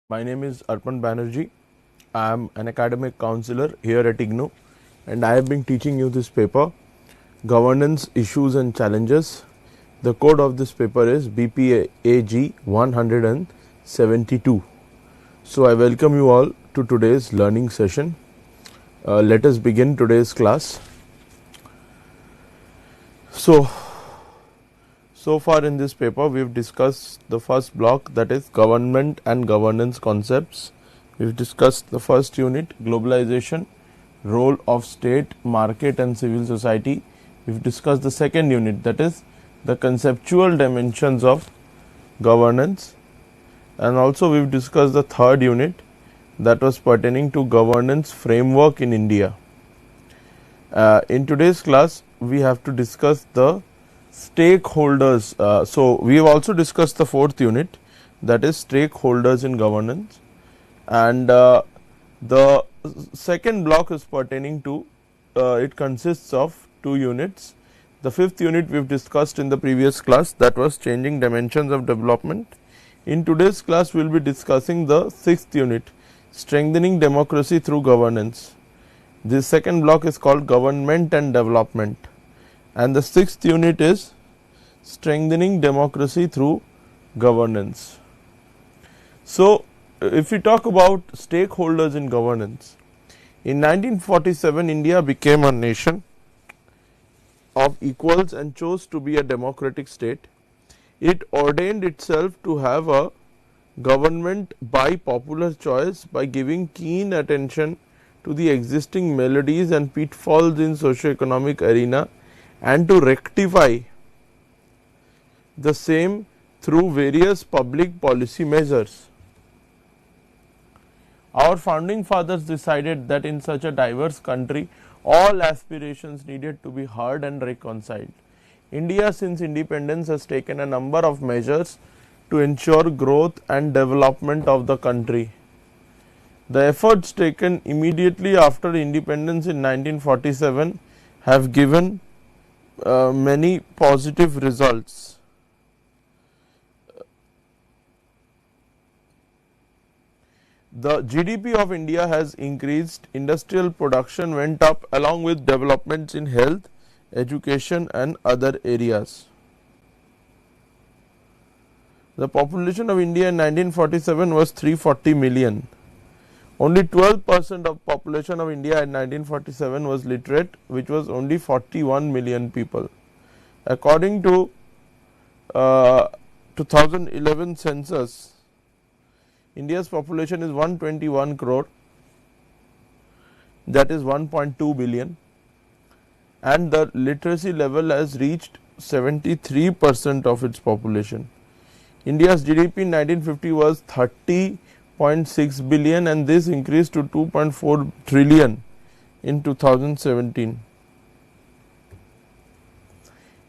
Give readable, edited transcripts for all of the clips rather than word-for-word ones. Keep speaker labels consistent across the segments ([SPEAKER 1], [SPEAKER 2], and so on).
[SPEAKER 1] My name is Arpan Banerjee. I am an academic counselor here at IGNOU, and I have been teaching you this paper, Governance Issues and Challenges. The code of this paper is BPAG 172. So I welcome you all to today's learning session. Let us begin today's class. So far in this paper we have discussed the first block, that is government and governance concepts. We have discussed the first unit, globalization, role of state, market and civil society. We have discussed the second unit, that is the conceptual dimensions of governance, and also we have discussed the third unit, that was pertaining to governance framework in India. In today's class we have to discuss the stakeholders. So we have also discussed the fourth unit, that is stakeholders in governance, and the second block is pertaining to it consists of two units. The fifth unit we have discussed in the previous class, that was changing dimensions of development. In today's class we will be discussing the sixth unit, strengthening democracy through governance. This second block is called government and development, and the sixth unit is strengthening democracy through governance. So if we talk about stakeholders in governance, in 1947 India became a nation of equals and chose to be a democratic state. It ordained itself to have a government by popular choice by giving keen attention to the existing maladies and pitfalls in socio-economic arena and to rectify the same through various public policy measures. Our founding fathers decided that in such a diverse country all aspirations needed to be heard and reconciled. India since independence has taken a number of measures to ensure growth and development of the country. The efforts taken immediately after independence in 1947 have given many positive results. The GDP of India has increased, industrial production went up along with developments in health, education and other areas. The population of India in 1947 was 340 million. Only 12% of population of India in 1947 was literate, which was only 41 million people. According to 2011 census, India's population is 121 crore, that is 1.2 billion, and the literacy level has reached 73% of its population. India's GDP in 1950 was 30.6 billion and this increased to 2.4 trillion in 2017.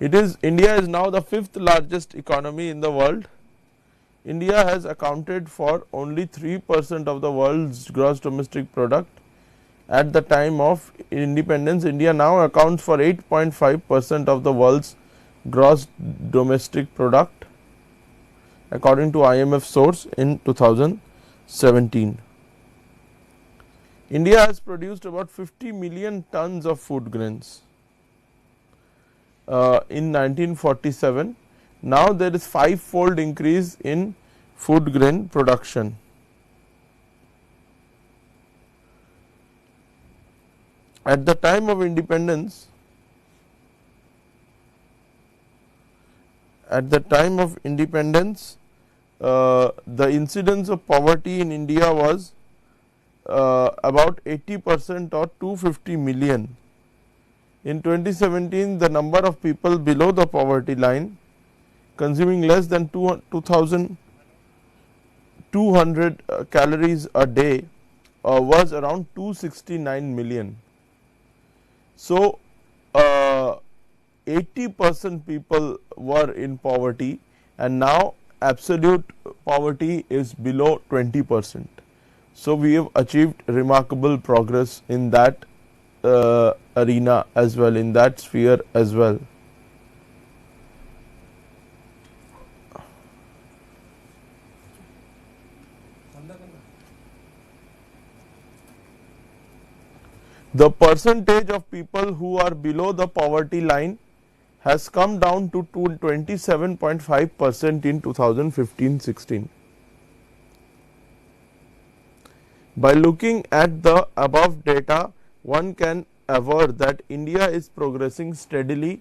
[SPEAKER 1] India is now the fifth largest economy in the world. India has accounted for only 3% of the world's gross domestic product. At the time of independence, India now accounts for 8.5% of the world's gross domestic product, according to IMF source in 2017. India has produced about 50 million tons of food grains in 1947. Now there is five-fold increase in food grain production. At the time of independence, the incidence of poverty in India was about 80% or 250 million. In 2017, the number of people below the poverty line consuming less than 2,200 calories a day was around 269 million. So 80% people were in poverty, and now absolute poverty is below 20%. So we have achieved remarkable progress in that arena as well, in that sphere as well. The percentage of people who are below the poverty line has come down to 27.5% in 2015-16. By looking at the above data, one can aver that India is progressing steadily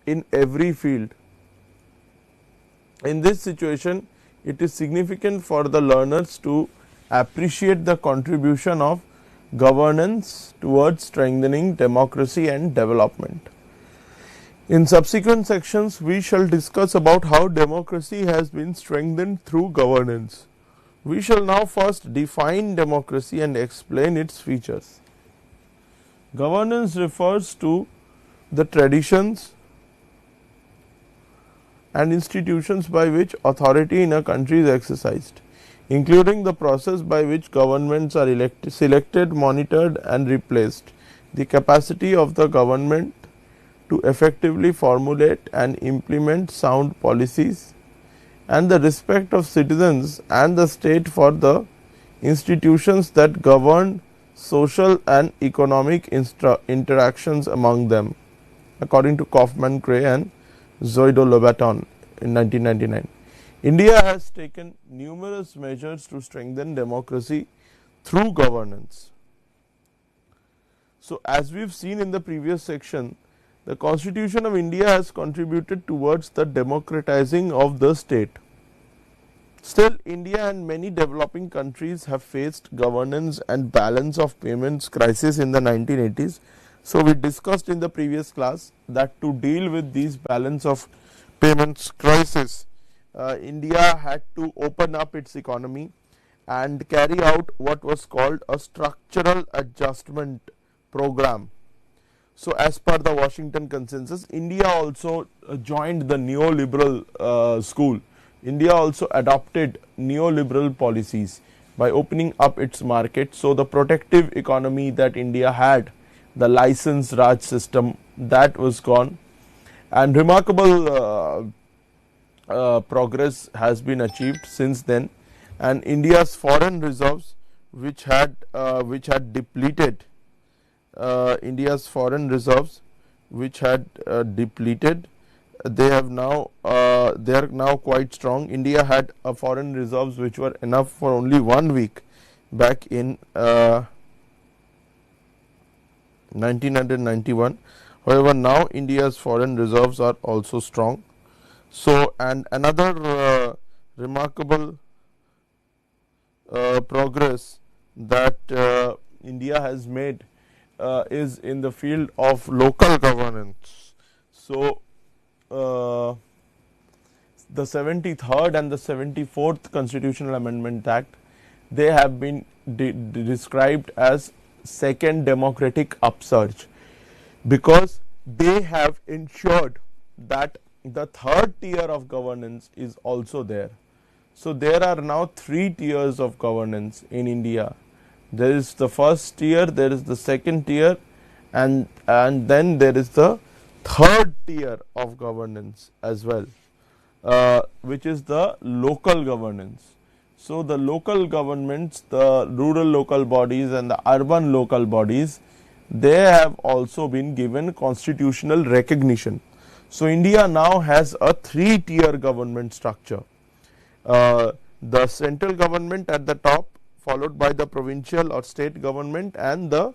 [SPEAKER 1] in every field. In this situation, it is significant for the learners to appreciate the contribution of governance towards strengthening democracy and development. In subsequent sections, we shall discuss about how democracy has been strengthened through governance. We shall now first define democracy and explain its features. Governance refers to the traditions and institutions by which authority in a country is exercised, including the process by which governments are selected, monitored and replaced, the capacity of the government to effectively formulate and implement sound policies, and the respect of citizens and the state for the institutions that govern social and economic interactions among them, according to Kaufman, Cray and Zoido-Lobaton in 1999. India has taken numerous measures to strengthen democracy through governance. So, as we have seen in the previous section, the Constitution of India has contributed towards the democratizing of the state. Still, India and many developing countries have faced governance and balance of payments crisis in the 1980s. So, we discussed in the previous class that to deal with these balance of payments crisis, India had to open up its economy and carry out what was called a structural adjustment program. So, as per the Washington Consensus, India also joined the neoliberal school. India also adopted neoliberal policies by opening up its market. So, the protective economy that India had, the license Raj system, that was gone, and remarkable progress has been achieved since then, and India's foreign reserves which had depleted, India's foreign reserves which had depleted, they have now they are now quite strong. India had a foreign reserves which were enough for only 1 week back in 1991. However, now India's foreign reserves are also strong. So, and another remarkable progress that India has made is in the field of local governance. So, the 73rd and the 74th Constitutional Amendment Act, they have been described as second democratic upsurge, because they have ensured that the third tier of governance is also there. So, there are now 3 tiers of governance in India. There is the first tier, there is the second tier, and then there is the third tier of governance as well, which is the local governance. So, the local governments, the rural local bodies and the urban local bodies, they have also been given constitutional recognition. So, India now has a 3-tier government structure. The central government at the top, followed by the provincial or state government, and the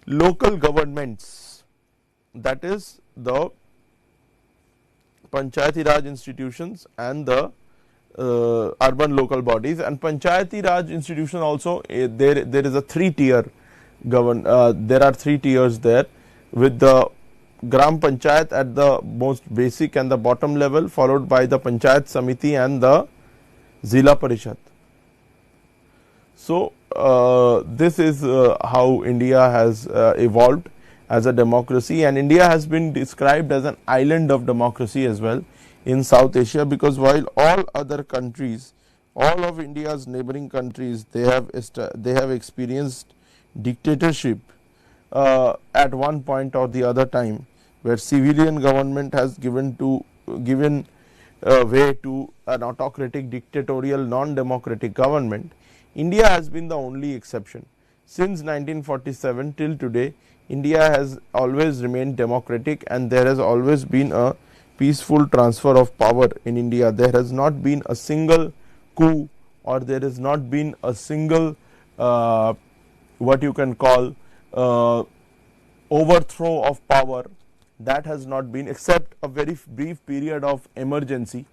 [SPEAKER 1] local governments, that is the Panchayati Raj institutions and the urban local bodies. And Panchayati Raj institution also, there is a 3-tier there are 3 tiers there, with the Gram Panchayat at the most basic and the bottom level, followed by the Panchayat Samiti and the Zila Parishad. So, this is how India has evolved as a democracy, and India has been described as an island of democracy as well in South Asia, because while all other countries, all of India's neighboring countries, they have experienced dictatorship at one point or the other time, where civilian government has given way to an autocratic, dictatorial, non-democratic government. India has been the only exception. Since 1947 till today, India has always remained democratic and there has always been a peaceful transfer of power in India. There has not been a single coup or there has not been a single what you can call overthrow of power. That has not been, except a very brief period of emergency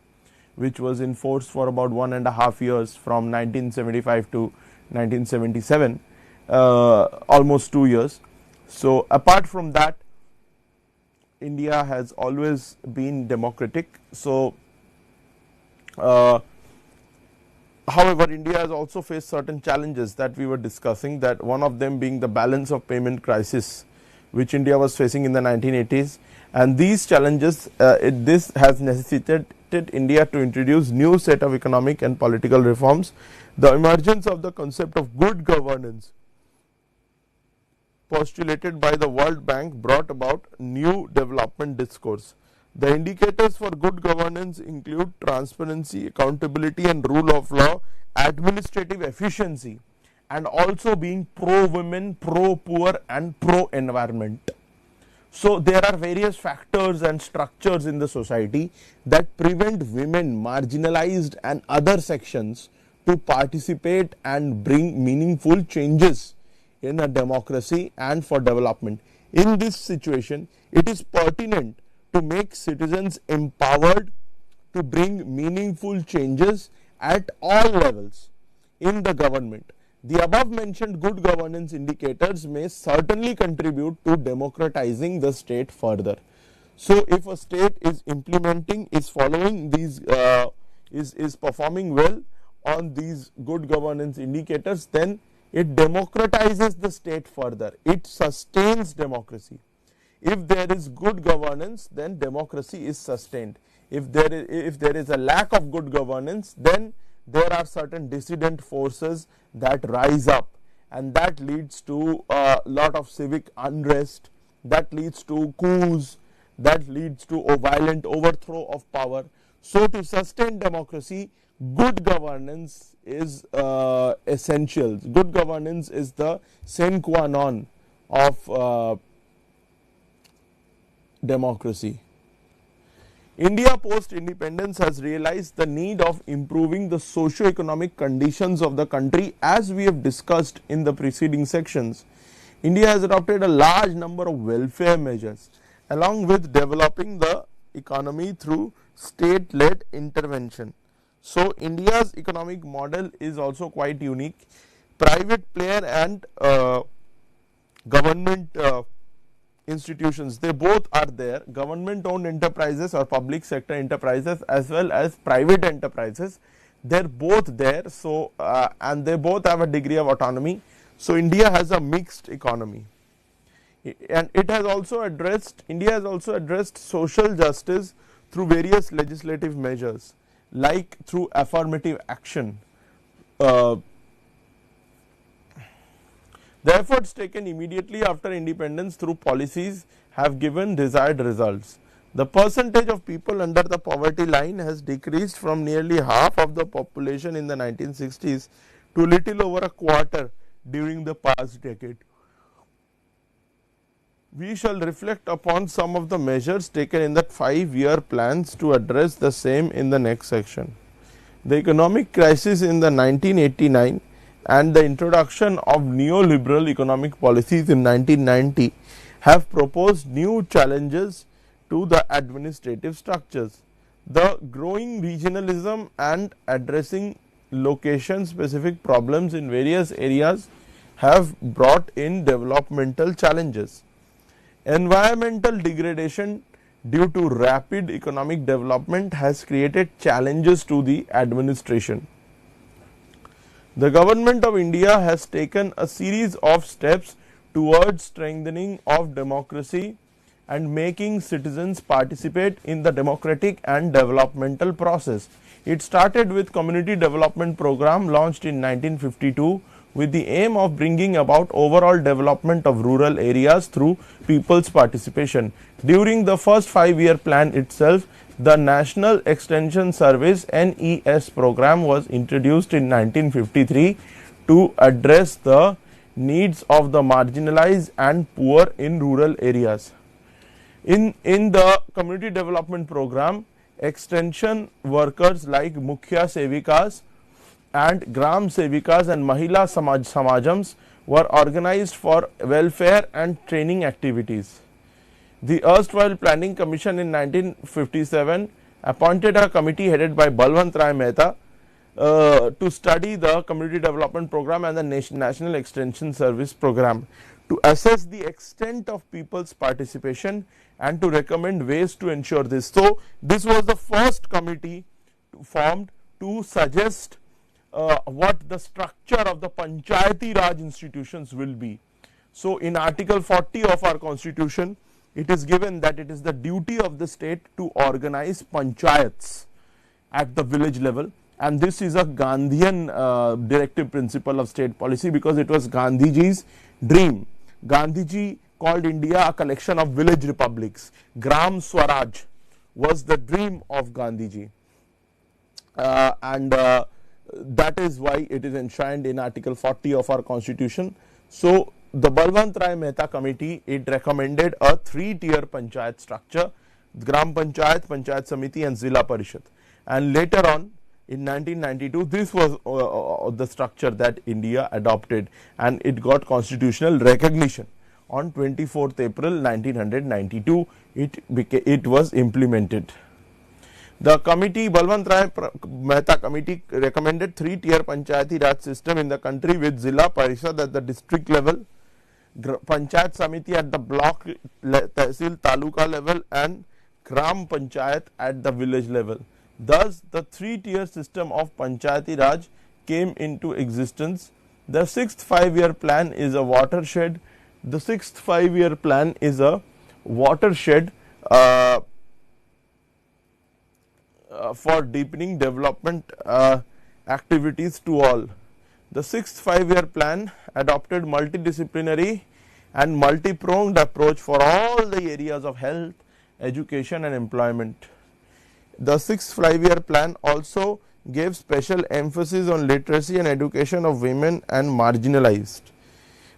[SPEAKER 1] which was in force for about 1.5 years from 1975 to 1977, almost 2 years. So, apart from that, India has always been democratic. So, however, India has also faced certain challenges that we were discussing, that one of them being the balance of payment crisis which India was facing in the 1980s, and these challenges this has necessitated India to introduce new set of economic and political reforms. The emergence of the concept of good governance postulated by the World Bank brought about new development discourse. The indicators for good governance include transparency, accountability and rule of law, administrative efficiency, and also being pro women, pro poor and pro environment. So, there are various factors and structures in the society that prevent women, marginalized and other sections to participate and bring meaningful changes in a democracy and for development. In this situation, it is pertinent to make citizens empowered to bring meaningful changes at all levels in the government. The above mentioned good governance indicators may certainly contribute to democratizing the state further. So, if a state is implementing, is following these, is performing well on these good governance indicators, then it democratizes the state further, it sustains democracy. If there is good governance, then democracy is sustained. If there is a lack of good governance, then there are certain dissident forces that rise up, and that leads to a lot of civic unrest, that leads to coups, that leads to a violent overthrow of power. So, to sustain democracy, good governance is essential. Good governance is the sine qua non of democracy. India post independence has realized the need of improving the socio-economic conditions of the country, as we have discussed in the preceding sections. India has adopted a large number of welfare measures along with developing the economy through state led intervention. So, India's economic model is also quite unique. Private player and government institutions, they both are there, government owned enterprises or public sector enterprises as well as private enterprises, they are both there. So, and they both have a degree of autonomy. So, India has a mixed economy, and it has also addressed, India has also addressed social justice through various legislative measures, like through affirmative action. The efforts taken immediately after independence through policies have given desired results. The percentage of people under the poverty line has decreased from nearly half of the population in the 1960s to little over a quarter during the past decade. We shall reflect upon some of the measures taken in that 5-year plans to address the same in the next section. The economic crisis in the 1989 and the introduction of neoliberal economic policies in 1990 have proposed new challenges to the administrative structures. The growing regionalism and addressing location specific problems in various areas have brought in developmental challenges. Environmental degradation due to rapid economic development has created challenges to the administration. The government of India has taken a series of steps towards strengthening of democracy and making citizens participate in the democratic and developmental process. It started with Community Development Program launched in 1952 with the aim of bringing about overall development of rural areas through people's participation. During the first 5-year plan itself, the National Extension Service (NES) program was introduced in 1953 to address the needs of the marginalized and poor in rural areas. In the community development program, extension workers like Mukhya Sevikas and Gram Sevikas and Mahila Samajams were organized for welfare and training activities. The erstwhile Planning Commission in 1957 appointed a committee headed by Balwant Rai Mehta to study the community development program and the National Extension Service program, to assess the extent of people's participation and to recommend ways to ensure this. So, this was the first committee formed to suggest what the structure of the Panchayati Raj institutions will be. So, in Article 40 of our constitution, it is given that it is the duty of the state to organize panchayats at the village level, and this is a Gandhian directive principle of state policy, because it was Gandhiji's dream. Gandhiji called India a collection of village republics. Gram Swaraj was the dream of Gandhiji, and that is why it is enshrined in Article 40 of our constitution. So, the Balwant Rai Mehta committee, it recommended a 3-tier panchayat structure: Gram Panchayat, Panchayat Samiti and Zilla Parishad. And later on in 1992, this was the structure that India adopted, and it got constitutional recognition. On 24th April 1992, it was implemented. The committee, Balwant Rai Mehta committee, recommended 3-tier Panchayati Raj system in the country, with Zilla Parishad at the district level, Panchayat Samiti at the block, Tehsil, Taluka level, and Gram Panchayat at the village level. Thus, the 3-tier system of Panchayati Raj came into existence. The 6th 5-year plan is a watershed. The 6th 5-year plan is a watershed for deepening development activities to all. The 6th 5-year plan adopted multidisciplinary and multi-pronged approach for all the areas of health, education and employment. The 6th 5-year plan also gave special emphasis on literacy and education of women and marginalized.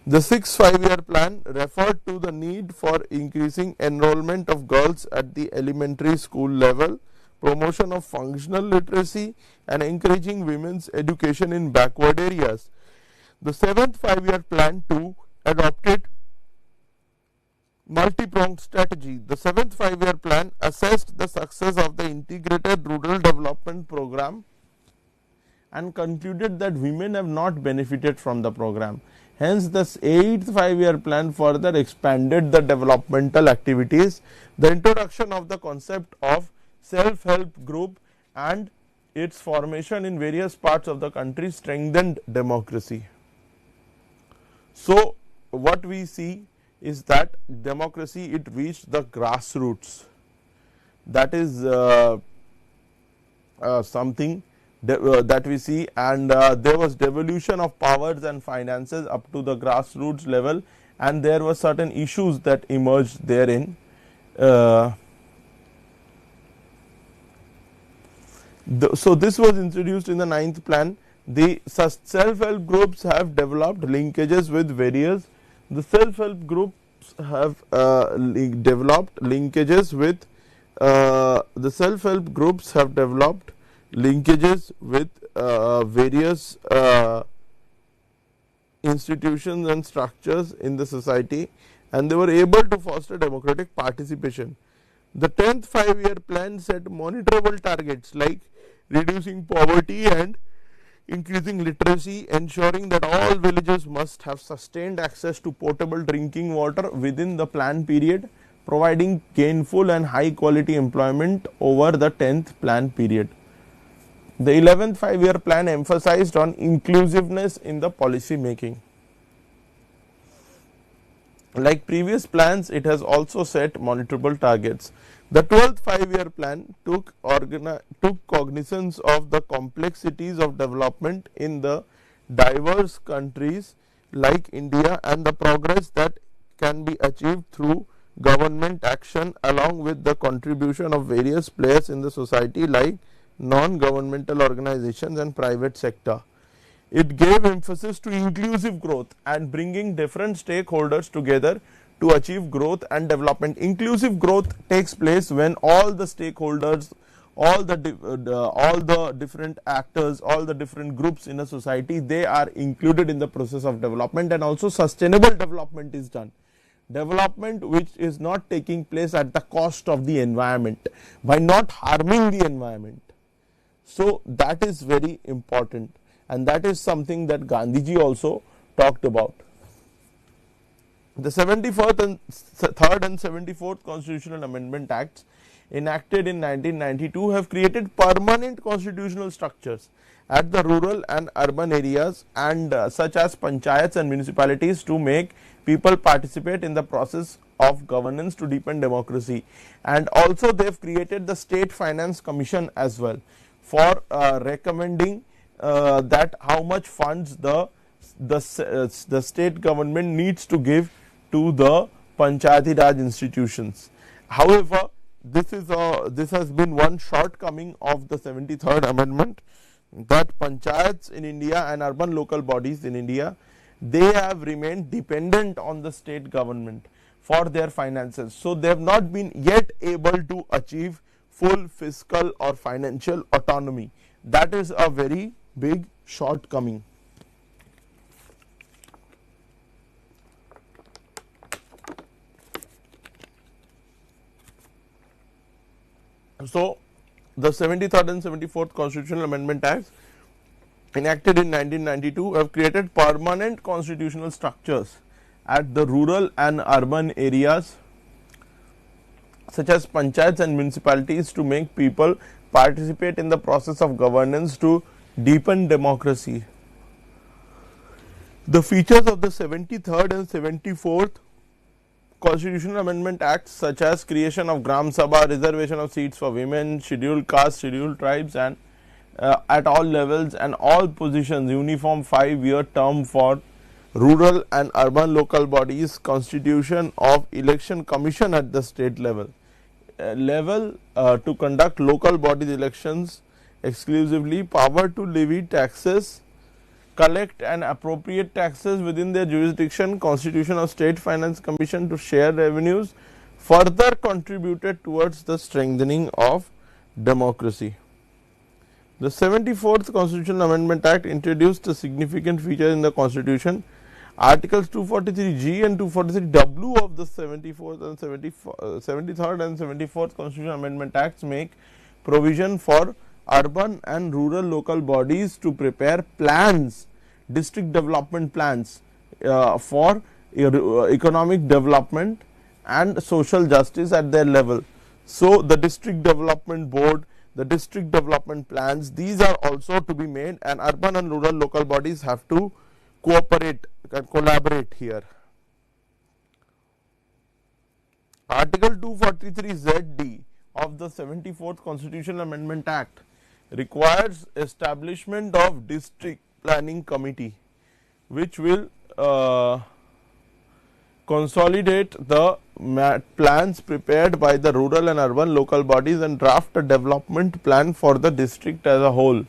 [SPEAKER 1] The 6th 5-year plan referred to the need for increasing enrollment of girls at the elementary school level, promotion of functional literacy and encouraging women's education in backward areas. The 7th 5-year plan too adopted multi-pronged strategy. The 7th 5-year plan assessed the success of the integrated rural development program and concluded that women have not benefited from the program. Hence, the 8th 5-year plan further expanded the developmental activities. The introduction of the concept of self-help group and its formation in various parts of the country strengthened democracy. So, what we see is that democracy, it reached the grassroots. That is something that we see, and there was devolution of powers and finances up to the grassroots level, and there were certain issues that emerged therein. So, this was introduced in the 9th plan. The self-help groups have developed linkages with various, the self-help groups have developed linkages with the self-help groups have developed linkages with various institutions and structures in the society, and they were able to foster democratic participation. The 10th 5-year plan set monitorable targets like reducing poverty and increasing literacy, ensuring that all villages must have sustained access to potable drinking water within the plan period, providing gainful and high quality employment over the 10th plan period. The 11th 5-year plan emphasized on inclusiveness in the policy making. Like previous plans, it has also set monitorable targets. The 12th 5-year plan took cognizance of the complexities of development in the diverse countries like India and the progress that can be achieved through government action, along with the contribution of various players in the society like non-governmental organizations and private sector. It gave emphasis to inclusive growth and bringing different stakeholders together to achieve growth and development. Inclusive growth takes place when all the stakeholders, all the different actors, all the different groups in a society, they are included in the process of development, and also sustainable development is done. Development which is not taking place at the cost of the environment, by not harming the environment. So that is very important, and that is something that Gandhiji also talked about. The 74th and 3rd and 74th Constitutional Amendment Acts enacted in 1992 have created permanent constitutional structures at the rural and urban areas and such as panchayats and municipalities to make people participate in the process of governance to deepen democracy. And also they have created the State Finance Commission as well for recommending that how much funds the state government needs to give to the Panchayati Raj institutions. However, this has been one shortcoming of the 73rd amendment, that panchayats in India and urban local bodies in India, they have remained dependent on the state government for their finances. So they have not been yet able to achieve full fiscal or financial autonomy. That is a very big shortcoming. So the 73rd and 74th Constitutional Amendment Acts enacted in 1992 have created permanent constitutional structures at the rural and urban areas such as panchayats and municipalities to make people participate in the process of governance to deepen democracy. The features of the 73rd and 74th Constitutional Amendment Acts, such as creation of Gram Sabha, reservation of seats for women, scheduled caste, scheduled tribes, and at all levels and all positions, uniform 5-year term for rural and urban local bodies, constitution of election commission at the state level, to conduct local bodies elections exclusively, power to levy taxes, collect and appropriate taxes within their jurisdiction, constitution of State Finance Commission to share revenues, further contributed towards the strengthening of democracy. The 74th Constitutional Amendment Act introduced a significant feature in the Constitution. Articles 243G and 243W of the 74th and 73rd and 74th Constitutional Amendment Acts make provision for urban and rural local bodies to prepare plans, district development plans for economic development and social justice at their level. So the district development board, the district development plans, these are also to be made, and urban and rural local bodies have to cooperate and collaborate here. Article 243ZD of the 74th Constitutional Amendment Act requires establishment of district planning committee, which will consolidate the plans prepared by the rural and urban local bodies and draft a development plan for the district as a whole.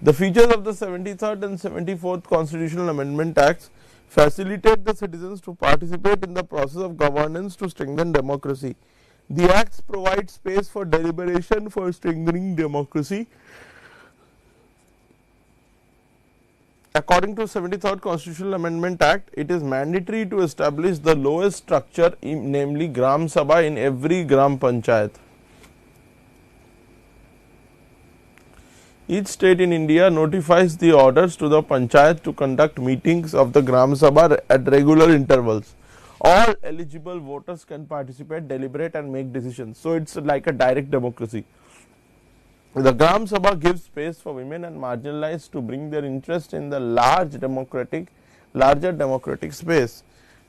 [SPEAKER 1] The features of the 73rd and 74th Constitutional Amendment Acts facilitate the citizens to participate in the process of governance to strengthen democracy. The acts provide space for deliberation for strengthening democracy. According to 73rd Constitutional Amendment Act, it is mandatory to establish the lowest structure, namely Gram Sabha, in every Gram Panchayat. Each state in India notifies the orders to the Panchayat to conduct meetings of the Gram Sabha at regular intervals. All eligible voters can participate, deliberate and make decisions. So, it is like a direct democracy. The Gram Sabha gives space for women and marginalized to bring their interest in the larger democratic space.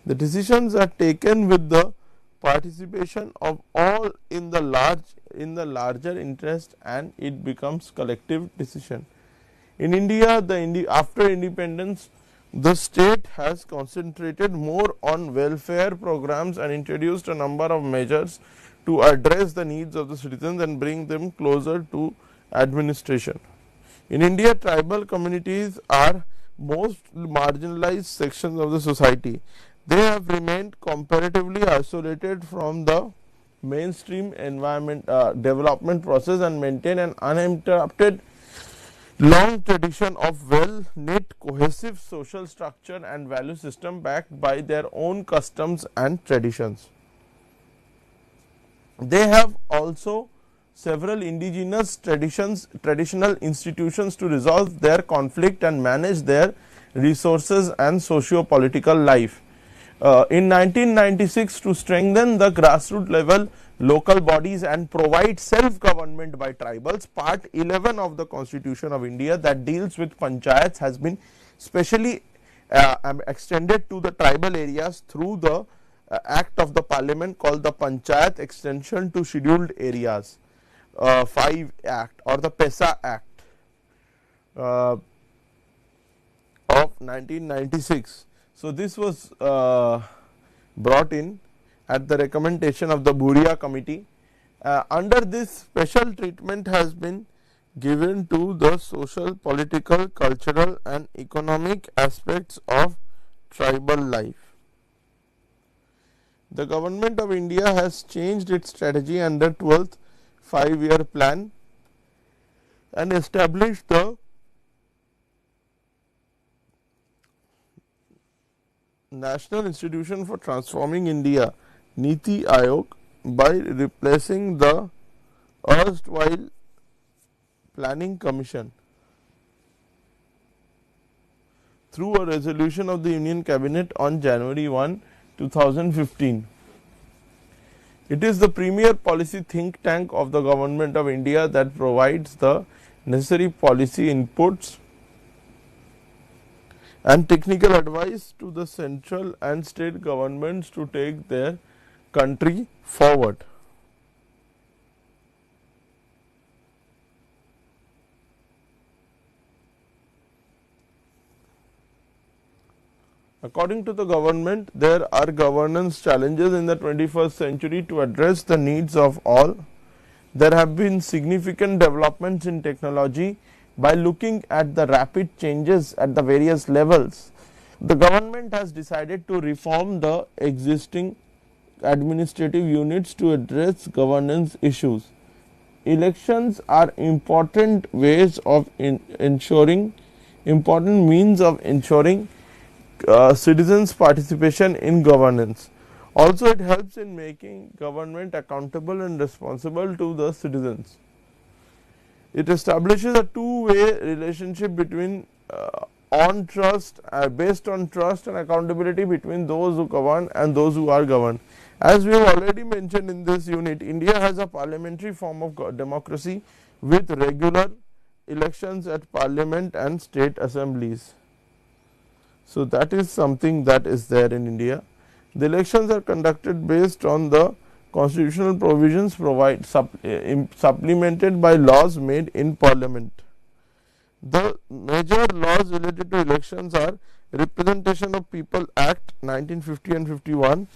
[SPEAKER 1] The decisions are taken with the participation of all in the larger interest, and it becomes collective decision. In India, after independence, the state has concentrated more on welfare programs and introduced a number of measures to address the needs of the citizens and bring them closer to administration. In India, tribal communities are most marginalized sections of the society. They have remained comparatively isolated from the mainstream environment development process and maintain an uninterrupted long tradition of well knit cohesive social structure and value system backed by their own customs and traditions. They have also several indigenous traditional institutions to resolve their conflict and manage their resources and socio-political life. In 1996, to strengthen the grassroots level local bodies and provide self-government by tribals, Part 11 of the Constitution of India that deals with panchayats has been specially extended to the tribal areas through the act of the parliament called the Panchayat Extension to Scheduled Areas 5 Act or the PESA Act of 1996. So, this was brought in at the recommendation of the Bhuria committee. Under this, special treatment has been given to the social, political, cultural and economic aspects of tribal life. The government of India has changed its strategy under 12th 5-year plan and established the National Institution for Transforming India Niti Aayog by replacing the erstwhile Planning Commission through a resolution of the Union Cabinet on January 1, 2015. It is the premier policy think tank of the Government of India that provides the necessary policy inputs and technical advice to the central and state governments to take their country forward. According to the government, there are governance challenges in the 21st century to address the needs of all. There have been significant developments in technology. By looking at the rapid changes at the various levels, the government has decided to reform the existing administrative units to address governance issues. Elections are important means of ensuring citizens' participation in governance. Also, it helps in making government accountable and responsible to the citizens. It establishes a two-way relationship between based on trust and accountability between those who govern and those who are governed. As we have already mentioned in this unit, India has a parliamentary form of democracy with regular elections at parliament and state assemblies. So, that is something that is there in India. The elections are conducted based on the constitutional provisions supplemented by laws made in parliament. The major laws related to elections are Representation of People Act 1950 and 51.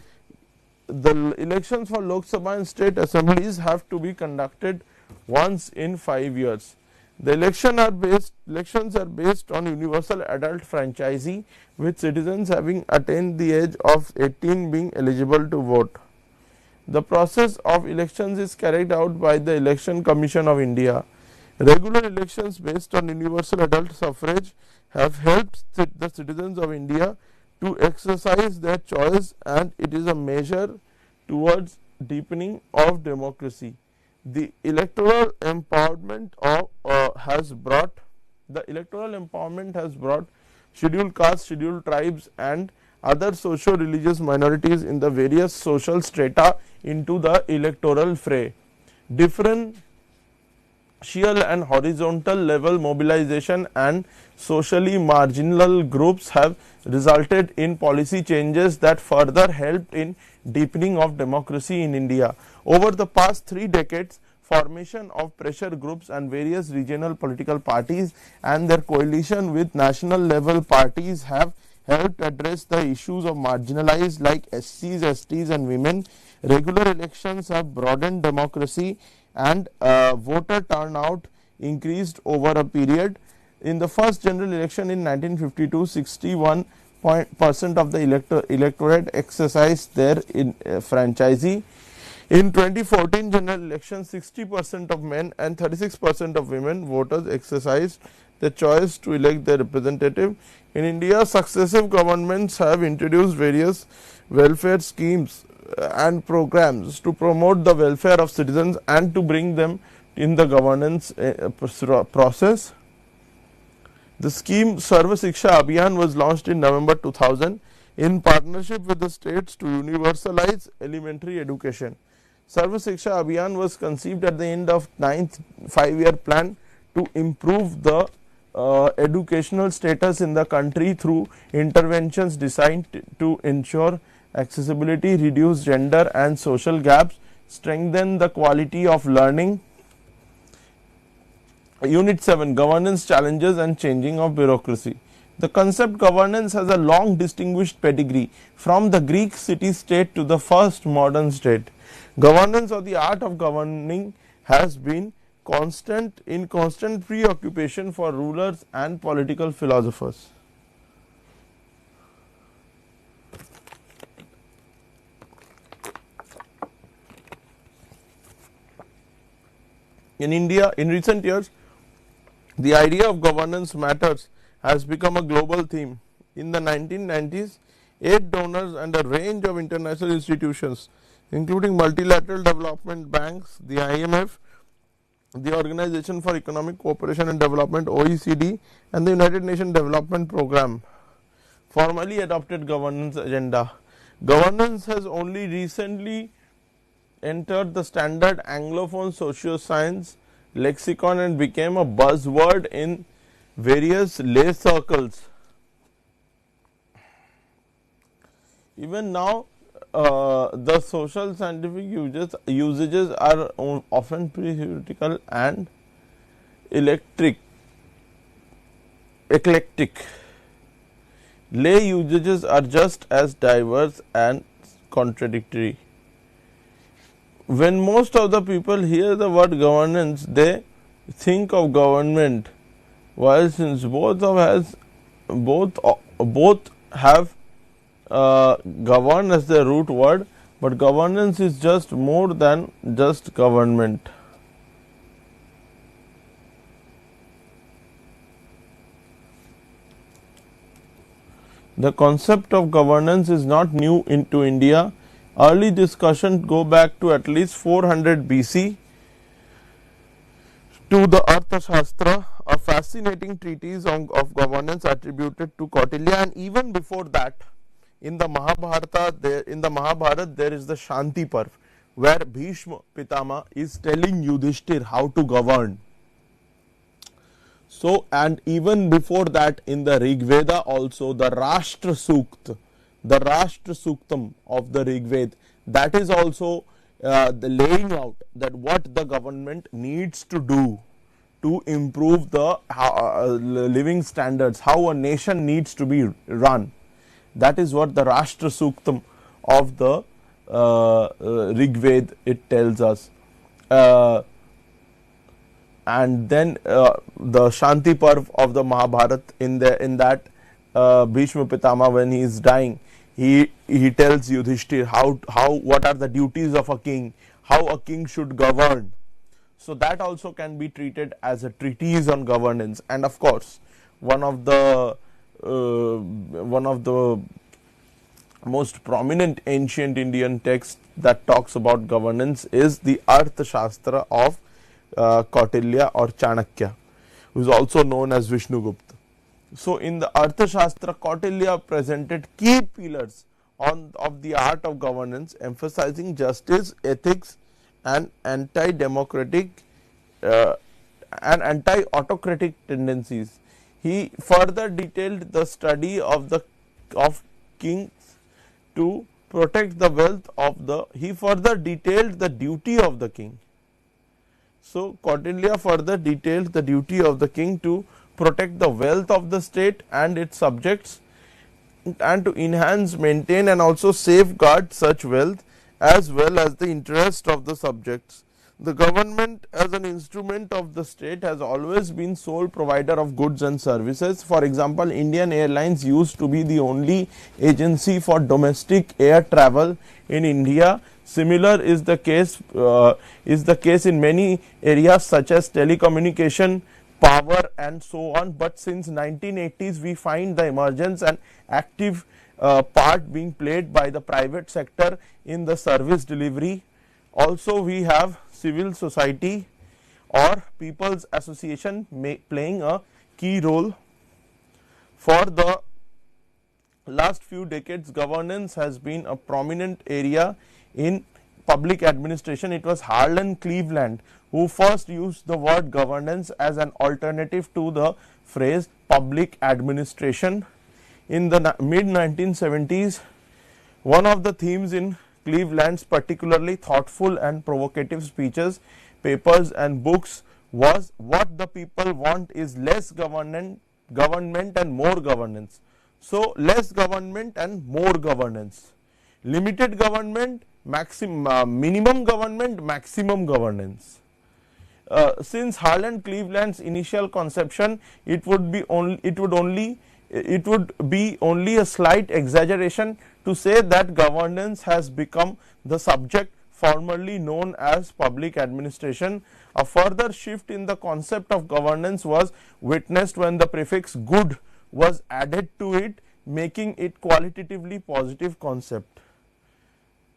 [SPEAKER 1] The elections for Lok Sabha and state assemblies have to be conducted once in 5 years. The elections are based on universal adult franchisee, with citizens having attained the age of 18 being eligible to vote. The process of elections is carried out by the Election Commission of India. Regular elections based on universal adult suffrage have helped the citizens of India to exercise their choice, and it is a measure towards deepening of democracy. The electoral empowerment has brought scheduled castes, scheduled tribes and other socio-religious minorities in the various social strata into the electoral fray. Differential and horizontal level mobilization and socially marginal groups have resulted in policy changes that further helped in deepening of democracy in India. Over the past 3 decades, formation of pressure groups and various regional political parties and their coalition with national level parties have helped address the issues of marginalized like SCs, STs and women. Regular elections have broadened democracy and voter turnout increased over a period. In the first general election in 1952, 61% of the electorate exercised their franchisee. In 2014 general election, 60% of men and 36% of women voters exercised the choice to elect their representative. In India, successive governments have introduced various welfare schemes and programs to promote the welfare of citizens and to bring them in the governance process. The scheme Sarva Shiksha Abhiyan was launched in November 2000 in partnership with the states to universalize elementary education. Sarva Shiksha Abhiyan was conceived at the end of 9th 5-year plan to improve the educational status in the country through interventions designed to ensure accessibility, reduce gender and social gaps, strengthen the quality of learning. Unit 7, Governance Challenges and Changing of Bureaucracy. The concept governance has a long distinguished pedigree from the Greek city-state to the first modern state. Governance, or the art of governing, has been constant preoccupation for rulers and political philosophers. In India, in recent years, the idea of governance matters has become a global theme. In the 1990s, 8 donors and a range of international institutions, including multilateral development banks, the IMF, the Organization for Economic Cooperation and Development (OECD) and the United Nations Development Programme, formally adopted governance agenda. Governance has only recently entered the standard Anglophone socio-science lexicon and became a buzzword in various lay circles. Even now, the social scientific usages are often theoretical and eclectic. Lay usages are just as diverse and contradictory. When most of the people hear the word governance, they think of government, while since both have govern as the root word, but governance is just more than just government. The concept of governance is not new into India. Early discussions go back to at least 400 BC to the Arthashastra, a fascinating treatise of governance attributed to Kautilya, and even before that, in the Mahabharata, there is the Shanti Parv, where Bhishma Pitama is telling Yudhishthir how to govern. So, and even before that, in the Rig Veda also, the Rashtra Suktam of the Rig Veda, that is also the laying out that what the government needs to do to improve the living standards, how a nation needs to be run. That is what the Rashtra Suktam of the Rig Veda it tells us. And then the Shanti Parv of the Mahabharata, in that Bhishma Pitama, when he is dying, he tells Yudhishthir what are the duties of a king, how a king should govern. So that also can be treated as a treatise on governance. And of course, one of the most prominent ancient Indian text that talks about governance is the Arthashastra of Kautilya or Chanakya, who is also known as Vishnugupta. So in the Arthashastra, Kautilya presented key pillars of the art of governance, emphasizing justice, ethics, and anti-democratic and anti-autocratic tendencies. He further detailed the study of kings to protect the wealth of the. He further detailed the duty of the king. So Kautilya further detailed the duty of the king to protect the wealth of the state and its subjects, and to enhance, maintain, and also safeguard such wealth as well as the interest of the subjects. The government as an instrument of the state has always been sole provider of goods and services. For example, Indian Airlines used to be the only agency for domestic air travel in India. Similar is the case in many areas such as telecommunication, power and so on. But since 1980s we find the emergence and active part being played by the private sector in the service delivery. Also we have civil society or people's association playing a key role. For the last few decades, governance has been a prominent area in public administration. It was Harlan Cleveland who first used the word governance as an alternative to the phrase public administration. In the mid 1970s, one of the themes in Cleveland's particularly thoughtful and provocative speeches, papers and books was what the people want is less government and more governance. So, less government and more governance, limited government, minimum government, maximum governance. Since Harlan Cleveland's initial conception, it would be only a slight exaggeration to say that governance has become the subject formerly known as public administration. A further shift in the concept of governance was witnessed when the prefix good was added to it, making it qualitatively positive concept.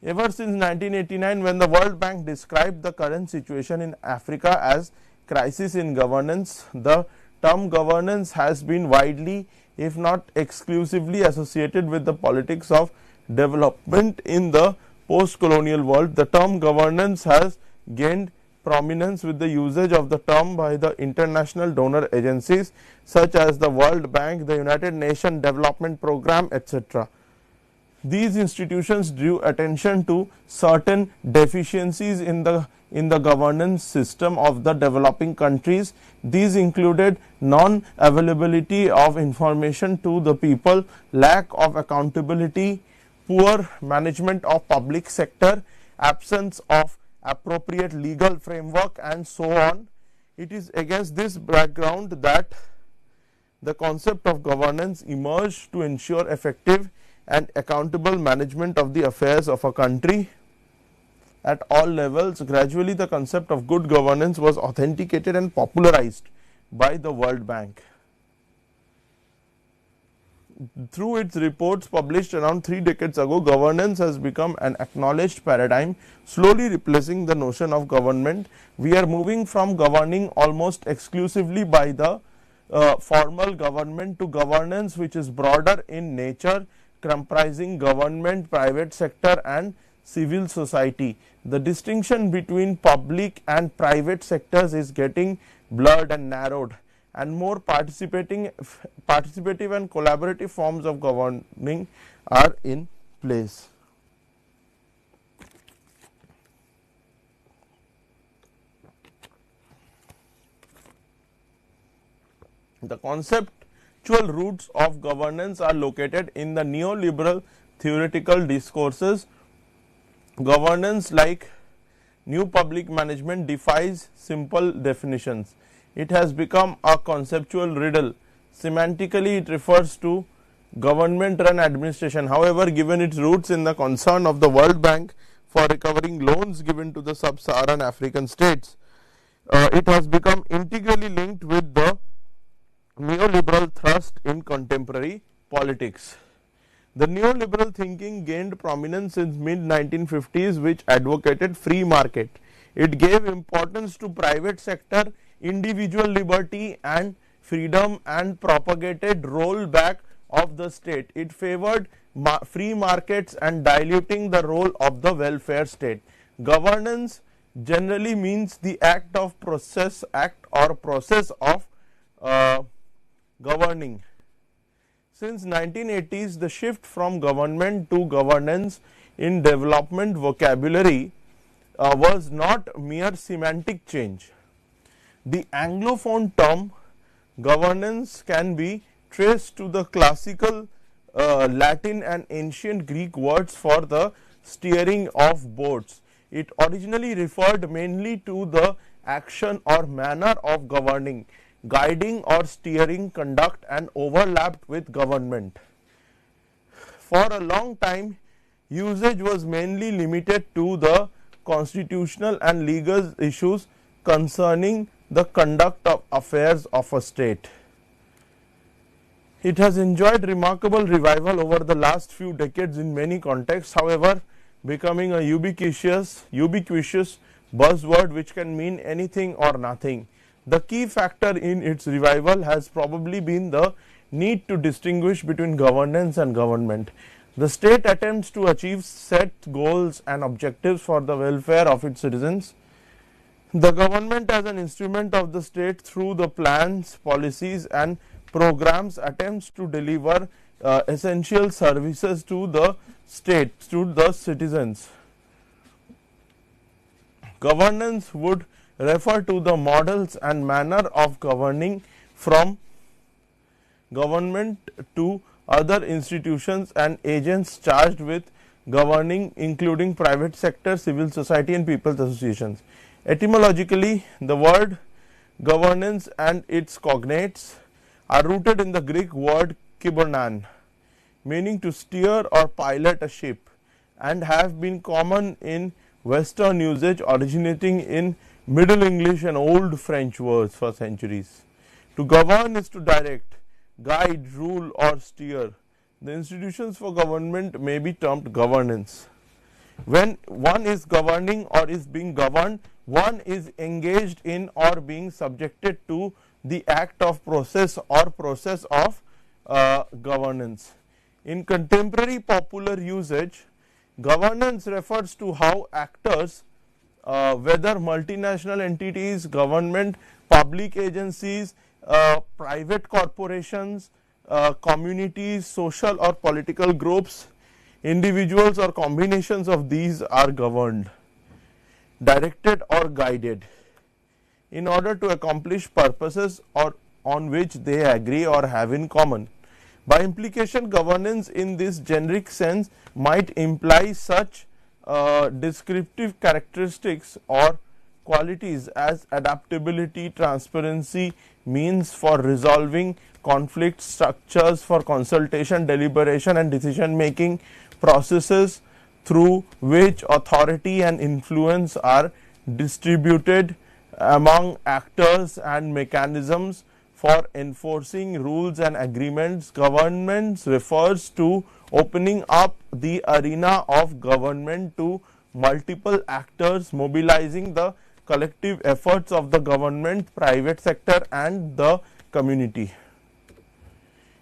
[SPEAKER 1] Ever since 1989, when the World Bank described the current situation in Africa as crisis in governance, the term governance has been widely, if not exclusively, associated with the politics of development in the post-colonial world. The term governance has gained prominence with the usage of the term by the international donor agencies such as the World Bank, the United Nations Development Program, etc. These institutions drew attention to certain deficiencies in the governance system of the developing countries. These included non-availability of information to the people, lack of accountability, poor management of public sector, absence of appropriate legal framework and so on. It is against this background that the concept of governance emerged to ensure effective and accountable management of the affairs of a country at all levels. Gradually, the concept of good governance was authenticated and popularized by the World Bank. Through its reports published around 3 decades ago, governance has become an acknowledged paradigm, slowly replacing the notion of government. We are moving from governing almost exclusively by the formal government to governance which is broader in nature, comprising government, private sector and civil society. The distinction between public and private sectors is getting blurred and narrowed, and more participative and collaborative forms of governing are in place. The conceptual roots of governance are located in the neoliberal theoretical discourses. Governance, like new public management, defies simple definitions. It has become a conceptual riddle. Semantically, it refers to government run administration. However, given its roots in the concern of the World Bank for recovering loans given to the sub-Saharan African states, it has become integrally linked with the neoliberal thrust in contemporary politics. The neoliberal thinking gained prominence in mid 1950s, which advocated free market. It gave importance to private sector, individual liberty and freedom, and propagated rollback of the state. It favored free markets and diluting the role of the welfare state. Governance generally means the process of governing. Since 1980s, the shift from government to governance in development vocabulary was not mere semantic change. The Anglophone term governance can be traced to the classical Latin and ancient Greek words for the steering of boats. It originally referred mainly to the action or manner of governing, guiding or steering conduct, and overlapped with government. For a long time, usage was mainly limited to the constitutional and legal issues concerning the conduct of affairs of a state. It has enjoyed remarkable revival over the last few decades in many contexts, however, becoming a ubiquitous buzzword which can mean anything or nothing. The key factor in its revival has probably been the need to distinguish between governance and government. The state attempts to achieve set goals and objectives for the welfare of its citizens. The government, as an instrument of the state through the plans, policies and programs, attempts to deliver essential services to the state, to the citizens. Governance would refer to the models and manner of governing from government to other institutions and agents charged with governing, including private sector, civil society and people's associations. Etymologically, the word governance and its cognates are rooted in the Greek word kybernan, meaning to steer or pilot a ship, and have been common in Western usage, originating in Middle English and Old French words for centuries. To govern is to direct, guide, rule or steer. The institutions for government may be termed governance. When one is governing or is being governed, one is engaged in or being subjected to the act of process or process of governance. In contemporary popular usage, governance refers to how actors, whether multinational entities, government, public agencies, private corporations, communities, social or political groups, individuals or combinations of these are governed, directed or guided in order to accomplish purposes or on which they agree or have in common. By implication, governance in this generic sense might imply such descriptive characteristics or qualities as adaptability, transparency, means for resolving conflict, structures for consultation, deliberation and decision making, processes through which authority and influence are distributed among actors, and mechanisms for enforcing rules and agreements. Governance refers to opening up the arena of government to multiple actors, mobilizing the collective efforts of the government, private sector and the community.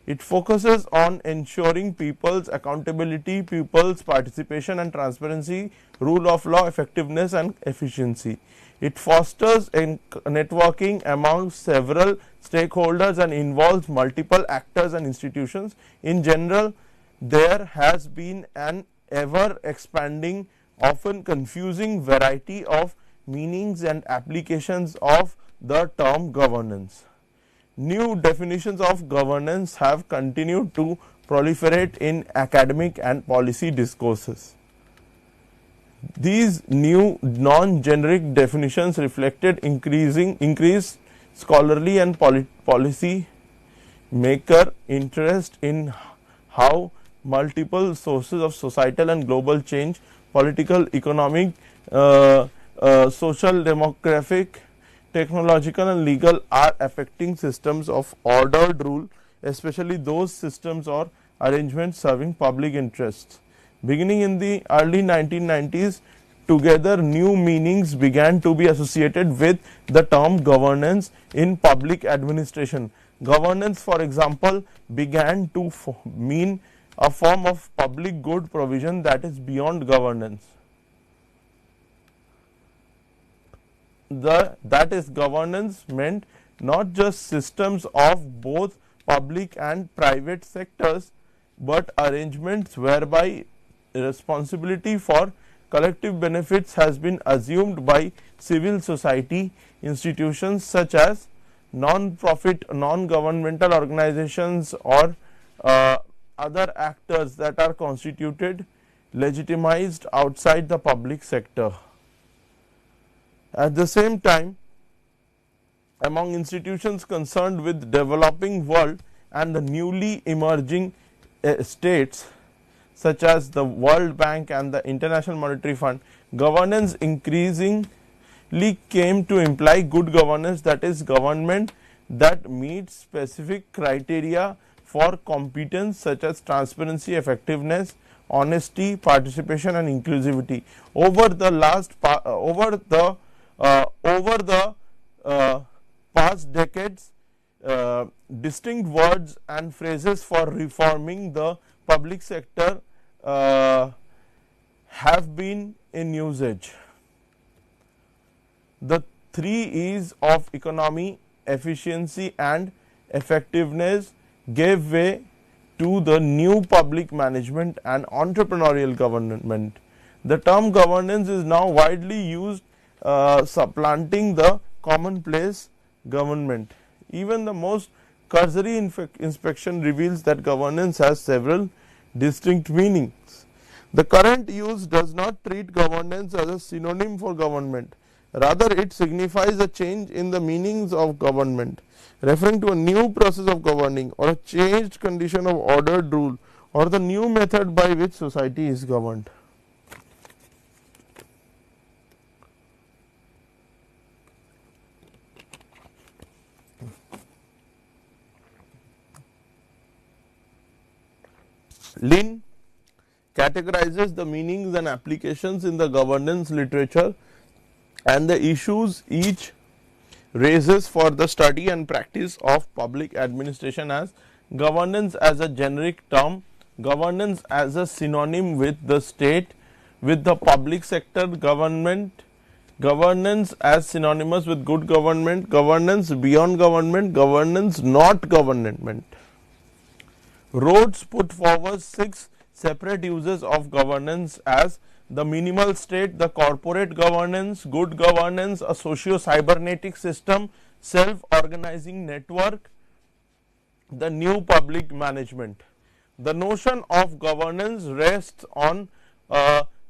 [SPEAKER 1] It focuses on ensuring people's accountability, people's participation and transparency, rule of law, effectiveness and efficiency. It fosters networking among several stakeholders and involves multiple actors and institutions. In general, there has been an ever expanding, often confusing variety of meanings and applications of the term governance. New definitions of governance have continued to proliferate in academic and policy discourses. These new non-generic definitions reflected increased scholarly and policy maker interest in how multiple sources of societal and global change, political, economic, social, demographic, technological and legal are affecting systems of ordered rule, especially those systems or arrangements serving public interests. Beginning in the early 1990s, together new meanings began to be associated with the term governance in public administration. Governance, for example, began to mean a form of public good provision that is beyond governance. That is, governance meant not just systems of both public and private sectors, but arrangements whereby responsibility for collective benefits has been assumed by civil society institutions such as non-profit, non-governmental organizations or other actors that are constituted legitimized outside the public sector. At the same time, among institutions concerned with developing world and the newly emerging states such as the World Bank and the International Monetary Fund, governance increasingly came to imply good governance, that is government that meets specific criteria for competence such as transparency, effectiveness, honesty, participation and inclusivity. Over the past decades, distinct words and phrases for reforming the public sector have been in usage. The 3 E's of economy, efficiency and effectiveness gave way to the new public management and entrepreneurial government. The term governance is now widely used, supplanting the commonplace government. Even the most cursory inspection reveals that governance has several distinct meanings. The current use does not treat governance as a synonym for government. Rather, it signifies a change in the meanings of government, referring to a new process of governing or a changed condition of ordered rule or the new method by which society is governed. Lin categorizes the meanings and applications in the governance literature and the issues each raises for the study and practice of public administration as governance as a generic term, governance as a synonym with the state, with the public sector government, governance as synonymous with good government, governance beyond government, governance not government. Rhodes put forward 6 separate uses of governance as the minimal state, the corporate governance, good governance, a socio-cybernetic system, self-organizing network, the new public management. The notion of governance rests on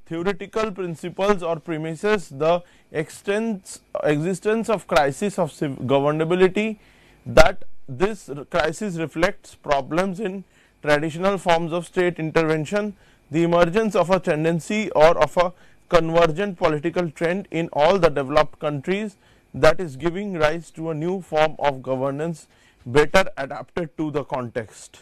[SPEAKER 1] theoretical principles or premises, the existence of crisis of governability, that this crisis reflects problems in traditional forms of state intervention, the emergence of a tendency or of a convergent political trend in all the developed countries that is giving rise to a new form of governance better adapted to the context.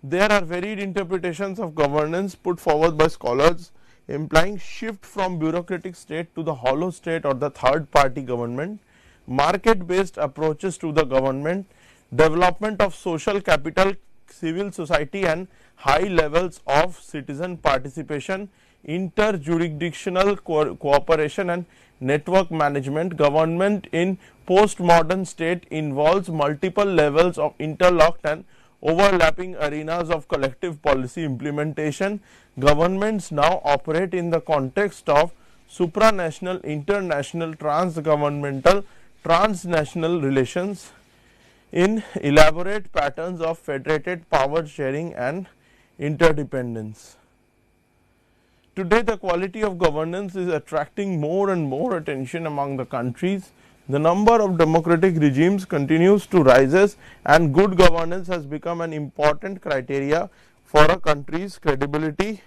[SPEAKER 1] There are varied interpretations of governance put forward by scholars, implying shift from bureaucratic state to the hollow state or the third party government, market based approaches to the government, development of social capital, civil society and high levels of citizen participation, interjurisdictional cooperation and network management. Government in postmodern state involves multiple levels of interlocked and overlapping arenas of collective policy implementation. Governments now operate in the context of supranational, international, transgovernmental, transnational relations in elaborate patterns of federated power sharing and interdependence. Today, the quality of governance is attracting more and more attention among the countries. The number of democratic regimes continues to rise and good governance has become an important criteria for a country's credibility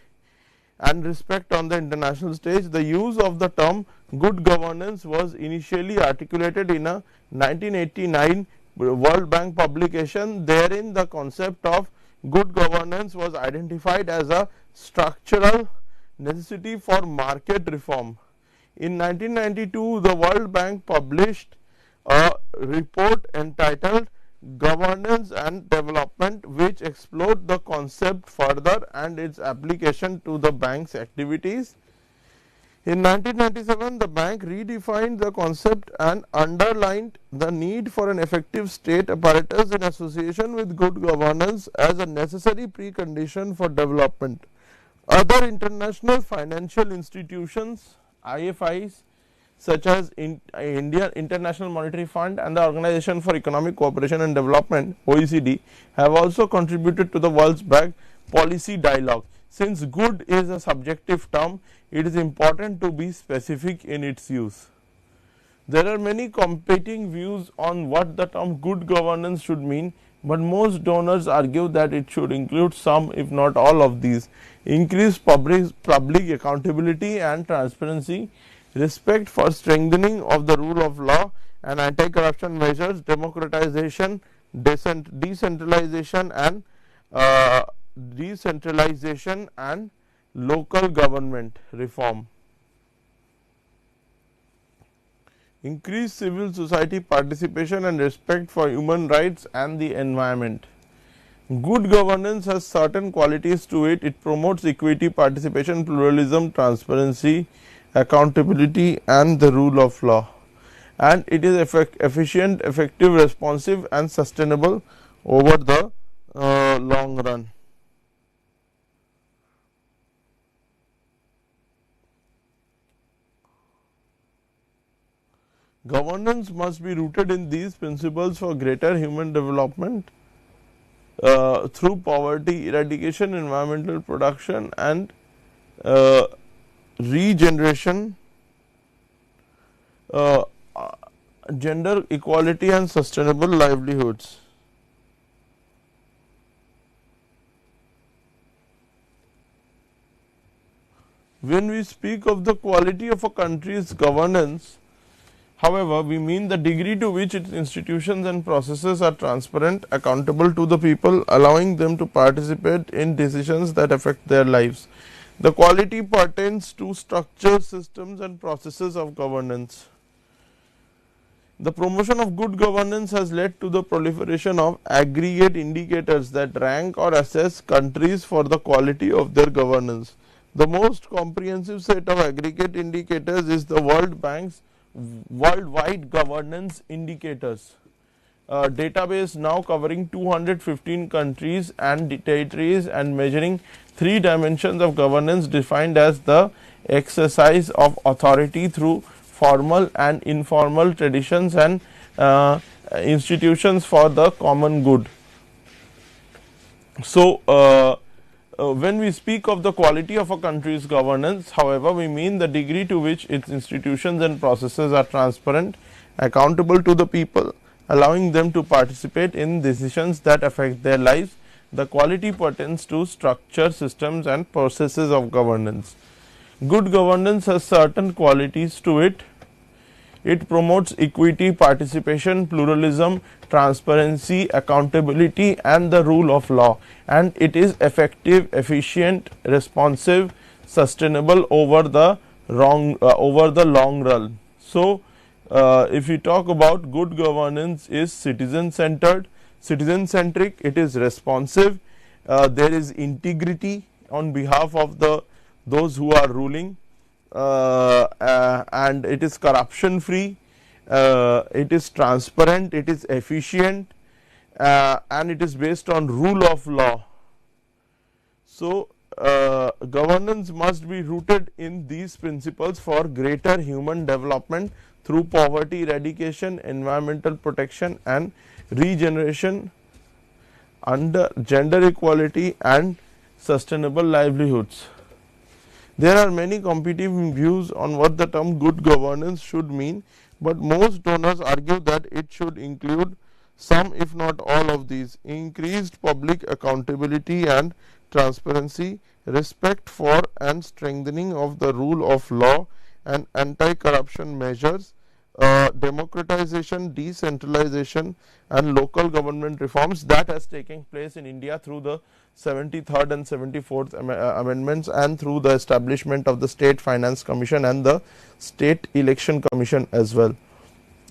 [SPEAKER 1] and respect on the international stage. The use of the term good governance was initially articulated in a 1989 World Bank publication. Therein, the concept of good governance was identified as a structural necessity for market reform. In 1992, the World Bank published a report entitled Governance and Development, which explored the concept further and its application to the bank's activities. In 1997, the bank redefined the concept and underlined the need for an effective state apparatus in association with good governance as a necessary precondition for development. Other international financial institutions, IFIs, such as Indian International Monetary Fund and the Organization for Economic Cooperation and Development (OECD), have also contributed to the World Bank policy dialogue. Since good is a subjective term, it is important to be specific in its use. There are many competing views on what the term good governance should mean, but most donors argue that it should include some if not all of these: increased public accountability and transparency, respect for strengthening of the rule of law and anti-corruption measures, democratization, decentralization uh, and local government reform. Increase civil society participation and respect for human rights and the environment. Good governance has certain qualities to it. It promotes equity, participation, pluralism, transparency, accountability and the rule of law, and it is efficient, effective, responsive and sustainable over the long run. Governance must be rooted in these principles for greater human development through poverty eradication, environmental production and regeneration, gender equality and sustainable livelihoods. When we speak of the quality of a country's governance, however, we mean the degree to which its institutions and processes are transparent, accountable to the people, allowing them to participate in decisions that affect their lives. The quality pertains to structures, systems and processes of governance. The promotion of good governance has led to the proliferation of aggregate indicators that rank or assess countries for the quality of their governance. The most comprehensive set of aggregate indicators is the World Bank's Worldwide Governance Indicators, a database now covering 215 countries and territories and measuring 3 dimensions of governance defined as the exercise of authority through formal and informal traditions and institutions for the common good. So, when we speak of the quality of a country's governance, however, we mean the degree to which its institutions and processes are transparent, accountable to the people, allowing them to participate in decisions that affect their lives. The quality pertains to structure, systems and processes of governance. Good governance has certain qualities to it. It promotes equity, participation, pluralism, transparency, accountability and the rule of law, and it is effective, efficient, responsive, sustainable over the long run. So, if we talk about good governance is citizen centered, citizen centric, it is responsive, there is integrity on behalf of those who are ruling, and it is corruption free, it is transparent, it is efficient, and it is based on rule of law. So, governance must be rooted in these principles for greater human development through poverty eradication, environmental protection and regeneration, under gender equality and sustainable livelihoods. There are many competing views on what the term good governance should mean, but most donors argue that it should include some if not all of these: increased public accountability and transparency, respect for and strengthening of the rule of law and anti-corruption measures, democratization, decentralization and local government reforms that has taken place in India through the 73rd and 74th amendments and through the establishment of the State Finance Commission and the State Election Commission as well.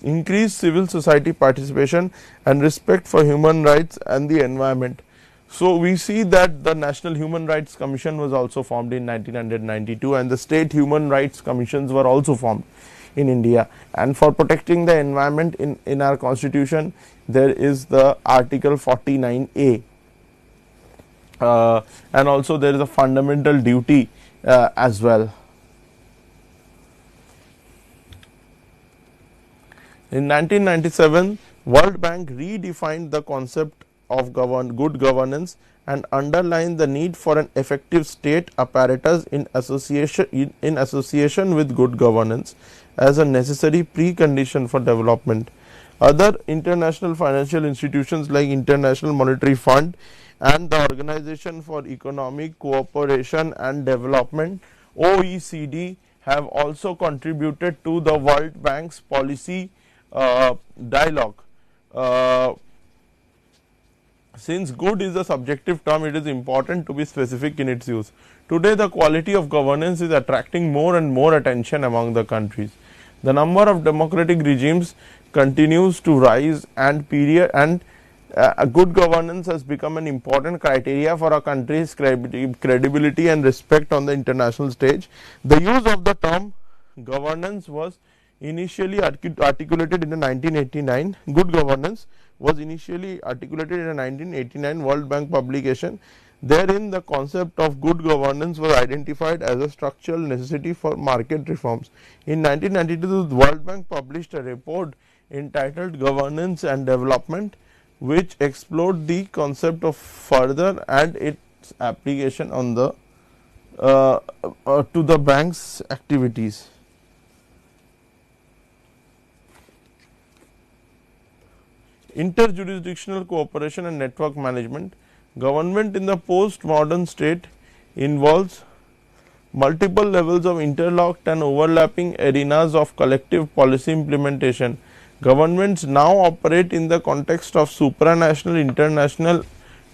[SPEAKER 1] Increased civil society participation and respect for human rights and the environment. So, we see that the National Human Rights Commission was also formed in 1992 and the State Human Rights Commissions were also formed in India, and for protecting the environment in our constitution there is the article 49A, and also there is a fundamental duty as well. In 1997, World Bank redefined the concept of good governance and underline the need for an effective state apparatus in association with good governance as a necessary precondition for development. Other international financial institutions like International Monetary Fund and the Organization for Economic Cooperation and Development OECD have also contributed to the World Bank's policy dialogue. Since good is a subjective term, it is important to be specific in its use. Today, the quality of governance is attracting more and more attention among the countries. The number of democratic regimes continues to rise, and good governance has become an important criteria for a country's credibility and respect on the international stage. The use of the term governance was initially articulated in the 1989. Good governance was initially articulated in a 1989 World Bank publication. Therein, the concept of good governance was identified as a structural necessity for market reforms. In 1992, the World Bank published a report entitled Governance and Development, which explored the concept of further and its application on the to the bank's activities. Interjurisdictional cooperation and network management. Government in the post-modern state involves multiple levels of interlocked and overlapping arenas of collective policy implementation. Governments now operate in the context of supranational, international,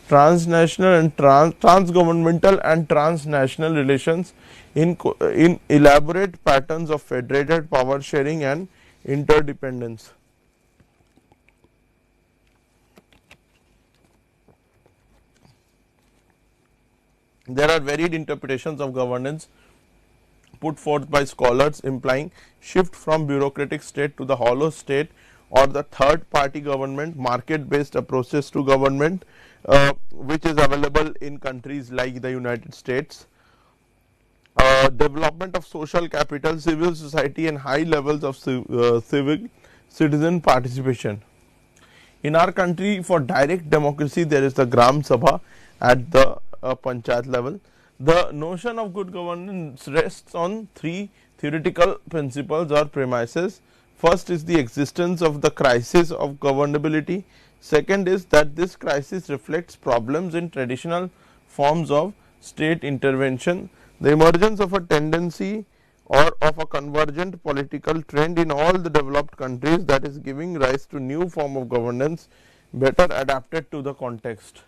[SPEAKER 1] transnational and transgovernmental and transnational relations in elaborate patterns of federated power sharing and interdependence. There are varied interpretations of governance put forth by scholars, implying shift from bureaucratic state to the hollow state or the third party government, market based approaches to government, which is available in countries like the United States. Development of social capital, civil society and high levels of civic citizen participation. In our country, for direct democracy, there is the Gram Sabha at the Panchayat level. The notion of good governance rests on three theoretical principles or premises. First is the existence of the crisis of governability. Second is that this crisis reflects problems in traditional forms of state intervention. The emergence of a tendency or of a convergent political trend in all the developed countries that is giving rise to new form of governance better adapted to the context.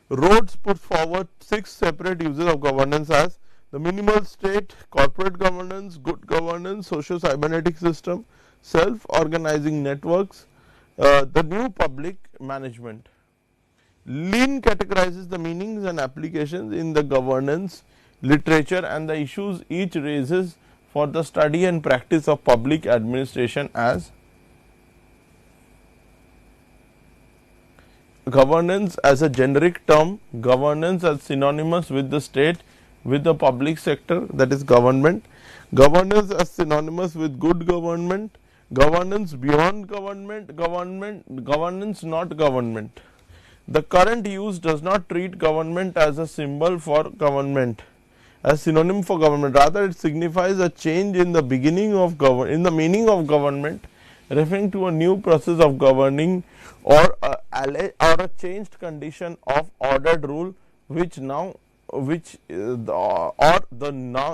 [SPEAKER 1] Rhodes put forward 6 separate uses of governance as the minimal state, corporate governance, good governance, socio cybernetic system, self organizing networks, the new public management. Lin categorizes the meanings and applications in the governance literature and the issues each raises for the study and practice of public administration as governance as a generic term, governance as synonymous with the state, with the public sector, that is government, governance as synonymous with good government, governance beyond government, governance not government. The current use does not treat government as a symbol for government, as synonym for government, rather it signifies a change in the beginning of meaning of government, referring to a new process of governing or a changed condition of ordered rule,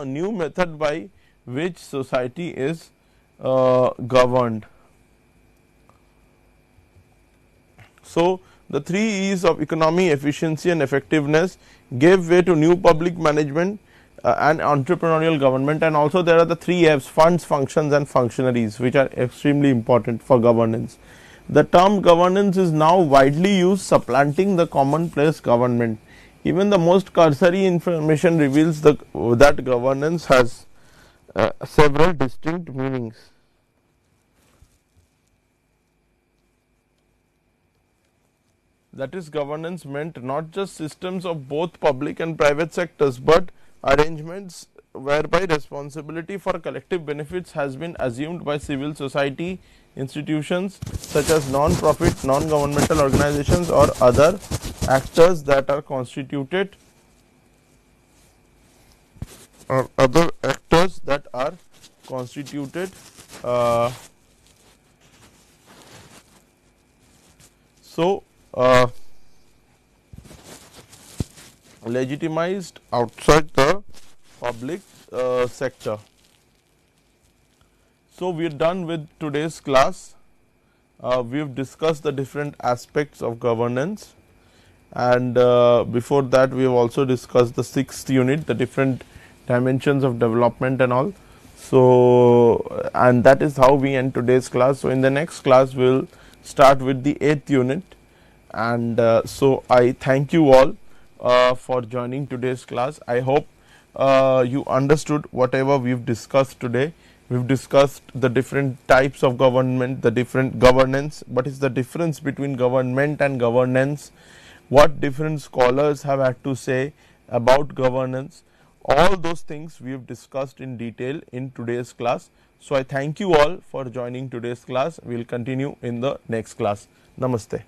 [SPEAKER 1] new method by which society is governed. So, the 3 E's of economy, efficiency and effectiveness gave way to new public management and entrepreneurial government, and also there are the 3 F's: funds, functions and functionaries, which are extremely important for governance. The term governance is now widely used, supplanting the commonplace government. Even the most cursory information reveals that governance has several distinct meanings. That is, governance meant not just systems of both public and private sectors, but arrangements whereby responsibility for collective benefits has been assumed by civil society institutions such as non-profit, non-governmental organizations or other actors that are constituted or other actors that are constituted uh, so legitimized outside the public sector. So, we are done with today's class. We have discussed the different aspects of governance, and before that we have also discussed the 6th unit, the different dimensions of development and all. So, and that is how we end today's class. So, in the next class we will start with the 8th unit, and so I thank you all for joining today's class. I hope you understood whatever we have discussed today. We have discussed the different types of government, the different governance, what is the difference between government and governance, what different scholars have had to say about governance. All those things we have discussed in detail in today's class. So, I thank you all for joining today's class. We will continue in the next class. Namaste.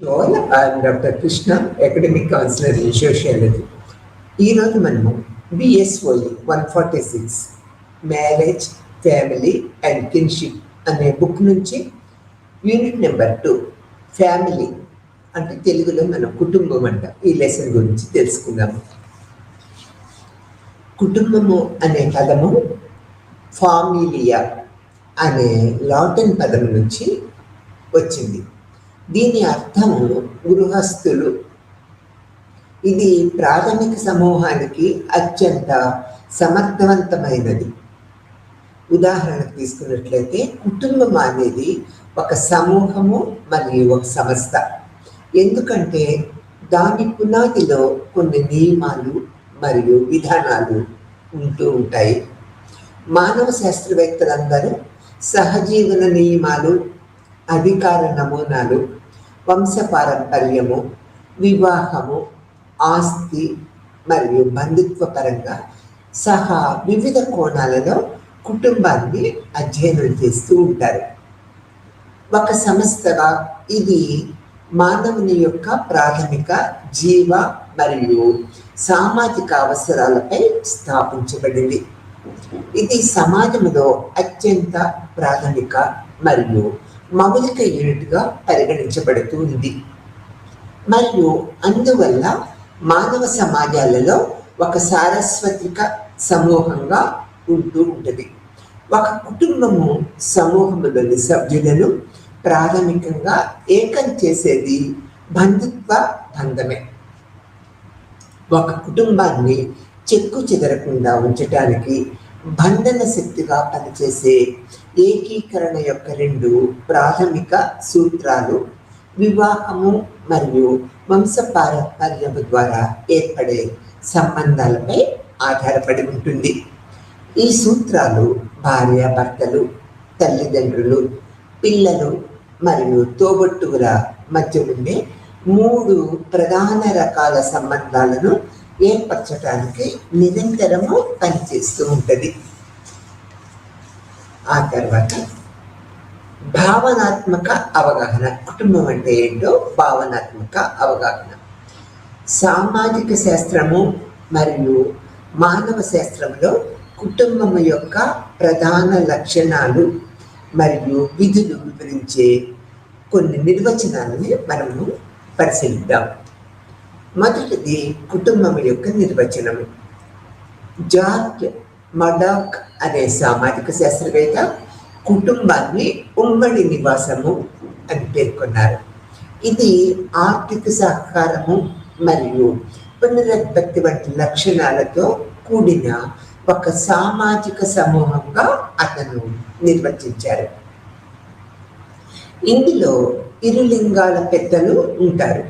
[SPEAKER 2] All, I'm Dr. Krishna, Academic Counselor in Sociology. ఈరోజు మనము BSOE 146 marriage, family and kinship అనే book నుంచి unit number 2 family అంటే తెలుగులో మనం కుటుంబం అంట ఈ లెసన్ గురించి తెలుసుకుందాము. కుటుంబము అనే పదము ఫామిలియా అనే లాటిన్ పదం నుంచి వచ్చింది. దీని అర్థము గృహస్థులు. ఇది ప్రాథమిక సమూహానికి అత్యంత సమర్థవంతమైనది. ఉదాహరణకు తీసుకున్నట్లయితే కుటుంబం అనేది ఒక సమూహము మరియు ఒక సంస్థ. ఎందుకంటే దాని పునాదిలో కొన్ని నియమాలు మరియు విధానాలు ఉంటూ ఉంటాయి. మానవ శాస్త్రవేత్తలందరూ సహజీవన నియమాలు, అధికార నమూనాలు, వంశపారంపర్యము, వివాహము, ఆస్తి మరియు బంధుత్వ పరంగా సహా వివిధ కోణాలలో కుటుంబాన్ని అధ్యయనం చేస్తూ ఉంటారు. ఒక సంస్థగా ఇది మానవుని యొక్క ప్రాథమిక జీవ మరియు సామాజిక అవసరాలపై స్థాపించబడింది. ఇది సమాజంలో అత్యంత ప్రాథమిక మరియు మౌలిక యూనిట్గా పరిగణించబడుతుంది మరియు అందువల్ల మానవ సమాజాలలో ఒక సారస్వతిక సమూహంగా ఉంటూ ఉంటుంది. ఒక కుటుంబము సమూహంలోని సభ్యులను ప్రాథమికంగా ఏకం చేసేది బంధుత్వ బంధమే. ఒక కుటుంబాన్ని చెక్కు చెదరకుండా ఉంచటానికి బంధన శక్తిగా పనిచేసే ఏకీకరణ యొక్క 2 ప్రాథమిక సూత్రాలు వివాహము మరియు వంశపారంపర్యము ద్వారా ఏర్పడే సంబంధాలపై ఆధారపడి ఉంటుంది. ఈ సూత్రాలు భార్యాభర్తలు, తల్లిదండ్రులు, పిల్లలు మరియు తోబుట్టువుల మధ్య ఉండే 3 ప్రధాన రకాల సంబంధాలను ఏర్పరచడానికి నిరంతరము పనిచేస్తూ ఉంటుంది. ఆ తర్వాత భావనాత్మక అవగాహన. కుటుంబం అంటే ఏంటో భావనాత్మక అవగాహన. సామాజిక శాస్త్రము మరియు మానవ శాస్త్రంలో కుటుంబము యొక్క ప్రధాన లక్షణాలు మరియు విధులు వివరించే కొన్ని నిర్వచనాలని మనము పరిశీలిద్దాం. మొదటిది కుటుంబం యొక్క నిర్వచనం. జార్జ్ మడాక్ అనే సామాజిక శాస్త్రవేత్త కుటుంబాన్ని ఉమ్మడి నివాసము అని పేర్కొన్నారు. ఇది ఆర్థిక సహకారము మరియు పునరుత్పత్తి వంటి లక్షణాలతో కూడిన ఒక సామాజిక సమూహంగా అతను నిర్వచించారు. ఇందులో ఇరు లింగాల పెద్దలు ఉంటారు.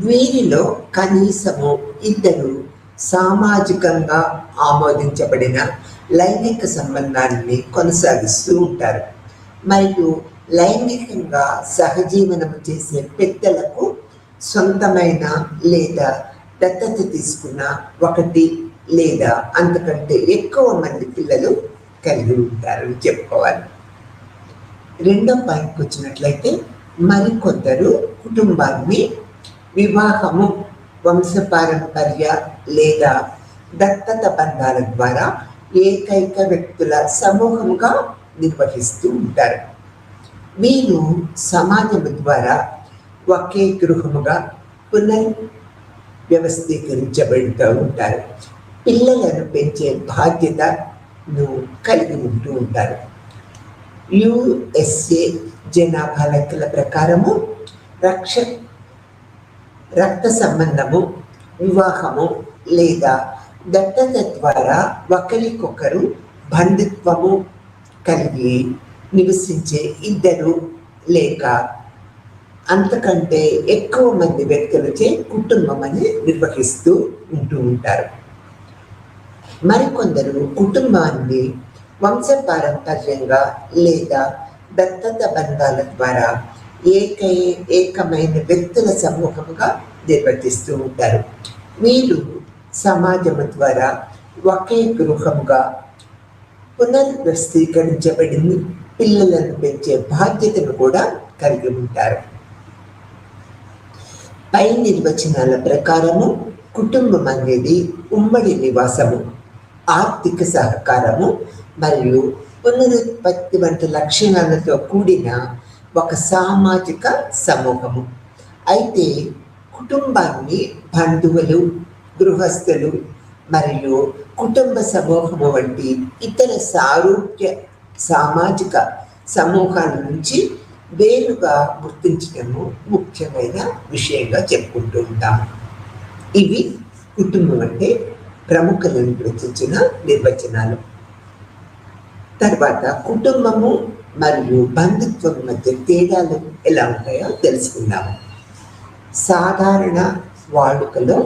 [SPEAKER 2] వీరిలో కనీసము 2 సామాజికంగా ఆమోదించబడిన లైంగిక సంబంధాన్ని కొనసాగిస్తూ ఉంటారు మరియు లైంగికంగా సహజీవనం చేసే పెద్దలకు సొంతమైన లేదా దత్తత తీసుకున్న 1 లేదా అంతకంటే ఎక్కువ మంది పిల్లలు కలిగి ఉంటారని చెప్పుకోవాలి. రెండో పాయింట్కి వచ్చినట్లయితే మరికొందరు కుటుంబాన్ని వివాహము, వంశపారంపర్య లేదా దత్తత బంధాల ద్వారా ఏకైక వ్యక్తుల సమూహంగా నిర్వహిస్తూ ఉంటారు. వీరు సమాజము ద్వారా ఒకే గృహముగా పునర్వ్యవస్థీకరించబడుతూ ఉంటారు. పిల్లలను పెంచే బాధ్యతను కలిగి ఉంటూ ఉంటారు. USA జనాభా లెక్కల ప్రకారము రక్త సంబంధము, వివాహము లేదా దత్తత ద్వారా ఒకరికొకరు బంధుత్వము కలిగి నివసించే 2 లేక అంతకంటే ఎక్కువ మంది వ్యక్తులచే కుటుంబం అని నిర్వహిస్తూ ఉంటూ ఉంటారు. మరికొందరు కుటుంబాన్ని వంశపారంపర్యంగా లేదా దత్తత బంధాల ద్వారా ఏకమైన వ్యక్తుల సమూహముగా నిర్వర్తిస్తూ ఉంటారు. వీరు సమాజము ద్వారా ఒకే గృహంగా పునర్వ్యవస్థీకరించబడింది పిల్లలను పెంచే బాధ్యతను కూడా కలిగి ఉంటారు. పై నిర్వచనాల ప్రకారము కుటుంబం అనేది ఉమ్మడి నివాసము, ఆర్థిక సహకారము మరియు పునరుత్పత్తి వంటి లక్షణాలతో కూడిన ఒక సామాజిక సమూహము. అయితే కుటుంబాన్ని బంధువులు, గృహస్థులు మరియు కుటుంబ సమూహము వంటి ఇతర సారూప్య సామాజిక సమూహాల నుంచి వేరుగా గుర్తించడము ముఖ్యమైన విషయంగా చెప్పుకుంటూ ఉంటాము. ఇవి కుటుంబం అంటే ప్రముఖులు రచించిన నిర్వచనాలు. తర్వాత కుటుంబము మరియు బంధుత్వం మధ్య తేడాలు ఎలా ఉంటాయో తెలుసుకుందాము. సాధారణ వాడుకలో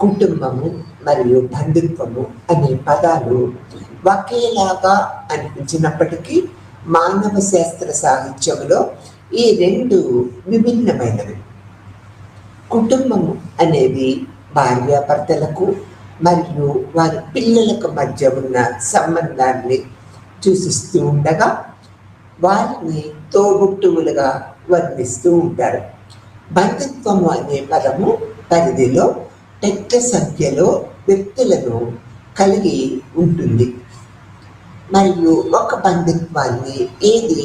[SPEAKER 2] కుటుంబము మరియు బంధుత్వము అనే పదాలు ఒకేలాగా అనిపించినప్పటికీ మానవ శాస్త్ర సాహిత్యంలో ఈ రెండు విభిన్నమైనవి. కుటుంబము అనేది భార్యాభర్తలకు మరియు వారి పిల్లలకు మధ్య ఉన్న సంబంధాన్ని సూచిస్తూ ఉండగా వారిని తోబుట్టువులుగా వర్ణిస్తూ ఉంటారు. బంధుత్వము అనే పదము పరిధిలో పెద్ద సంఖ్యలో వ్యక్తులను కలిగి ఉంటుంది మరియు ఒక బంధుత్వాన్ని ఏది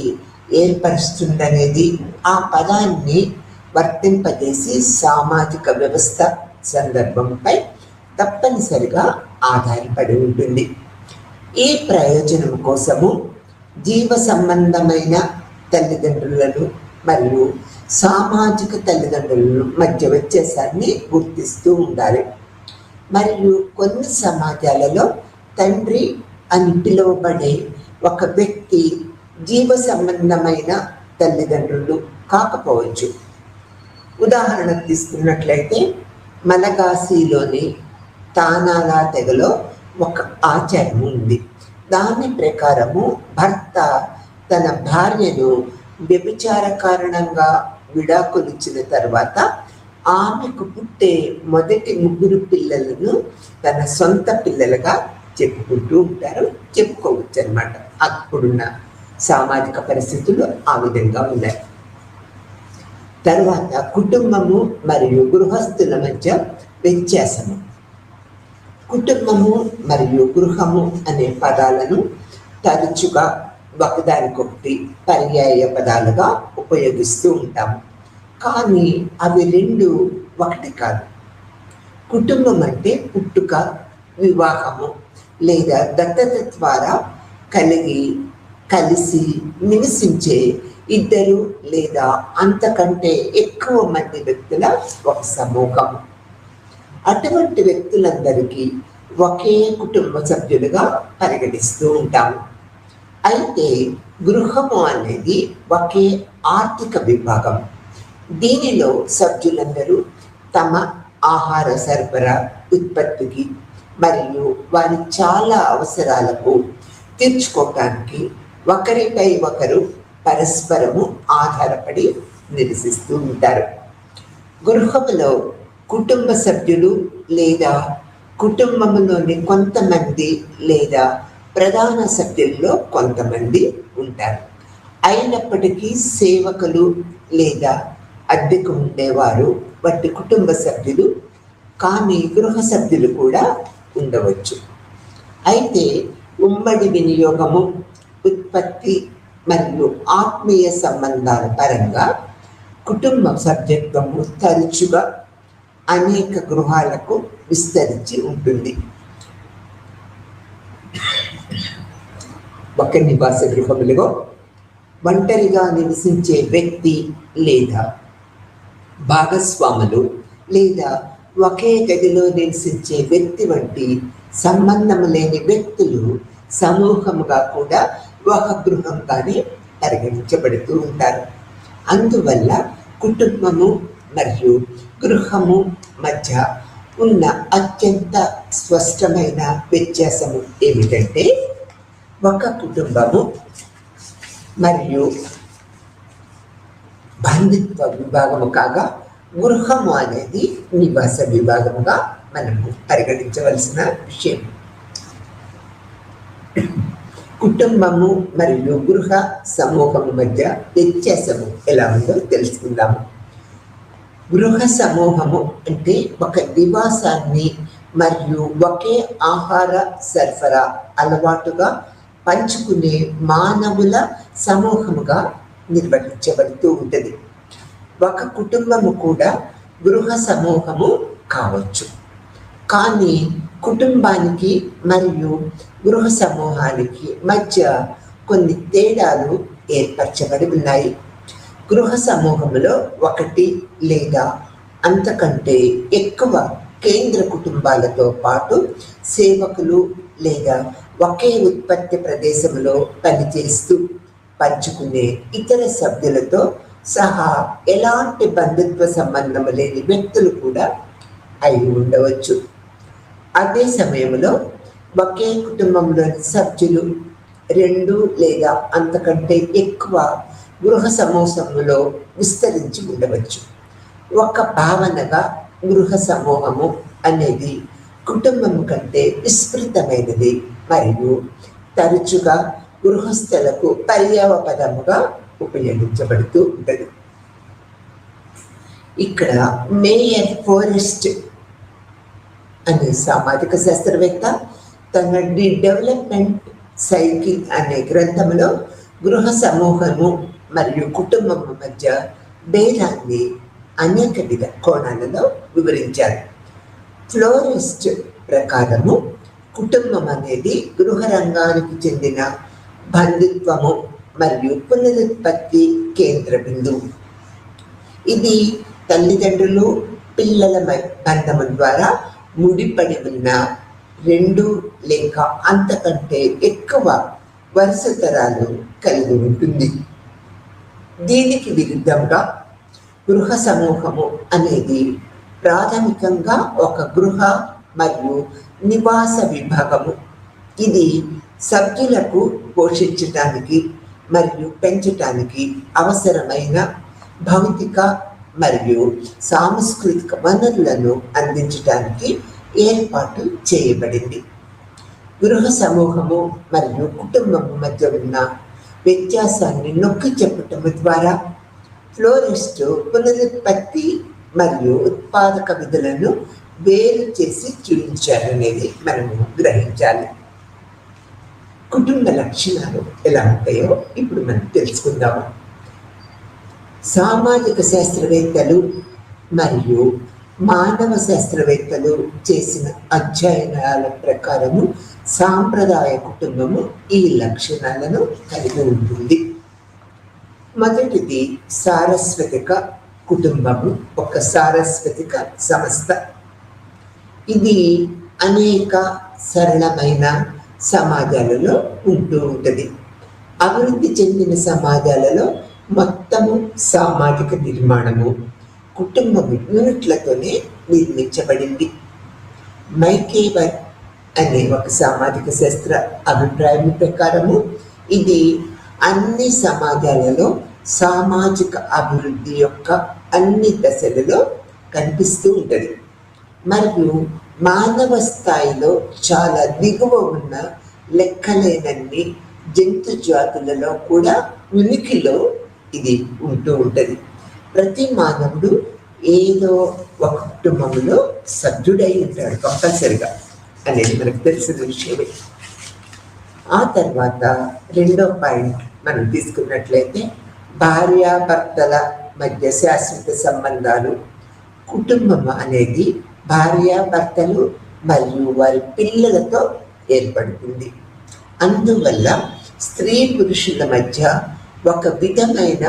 [SPEAKER 2] ఏర్పరుస్తుందనేది ఆ పదాన్ని వర్తింపజేసి సామాజిక వ్యవస్థ సందర్భంపై తప్పనిసరిగా ఆధారపడి ఉంటుంది. ఈ ప్రయోజనం కోసము జీవ సంబంధమైన తల్లిదండ్రులను మరియు సామాజిక తల్లిదండ్రులను మధ్య వ్యత్యాసాన్ని గుర్తిస్తూ ఉండాలి. మరియు కొన్ని సమాజాలలో తండ్రి అని పిలువబడే ఒక వ్యక్తి జీవ సంబంధమైన తల్లిదండ్రులు కాకపోవచ్చు. ఉదాహరణ తీసుకున్నట్లయితే మలగాసిలోని తానాలా తెగలో ఒక ఆచారం ఉంది. దాని ప్రకారము భర్త తన భార్యను వ్యభిచార కారణంగా విడాకులిచ్చిన తర్వాత ఆమెకు పుట్టే మొదటి 3 పిల్లలను తన సొంత పిల్లలుగా చెప్పుకుంటూ ఉంటారు, చెప్పుకోవచ్చు అన్నమాట. అప్పుడున్న సామాజిక పరిస్థితులు ఆ విధంగా ఉన్నాయి. తర్వాత కుటుంబము మరియు గృహస్థుల మధ్య వ్యత్యాసము. కుటుంబము మరియు గృహము అనే పదాలను తరచుగా ఒకదానికొకటి పర్యాయ పదాలుగా ఉపయోగిస్తూ ఉంటాము. కానీ అవి రెండు ఒకటి కాదు. కుటుంబం అంటే పుట్టుక, వివాహము లేదా దత్తత ద్వారా కలిసి నివసించే 2 లేదా అంతకంటే ఎక్కువ మంది వ్యక్తుల ఒక సమూహం. అటువంటి వ్యక్తులందరికీ ఒకే కుటుంబ సభ్యులుగా పరిగణిస్తూ ఉంటాము. అయితే గృహము అనేది ఒకే ఆర్థిక విభాగం. దీనిలో సభ్యులందరూ తమ ఆహార సరఫరా ఉత్పత్తికి మరియు వారి చాలా అవసరాలకు తీర్చుకోవటానికి ఒకరిపై ఒకరు పరస్పరము ఆధారపడి నివసిస్తూ ఉంటారు. గృహములో కుటుంబ సభ్యులు లేదా కుటుంబంలోని కొంతమంది లేదా ప్రధాన సభ్యుల్లో కొంతమంది ఉంటారు. అయినప్పటికీ సేవకులు లేదా అద్దెకు ఉండేవారు వంటి కుటుంబ సభ్యులు, కానీ గృహ సభ్యులు కూడా ఉండవచ్చు. అయితే ఉమ్మడి వినియోగము, ఉత్పత్తి మరియు ఆత్మీయ సంబంధాల పరంగా కుటుంబ సభ్యత్వము తరచుగా అనేక గృహాలకు విస్తరించి ఉంటుంది. ఒక నివాస గృహములో ఒంటరిగా నివసించే వ్యక్తి లేదా భాగస్వాములు లేదా ఒకే గదిలో నివసించే వ్యక్తి వంటి సంబంధం లేని వ్యక్తులు సమూహముగా కూడా ఒక గృహంగానే పరిగణించబడుతూ ఉంటారు. అందువల్ల కుటుంబము మరియు గృహము మధ్య ఉన్న అత్యంత స్పష్టమైన వ్యత్యాసము ఏమిటంటే ఒక కుటుంబము మరియు బంధుత్వ విభాగము కాగా గృహము అనేది నివాస విభాగముగా మనము పరిగణించవలసిన విషయం. కుటుంబము మరియు గృహ సమూహము మధ్య వ్యత్యాసము ఎలా ఉందో తెలుసుకుందాము. గృహ సమూహము అంటే ఒక నివాసాన్ని మరియు ఒకే ఆహార సరఫరా అలవాటుగా పంచుకునే మానవుల సమూహముగా నిర్వహించబడుతూ ఉంటుంది. ఒక కుటుంబము కూడా గృహ సమూహము కావచ్చు. కానీ కుటుంబానికి మరియు గృహ సమూహానికి మధ్య కొన్ని తేడాలు ఏర్పరచబడి ఉన్నాయి. గృహ సమూహంలో ఒకటి లేదా అంతకంటే ఎక్కువ కేంద్ర కుటుంబాలతో పాటు సేవకులు లేదా ఒకే ఉత్పత్తి ప్రదేశంలో పనిచేస్తూ పంచుకునే ఇతర సభ్యులతో సహా ఎలాంటి బంధుత్వ సంబంధం లేని వ్యక్తులు కూడా అయి ఉండవచ్చు. అదే సమయంలో ఒకే కుటుంబంలోని సభ్యులు 2 లేదా అంతకంటే ఎక్కువ గృహ సమూహంలో విస్తరించి ఉండవచ్చు. ఒక భావనగా గృహ సమూహము అనేది కుటుంబం కంటే విస్తృతమైనది మరియు తరచుగా గృహస్థులకు పర్యావపదముగా ఉపయోగించబడుతూ ఉంటుంది. ఇక్కడ మేయర్ ఫోరెస్ట్ అనే సామాజిక శాస్త్రవేత్త తన ది డెవలప్మెంట్ సైకిల్ అనే గ్రంథంలో గృహ సమూహము మరియు కుటుంబము మధ్య భేదాన్ని అనేక కోణాలలో వివరించారు. ఫ్లోరెస్ట్ ప్రకారము కుటుంబం అనేది గృహ రంగానికి చెందిన బంధుత్వము మరియు పునరుత్పత్తి కేంద్ర బిందువు. ఇది తల్లిదండ్రులు పిల్లల బంధము ద్వారా ముడిపడి ఉన్న 2 లేక అంతకంటే ఎక్కువ వరుస తరాలు కలిగి ఉంటుంది. దీనికి విరుద్ధంగా గృహ సమూహము అనేది ప్రాథమికంగా ఒక గృహ మరియు నివాస విభాగము. ఇది సభ్యులకు పోషించటానికి మరియు పెంచటానికి అవసరమైన భౌతిక మరియు సాంస్కృతిక వనరులను అందించడానికి ఏర్పాటు చేయబడింది. గృహ సమూహము మరియు కుటుంబము మధ్య ఉన్న వ్యత్యాసాన్ని నొక్కి చెప్పటం ద్వారా ఫ్లోరెస్ట్ పునరుత్పత్తి మరియు ఉత్పాదక విధులను వేరు చేసి చూపించారనేది మనము గ్రహించాలి. కుటుంబ లక్షణాలు ఎలా ఉంటాయో ఇప్పుడు మనం తెలుసుకుందాము. సామాజిక శాస్త్రవేత్తలు మరియు మానవ శాస్త్రవేత్తలు చేసిన అధ్యయనాల ప్రకారము సాంప్రదాయ కుటుంబము ఈ లక్షణాలను కలిగి ఉంటుంది. మొదటిది సారస్వతిక కుటుంబము, ఒక సారస్వతిక సంస్థ. ఇది అనేక సరళమైన సమాజాలలో ఉంటూ ఉంటుంది. అభివృద్ధి చెందిన సమాజాలలో మొత్తము సామాజిక నిర్మాణము కుటుంబం యూనిట్లతోనే నిర్మించబడింది. మైకేవర్ అనే ఒక సామాజిక శాస్త్ర అభిప్రాయం ప్రకారము ఇది అన్ని సమాజాలలో సామాజిక అభివృద్ధి యొక్క అన్ని దశలలో కనిపిస్తూ ఉంటుంది. మరియు మానవ స్థాయిలో చాలా దిగువ ఉన్న లెక్కలేనన్ని జంతు జాతులలో కూడా ఉనికిలో ఇది ఉంటూ ఉంటుంది. ప్రతి మానవుడు ఏదో ఒక కుటుంబంలో సభ్యుడై ఉంటాడు కంపల్సరిగా అనేది మనకు తెలిసిన విషయమే. ఆ తర్వాత రెండో పాయింట్ మనం తీసుకున్నట్లయితే భార్యాభర్తల మధ్య శాశ్వత సంబంధాలు. కుటుంబం అనేది భార్యాభర్తలు మరియు వారి పిల్లలతో ఏర్పడుతుంది. అందువల్ల స్త్రీ పురుషుల మధ్య ఒక విధమైన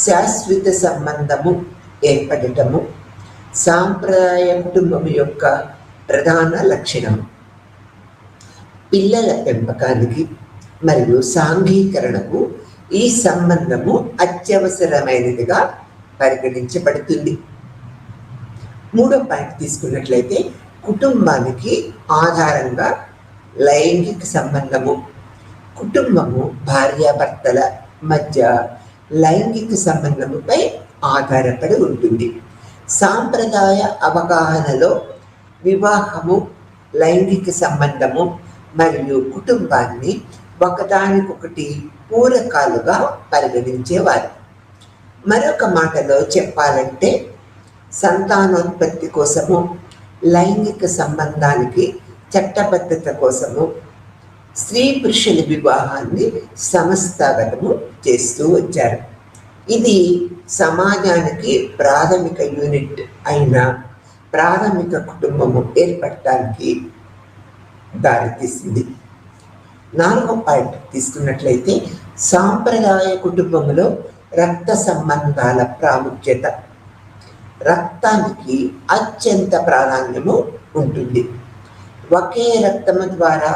[SPEAKER 2] శాశ్వత సంబంధము ఏర్పడటము సాంప్రదాయ కుటుంబం యొక్క ప్రధాన లక్షణము. పిల్లల పెంపకానికి మరియు సాంఘీకరణకు ఈ సంబంధము అత్యవసరమైనదిగా పరిగణించబడుతుంది. మూడో పాయింట్ తీసుకున్నట్లయితే కుటుంబానికి ఆధారంగా లైంగిక సంబంధము. కుటుంబము భార్యాభర్తల మధ్య లైంగిక సంబంధముపై ఆధారపడి ఉంటుంది. సాంప్రదాయ అవగాహనలో వివాహము, లైంగిక సంబంధము మరియు కుటుంబాన్ని ఒకదానికొకటి పూరకాలుగా పరిగణించేవారు. మరొక మాటలో చెప్పాలంటే సంతానోత్పత్తి కోసము, లైంగిక సంబంధానికి చట్టబద్ధత కోసము స్త్రీ పురుషుల వివాహాన్ని సంస్థాగతము చేస్తూ వచ్చారు. ఇది సమాజానికి ప్రాథమిక యూనిట్ అయిన ప్రాథమిక కుటుంబము ఏర్పడటానికి దారితీసింది. 4వ పాయింట్ తీసుకున్నట్లయితే సాంప్రదాయ కుటుంబంలో రక్త సంబంధాల ప్రాముఖ్యత. రక్తానికి అత్యంత ప్రాధాన్యము ఉంటుంది. ఒకే రక్తము ద్వారా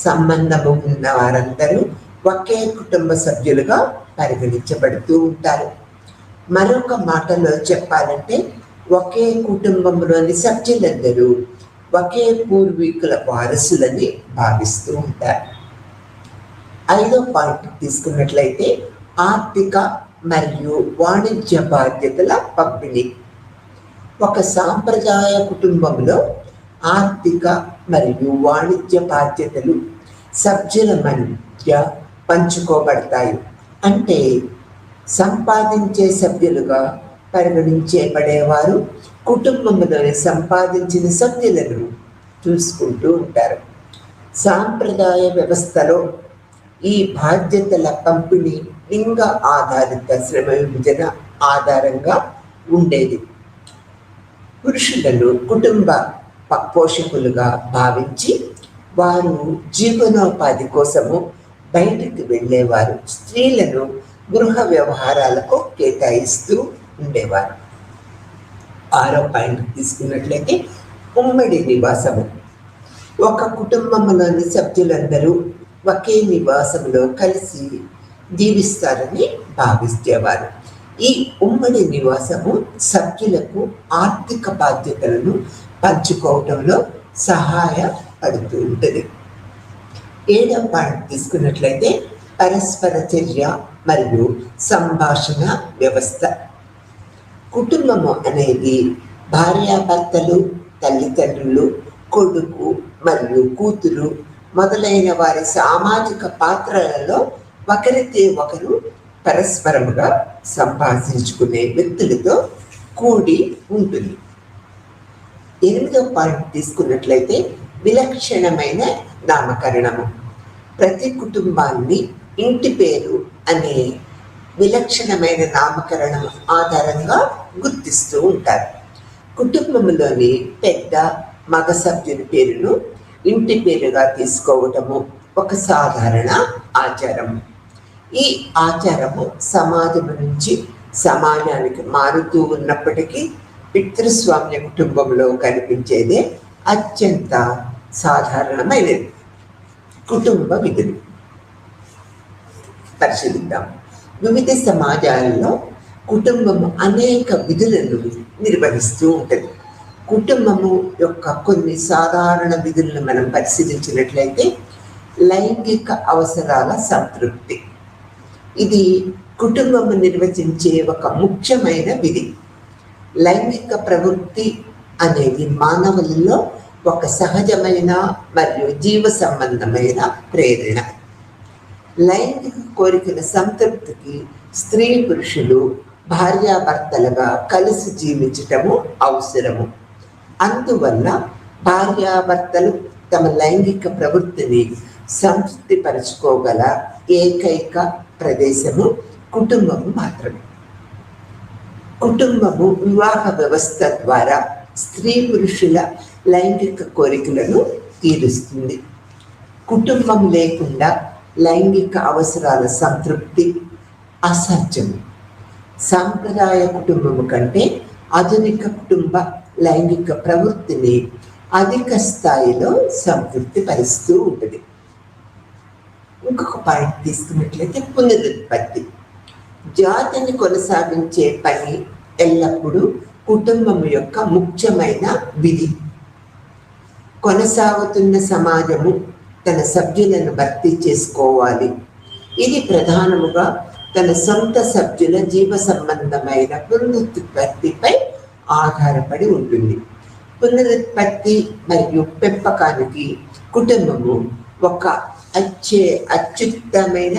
[SPEAKER 2] సంబంధము ఉన్న వారందరూ ఒకే కుటుంబ సభ్యులుగా పరిగణించబడుతూ ఉంటారు. మరొక మాటలో చెప్పాలంటే ఒకే కుటుంబంలోని సభ్యులందరూ ఒకే పూర్వీకుల వారసులని భావిస్తూ ఉంటారు. 5వ పాయింట్ తీసుకున్నట్లయితే ఆర్థిక మరియు వాణిజ్య బాధ్యతల పంపిణీ. ఒక సాంప్రదాయ కుటుంబంలో ఆర్థిక మరియు వాణిజ్య బాధ్యతలు సభ్యుల మధ్య పంచుకోబడతాయి. అంటే సంపాదించే సభ్యులుగా పరిగణించబడేవారు కుటుంబంలోని సంపాదించిన సభ్యులను చూసుకుంటూ ఉంటారు. సాంప్రదాయ వ్యవస్థలో ఈ బాధ్యతల పంపిణీ లింగ ఆధారిత శ్రమ విభజన ఆధారంగా ఉండేది. పురుషులను కుటుంబ పోషకులుగా భావించి వారు జీవనోపాధి కోసము బయటకు వెళ్ళేవారు. స్త్రీలను గృహ వ్యవహారాలకు కేటాయిస్తూ ఉండేవారు. 6వ పాయింట్ తీసుకున్నట్లయితే ఉమ్మడి నివాసము. ఒక కుటుంబంలోని సభ్యులందరూ ఒకే నివాసంలో కలిసి జీవిస్తారని భావించేవారు. ఈ ఉమ్మడి నివాసము సభ్యులకు ఆర్థిక బాధ్యతలను పంచుకోవడంలో సహాయపడుతూ ఉంటుంది. 7వ పాయింట్ తీసుకున్నట్లయితే పరస్పర చర్య మరియు సంభాషణ వ్యవస్థ. కుటుంబము అనేది భార్యాభర్తలు, తల్లిదండ్రులు, కొడుకు మరియు కూతురు మొదలైన వారి సామాజిక పాత్రలలో ఒకరితో ఒకరు పరస్పరముగా సంభాషించుకునే వ్యక్తులతో కూడి ఉంటుంది. 8వ పాయింట్ తీసుకున్నట్లయితే విలక్షణమైన నామకరణము. ప్రతి కుటుంబాన్ని ఇంటి పేరు అనే విలక్షణమైన నామకరణం ఆధారంగా గుర్తిస్తూ ఉంటారు. కుటుంబంలోని పెద్ద మగ సభ్యుని పేరును ఇంటి పేరుగా తీసుకోవటము ఒక సాధారణ ఆచారం. ఈ ఆచారము సమాజం నుంచి సమాజానికి మారుతూ ఉన్నప్పటికీ పితృస్వామ్య కుటుంబంలో కనిపించేదే అత్యంత సాధారణమైనది. కుటుంబ విధులు పరిశీలిద్దాం. వివిధ సమాజాలలో కుటుంబము అనేక విధులను నిర్వహిస్తూ ఉంటుంది. కుటుంబము యొక్క కొన్ని సాధారణ విధులను మనం పరిశీలించినట్లయితే లైంగిక అవసరాల సంతృప్తి. ఇది కుటుంబము నిర్వచించే ఒక ముఖ్యమైన విధి. లైంగిక ప్రవృత్తి అనేది మానవులలో ఒక సహజమైన మరియు జీవ సంబంధమైన ప్రేరణ. లైంగిక కోరికల సంతృప్తికి స్త్రీ పురుషులు భార్యాభర్తలుగా కలిసి జీవించటము అవసరము. అందువల్ల భార్యాభర్తలు తమ లైంగిక ప్రవృత్తిని సంతృప్తిపరచుకోగల ఏకైక ప్రదేశము కుటుంబము మాత్రమే. కుటుంబము వివాహ వ్యవస్థ ద్వారా స్త్రీ పురుషుల లైంగిక కోరికలను తీరుస్తుంది. కుటుంబం లేకుండా లైంగిక అవసరాల సంతృప్తి అసాధ్యము. సాంప్రదాయ కుటుంబము కంటే ఆధునిక కుటుంబ లైంగిక ప్రవృత్తిని అధిక స్థాయిలో సంతృప్తి పరుస్తూ ఉంటుంది. ఇంకొక పాయింట్ తీసుకున్నట్లయితే పునరుత్పత్తి. జాతిని కొనసాగించే పని ఎల్లప్పుడూ కుటుంబం యొక్క ముఖ్యమైన విధి. కొనసాగుతున్న సమాజము తన సభ్యులను భర్తీ చేసుకోవాలి. ఇది ప్రధానముగా తన సొంత సభ్యుల జీవ సంబంధమైన పునరుత్పత్తిపై ఆధారపడి ఉంటుంది. పునరుత్పత్తి మరియు పెంపకానికి కుటుంబము ఒక అత్యుత్తమైన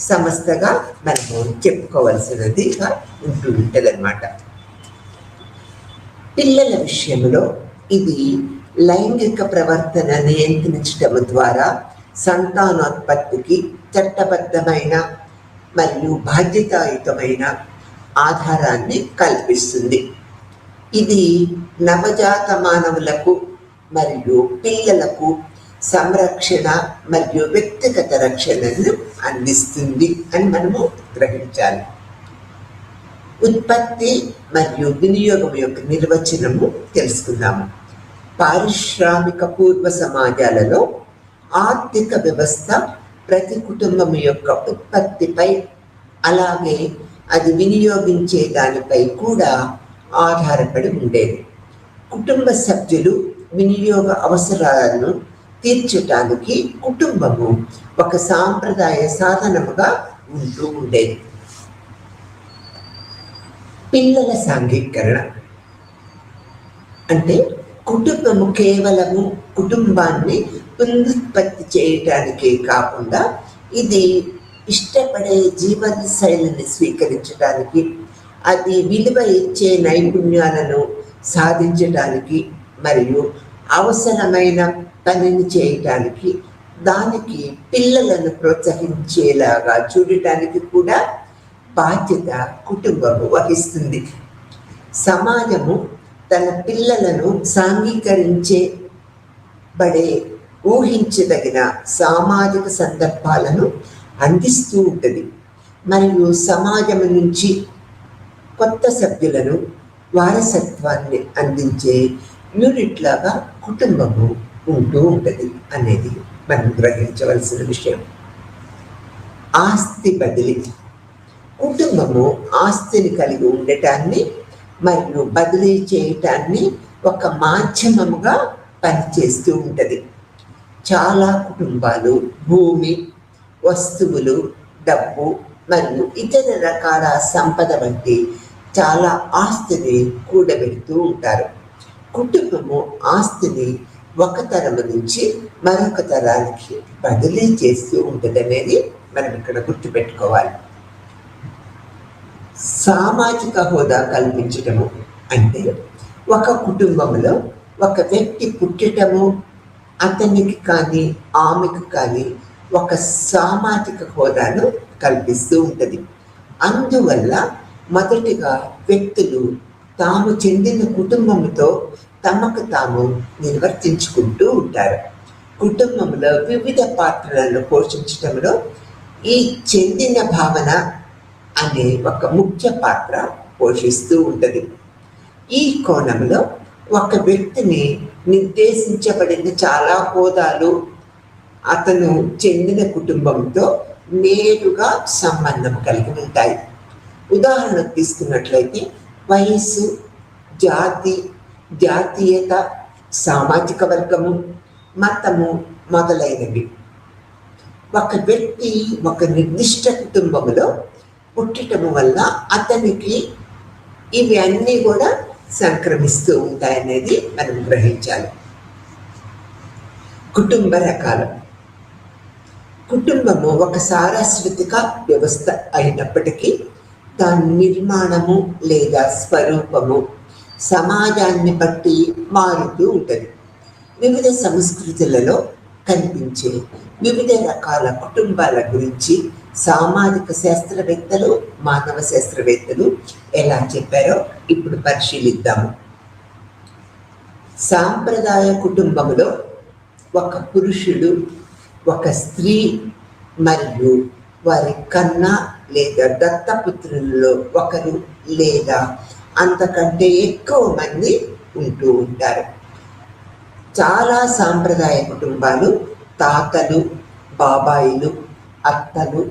[SPEAKER 2] సంస్థగా మనము చెప్పుకోవాల్సినదిగా ఉంటుందన్నమాట. పిల్లల విషయంలో ఇది లైంగిక ప్రవర్తన నియంత్రించడం ద్వారా సంతానోత్పత్తికి చట్టబద్ధమైన మరియు బాధ్యతాయుతమైన ఆధారాన్ని కల్పిస్తుంది. ఇది నవజాత మానవులకు మరియు పిల్లలకు సంరక్షణ మరియు వ్యక్తిగత రక్షణను అందిస్తుంది అని మనము గ్రహించాలి. ఉత్పత్తి మరియు వినియోగం యొక్క నిర్వచనము తెలుసుకుందాము. పారిశ్రామిక పూర్వ సమాజాలలో ఆర్థిక వ్యవస్థ ప్రతి కుటుంబం యొక్క ఉత్పత్తిపై అలాగే అది వినియోగించే దానిపై కూడా ఆధారపడి ఉండేది. కుటుంబ సభ్యులు వినియోగ అవసరాలను తీర్చటానికి కుటుంబము ఒక సాంప్రదాయ సాధనముగా ఉంటూ ఉండేది. పిల్లల సాంఘికరణ అంటే కుటుంబము కేవలము కుటుంబాన్ని పునరుత్పత్తి చేయటానికే కాకుండా ఇది ఇష్టపడే జీవన శైలిని స్వీకరించడానికి, అది విలువ ఇచ్చే నైపుణ్యాలను సాధించడానికి మరియు అవసరమైన పనిని చేయటానికి, దానికి పిల్లలను ప్రోత్సహించేలాగా చూడటానికి కూడా బాధ్యత కుటుంబము వహిస్తుంది. సమాజము తన పిల్లలను సాంఘికరించబడే ఊహించదగిన సామాజిక సందర్భాలను అందిస్తూ ఉంటుంది. మరియు సమాజం నుంచి కొత్త సభ్యులను వారసత్వాన్ని అందించే యూనిట్ లాగా కుటుంబము ఉంటూ ఉంటుంది అనేది మనం గ్రహించవలసిన విషయం. ఆస్తి బదిలీ. కుటుంబము ఆస్తిని కలిగి ఉండటాన్ని మరియు బదిలీ చేయటాన్ని ఒక మాధ్యమముగా పనిచేస్తూ ఉంటుంది. చాలా కుటుంబాలు భూమి, వస్తువులు, డబ్బు మరియు ఇతర రకాల సంపద వంటి చాలా ఆస్తిని కూడబెడుతూ ఉంటారు. కుటుంబము ఆస్తిని ఒక తరము నుంచి మరొక తరానికి బదిలీ చేస్తూ ఉంటుంది అనేది మనం ఇక్కడ గుర్తుపెట్టుకోవాలి. సామాజిక హోదా కల్పించటము అంటే ఒక కుటుంబంలో ఒక వ్యక్తి పుట్టటము అతనికి కానీ ఆమెకు కానీ ఒక సామాజిక హోదాను కల్పిస్తూ ఉంటుంది. అందువల్ల మొదటిగా వ్యక్తులు తాము చెందిన కుటుంబంతో తమకు తాము నిర్వర్తించుకుంటూ ఉంటారు. కుటుంబంలో వివిధ పాత్రలను పోషించడంలో ఈ చెందిన భావన అనే ఒక ముఖ్య పాత్ర పోషిస్తూ ఉంటుంది. ఈ కోణంలో ఒక వ్యక్తిని నిర్దేశించబడిన చాలా హోదాలు అతను చెందిన కుటుంబంతో నేరుగా సంబంధం కలిగి ఉంటాయి. ఉదాహరణకు తీసుకున్నట్లయితే వయస్సు, జాతి, జాతీయత, సామాజిక వర్గము, మతము మొదలైనవి. ఒక వ్యక్తి ఒక నిర్దిష్ట కుటుంబంలో పుట్టడం వల్ల అతనికి ఇవి అన్నీ కూడా సంక్రమిస్తూ ఉంటాయనేది మనం గ్రహించాలి. కుటుంబ రకాలు. కుటుంబము ఒక సారస్వతిక వ్యవస్థ అయినప్పటికీ దాని నిర్మాణము లేదా స్వరూపము సమాజాన్ని బట్టి మారుతూ ఉంటుంది. వివిధ సంస్కృతులలో కనిపించే వివిధ రకాల కుటుంబాల గురించి సామాజిక శాస్త్రవేత్తలు, మానవ శాస్త్రవేత్తలు ఎలా చెప్పారో ఇప్పుడు పరిశీలిద్దాము. సాంప్రదాయ కుటుంబములో ఒక పురుషుడు, ఒక స్త్రీ మరియు వారి కన్నా లేదా దత్తపుత్రులలో ఒకరు లేదా అంతకంటే ఎక్కువ మంది ఉంటూ ఉంటారు. చాలా సాంప్రదాయ కుటుంబాలు తాతలు, బాబాయిలు, అత్తలు,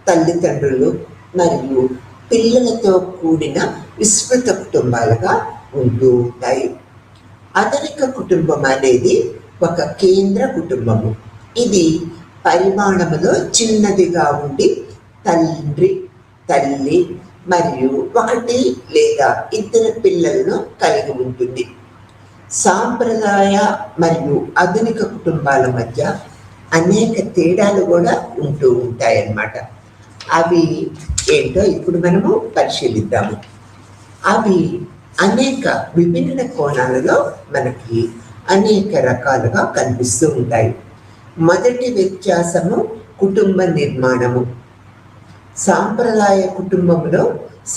[SPEAKER 2] తల్లిదండ్రులు మరియు పిల్లలతో కూడిన విస్తృత కుటుంబాలుగా ఉంటూ ఉంటాయి. ఆధునిక కుటుంబం అనేది ఒక కేంద్ర కుటుంబము. ఇది పరిమాణములో చిన్నదిగా ఉండి తండ్రి, తల్లి మరియు ఒకటి లేదా ఇద్దరు పిల్లలను కలిగి ఉంటుంది. సాంప్రదాయ మరియు ఆధునిక కుటుంబాల మధ్య అనేక తేడాలు కూడా ఉంటూ ఉంటాయన్నమాట. అవి ఏంటో ఇప్పుడు మనము పరిశీలిద్దాము. అవి అనేక విభిన్న కోణాలలో మనకి అనేక రకాలుగా కనిపిస్తూ ఉంటాయి. మొదటి వ్యత్యాసము కుటుంబ నిర్మాణము. సాంప్రదాయ కుటుంబంలో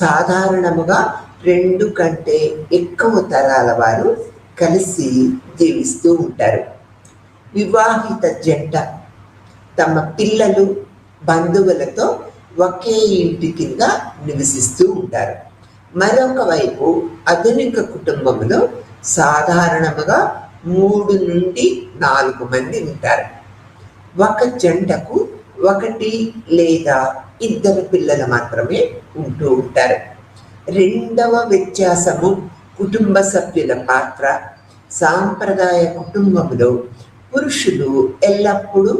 [SPEAKER 2] సాధారణముగా 2 కంటే ఎక్కువ తరాల వారు కలిసి జీవిస్తూ ఉంటారు. వివాహిత జంట తమ పిల్లలు, బంధువులతో ఒకే ఇంటి కింద నివసిస్తూ ఉంటారు. మరొక వైపు ఆధునిక కుటుంబంలో సాధారణముగా 3 నుండి 4 మంది ఉంటారు. ఒక జంటకు 1 లేదా 2 పిల్లలు మాత్రమే ఉంటూ ఉంటారు. రెండవ వ్యత్యాసము కుటుంబ సభ్యుల పాత్ర. సాంప్రదాయ కుటుంబంలో పురుషులు ఎల్లప్పుడూ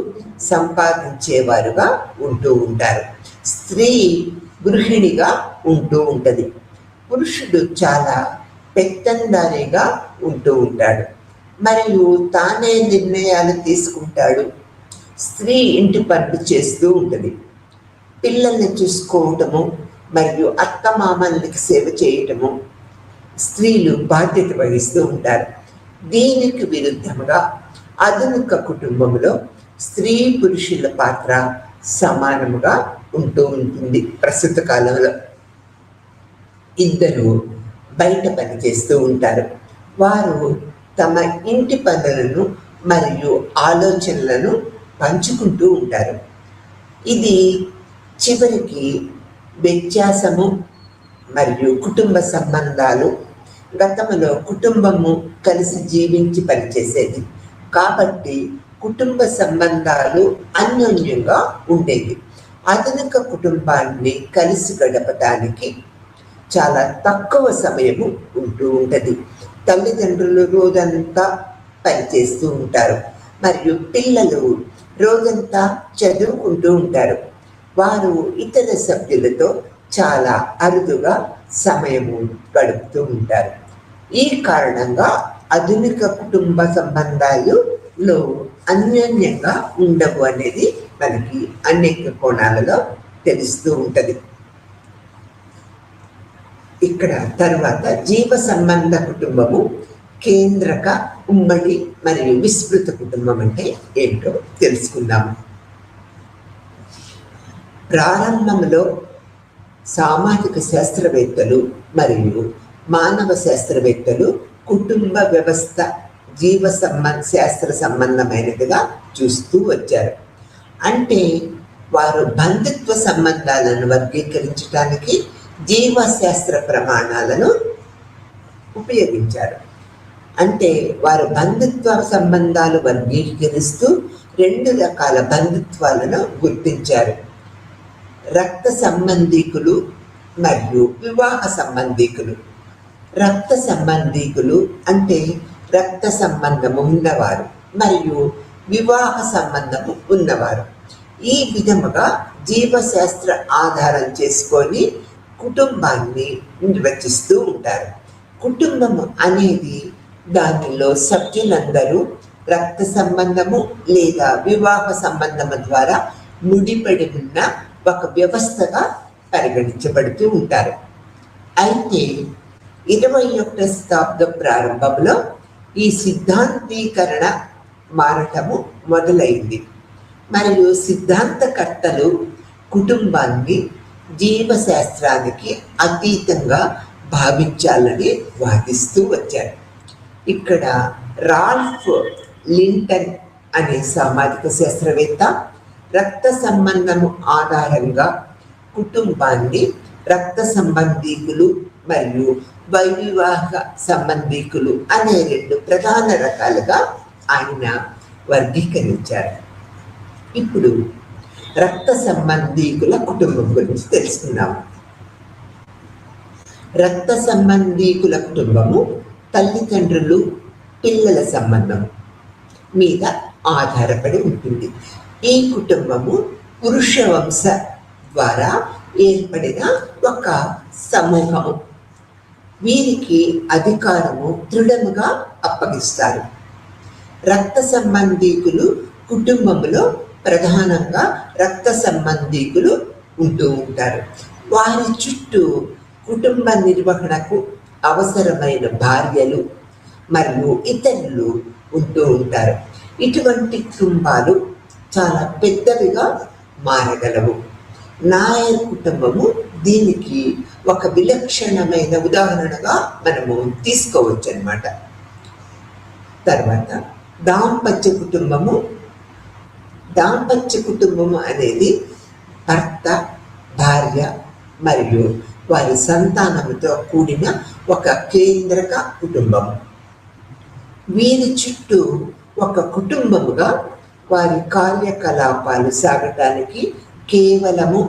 [SPEAKER 2] సంపాదించేవారుగా ఉంటూ ఉంటారు. స్త్రీ గృహిణిగా ఉంటూ ఉంటుంది. పురుషుడు చాలా పెత్తందారిగా ఉంటూ ఉంటాడు మరియు తానే నిర్ణయాలు తీసుకుంటాడు. స్త్రీ ఇంటి పనులు చేస్తూ ఉంటుంది. పిల్లల్ని చూసుకోవటము మరియు అత్తమామలకి సేవ చేయటము స్త్రీలు బాధ్యత వహిస్తూ ఉంటారు. దీనికి విరుద్ధంగా ఆధునిక కుటుంబంలో స్త్రీ పురుషుల పాత్ర సమానముగా ఉంటూ ఉంటుంది. ప్రస్తుత కాలంలో ఇద్దరు బయట పని చేస్తూ ఉంటారు. వారు తమ ఇంటి పనులను మరియు ఆలోచనలను పంచుకుంటూ ఉంటారు. ఇది చివరికి వ్యత్యాసము మరియు కుటుంబ సంబంధాలు. గతంలో కుటుంబము కలిసి జీవించి పనిచేసేది కాబట్టి కుటుంబ సంబంధాలు అన్యోన్యంగా ఉండేవి. ఆధునిక కుటుంబాన్ని కలిసి గడపడానికి చాలా తక్కువ సమయము ఉంటూ ఉంటుంది. తల్లిదండ్రులు రోజంతా పనిచేస్తూ ఉంటారు మరియు పిల్లలు రోజంతా చదువుకుంటూ ఉంటారు. వారు ఇతర సభ్యులతో చాలా అరుదుగా సమయము గడుపుతూ ఉంటారు. ఈ కారణంగా ఆధునిక కుటుంబ సంబంధాలలో అన్యోన్యంగా ఉండవు అనేది మనకి అనేక కోణాలలో తెలుస్తూ ఉంటుంది. ఇక్కడ తర్వాత జీవ సంబంధ కుటుంబము, కేంద్రక, ఉమ్మడి మరియు విస్తృత కుటుంబం అంటే ఏంటో తెలుసుకుందాము. ప్రారంభంలో సామాజిక శాస్త్రవేత్తలు మరియు మానవ శాస్త్రవేత్తలు కుటుంబ వ్యవస్థ జీవ శాస్త్ర సంబంధమైనదిగా చూస్తూ వచ్చారు. అంటే వారు బంధుత్వ సంబంధాలను వర్గీకరించడానికి జీవశాస్త్ర ప్రమాణాలను ఉపయోగించారు. అంటే వారు బంధుత్వ సంబంధాలు వర్గీకరిస్తూ 2 రకాల బంధుత్వాలను గుర్తించారు. రక్త సంబంధీకులు మరియు వివాహ సంబంధీకులు. రక్త సంబంధీకులు అంటే రక్త సంబంధము ఉన్నవారు మరియు వివాహ సంబంధము ఉన్నవారు. ఈ విధముగా జీవశాస్త్ర ఆధారం చేసుకొని కుటుంబాన్ని నిర్వచిస్తూ ఉంటారు. కుటుంబము అనేది దానిలో సభ్యులందరూ రక్త సంబంధము లేదా వివాహ సంబంధము ద్వారా ముడిపడి ఉన్న ఒక వ్యవస్థగా పరిగణించబడుతూ ఉంటారు. అయితే 21వ శతాబ్దం ప్రారంభంలో ఈ సిద్ధాంతీకరణ మారటము మొదలైంది మరియు సిద్ధాంతకర్తలు కుటుంబాన్ని జీవశాస్త్రానికి అతీతంగా భావించాలని వాదిస్తూ వచ్చారు. ఇక్కడ రాల్ఫ్ లింటన్ అనే సామాజిక శాస్త్రవేత్త రక్త సంబంధము ఆధారంగా కుటుంబాన్ని రక్త సంబంధీకులు మరియు వైవివాహ సంబంధీకులు అనే 2 ప్రధాన రకాలుగా ఆయన వర్గీకరించారు. ఇప్పుడు రక్త సంబంధీకుల కుటుంబం గురించి తెలుసుకుందాము. రక్త సంబంధీకుల కుటుంబము తల్లిదండ్రులు, పిల్లల సంబంధం మీద ఆధారపడి ఉంటుంది. ఈ కుటుంబము పురుష వంశ ద్వారా ఏర్పడిన ఒక సమూహము. వీరికి అధికారము దృఢముగా అప్పగిస్తారు. రక్త సంబంధీకులు కుటుంబంలో ప్రధానంగా రక్త సంబంధీకులు ఉంటూ ఉంటారు. వారి చుట్టూ కుటుంబ నిర్వహణకు అవసరమైన భార్యలు మరియు ఇతరులు ఉంటూ ఉంటారు. ఇటువంటి కుటుంబాలు చాలా పెద్దవిగా మారగలవు. నాయర్ కుటుంబము దీనికి ఒక విలక్షణమైన ఉదాహరణగా మనము తీసుకోవచ్చు అన్నమాట. తర్వాత దాంపత్య కుటుంబము. దాంపత్య కుటుంబము అనేది భర్త, భార్య మరియు వారి సంతానముతో కూడిన ఒక కేంద్రక కుటుంబం. వీరి చుట్టూ ఒక కుటుంబముగా వారి కార్యకలాపాలు సాగటానికి కేవలము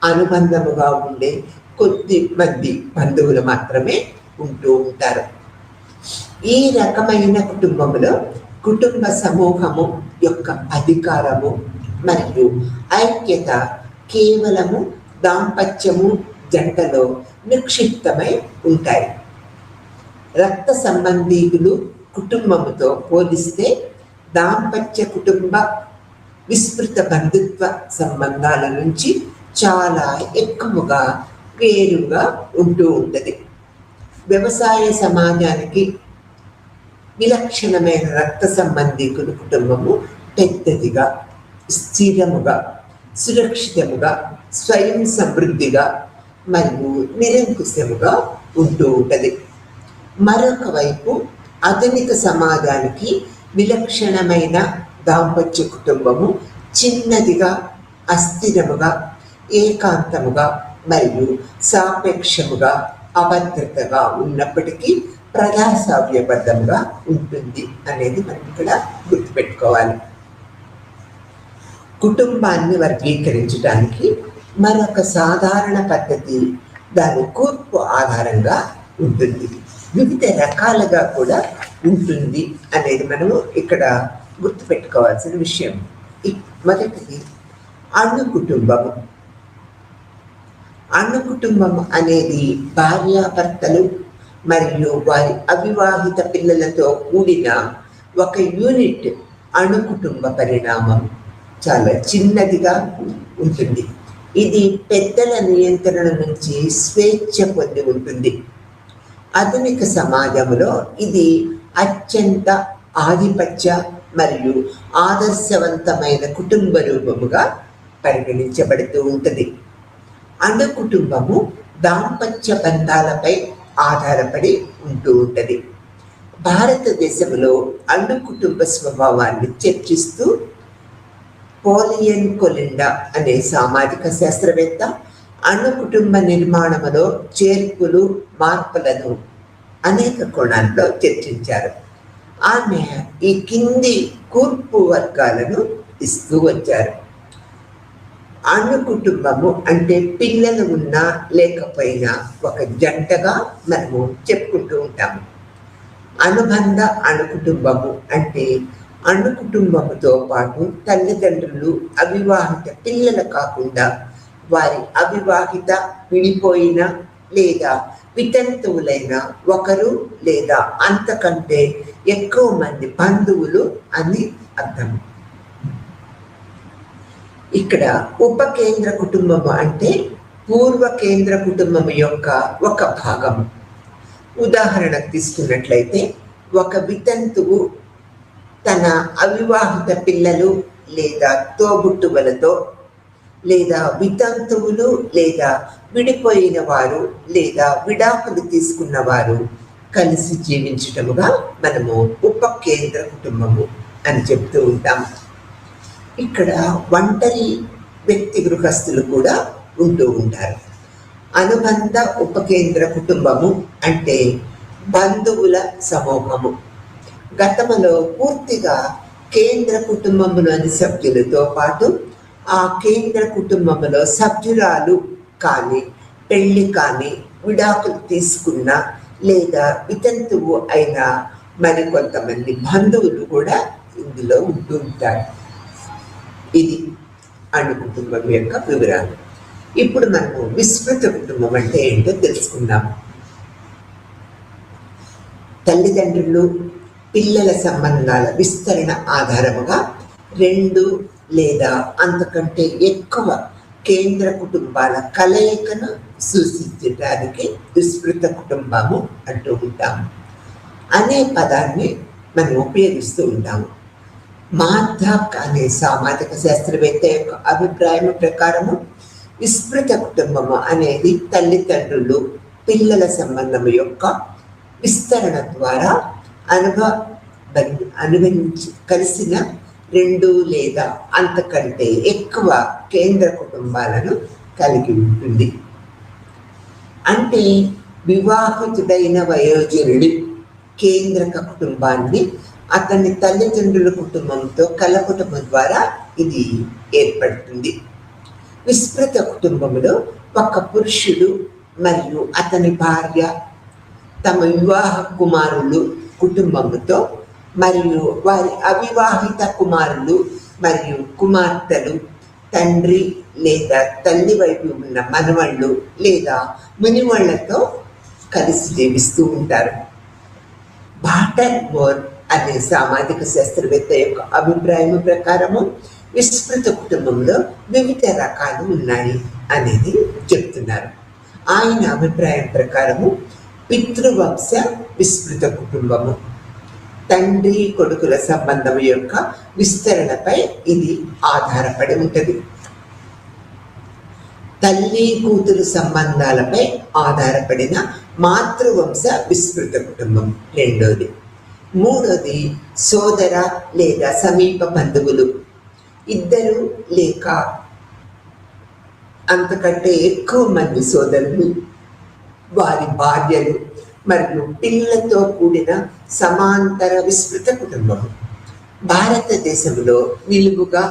[SPEAKER 2] అనుబంధముగా ఉండే కొద్ది మంది బంధువులు మాత్రమే ఉంటూ ఉంటారు. ఈ రకమైన కుటుంబములో కుటుంబ సమూహము యొక్క అధికారము మరియు ఐక్యత కేవలము దాంపత్యము జంటలో నిక్షిప్తమై ఉంటాయి. రక్త సంబంధీకులు కుటుంబముతో పోలిస్తే దాంపత్య కుటుంబ విస్తృత బంధుత్వ సంబంధాల నుంచి చాలా ఎక్కువగా వేరుగా ఉంటూ ఉంటుంది. వ్యవసాయ సమాజానికి విలక్షణమైన రక్త సంబంధీకుల కుటుంబము పెద్దదిగా, స్థిరముగా, సురక్షితముగా, స్వయం సమృద్ధిగా మరియు నిరంకుశముగా ఉంటూ ఉంటుంది. మరొక వైపు ఆధునిక సమాజానికి విలక్షణమైన దాంపత్య కుటుంబము చిన్నదిగా, అస్థిరముగా, ఏకాంతముగా మరియు సాపేక్షముగా, అభద్రతగా ఉన్నప్పటికీ ప్రజాస్వామ్యబద్ధంగా ఉంటుంది అనేది మనం ఇక్కడ గుర్తుపెట్టుకోవాలి. కుటుంబాన్ని వర్గీకరించడానికి మరొక సాధారణ పద్ధతి దాని కూర్పు ఆధారంగా ఉంటుంది. వివిధ రకాలుగా కూడా ఉంటుంది అనేది మనము ఇక్కడ గుర్తుపెట్టుకోవాల్సిన విషయం. మొదటిది అణు కుటుంబము. అణు కుటుంబము అనేది భార్యాభర్తలు మరియు వారి అవివాహిత పిల్లలతో కూడిన ఒక యూనిట్ అణు కుటుంబ పరిణామం. చాలా చిన్నదిగా ఉంటుంది. ఇది పెద్దల నియంత్రణ నుంచి స్వేచ్ఛ పొంది ఉంటుంది. ఆధునిక సమాజంలో ఇది అత్యంత ఆధిపత్య మరియు ఆదర్శవంతమైన కుటుంబ రూపముగా పరిగణించబడుతూ ఉంటుంది. అణు కుటుంబము దాంపత్య బంధాలపై ఆధారపడి ఉంటూ ఉంటుంది. భారతదేశంలో అణు కుటుంబ స్వభావాన్ని చర్చిస్తూ పోలియన్ కొలిండా అనే సామాజిక శాస్త్రవేత్త అణు కుటుంబ నిర్మాణంలో చేర్పులు, మార్పులను అనేక కోణాల్లో చర్చించారు. ఆమె ఈ కింది కూర్పు వర్గాలను ఇస్తూ వచ్చారు. అణు కుటుంబము అంటే పిల్లలు ఉన్నా లేకపోయినా ఒక జంటగా మనము చెప్పుకుంటూ ఉంటాము. అనుబంధ అణు కుటుంబము అంటే అణు కుటుంబముతో పాటు తల్లిదండ్రులు, అవివాహిత పిల్లలు కాకుండా వారి అవివాహిత, విడిపోయిన లేదా వితంతువులైన ఒకరు లేదా అంతకంటే ఎక్కువ మంది బంధువులు అని అర్థం. ఇక్కడ ఉపకేంద్ర కుటుంబము అంటే పూర్వ కేంద్ర కుటుంబం యొక్క ఒక భాగము. ఉదాహరణకు తీసుకున్నట్లయితే ఒక వితంతువు తన అవివాహిత పిల్లలు లేదా తోబుట్టువులతో లేదా వితంతువులు లేదా విడిపోయిన వారు లేదా విడాకులు తీసుకున్న వారు కలిసి జీవించటముగా మనము ఉపకేంద్ర కుటుంబము అని చెప్తూ ఉంటాం. ఇక్కడ ఒంటరి వ్యక్తి గృహస్థులు కూడా ఉంటూ ఉంటారు. అనుబంధ ఉపకేంద్ర కుటుంబము అంటే బంధువుల సమూహము. గతంలో పూర్తిగా కేంద్ర కుటుంబంలోని సభ్యులతో పాటు ఆ కేంద్ర కుటుంబంలో సభ్యురాలు కానీ, పెళ్లి కానీ, విడాకులు తీసుకున్న లేదా వితంతువు అయిన మరికొంతమంది బంధువులు కూడా ఇందులో ఉంటూ ఉంటారు. ఇది అణు కుటుంబం యొక్క వివరాలు. ఇప్పుడు మనము విస్తృత కుటుంబం అంటే ఏంటో తెలుసుకుందాం. తల్లిదండ్రులు, పిల్లల సంబంధాల విస్తరణ ఆధారముగా 2 లేదా అంతకంటే ఎక్కువ కేంద్ర కుటుంబాల కలయికను సూచించడానికి విస్తృత కుటుంబము అంటూ ఉంటాము. అనే పదాన్ని మనం ఉపయోగిస్తూ ఉంటాము. మార్థాక్ అనే సామాజిక శాస్త్రవేత్త యొక్క అభిప్రాయం ప్రకారము విస్తృత కుటుంబము అనేది తల్లిదండ్రులు పిల్లల సంబంధం యొక్క విస్తరణ ద్వారా కలిసిన 2 లేదా అంతకంటే ఎక్కువ కేంద్ర కుటుంబాలను కలిగి ఉంటుంది. అంటే వివాహితుడైన వయోజనుడి కేంద్రక కుటుంబాన్ని అతని తల్లిదండ్రుల కుటుంబంతో కలపటం ద్వారా ఇది ఏర్పడుతుంది. విస్తృత కుటుంబంలో ఒక పురుషుడు మరియు అతని భార్య తమ వివాహ కుమారులు కుటుంబంతో మరియు వారి అవివాహిత కుమారులు మరియు కుమార్తెలు, తండ్రి లేదా తల్లి వైపు ఉన్న మనవళ్ళు లేదా మునివాళ్లతో కలిసి జీవిస్తూ ఉంటారు. బాటర్ మోర్ అనే సామాజిక శాస్త్రవేత్త యొక్క అభిప్రాయం ప్రకారము విస్తృత కుటుంబంలో వివిధ రకాలు ఉన్నాయి అనేది చెప్తున్నారు. ఆయన అభిప్రాయం ప్రకారము పితృవంశ విస్తృత కుటుంబము తండ్రి కొడుకుల సంబంధం యొక్క విస్తరణపై ఇది ఆధారపడి ఉంటుంది. తల్లి కూతురు సంబంధాలపై ఆధారపడిన మాతృవంశ విస్తృత కుటుంబం రెండోది. మూడోది సోదర లేదా సమీప బంధువులు, 2 లేక అంతకంటే ఎక్కువ మంది సోదరులు, వారి భార్యలు మరియు పిల్లలతో కూడిన సమాంతర విస్తృత కుటుంబం. భారతదేశంలో నిలువుగా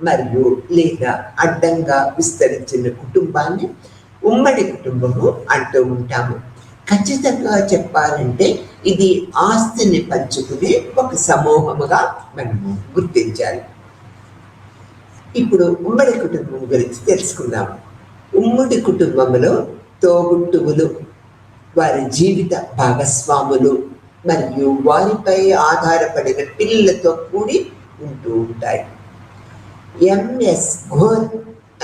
[SPEAKER 2] మరియు లేదా అడ్డంగా విస్తరించిన కుటుంబాన్ని ఉమ్మడి కుటుంబము అంటూ ఉంటాము. ఖచ్చితంగా చెప్పాలంటే ఇది ఆస్తిని పంచుకునే ఒక సమూహముగా మనము గుర్తించాలి. ఇప్పుడు ఉమ్మడి కుటుంబం గురించి తెలుసుకుందాము. ఉమ్మడి కుటుంబంలో తోబుట్టువులు, వారి జీవిత భాగస్వాములు మరియు వారిపై ఆధారపడిన పిల్లలతో కూడి ఉంటూ ఉంటాయి. ఎంఎస్ ఘోర్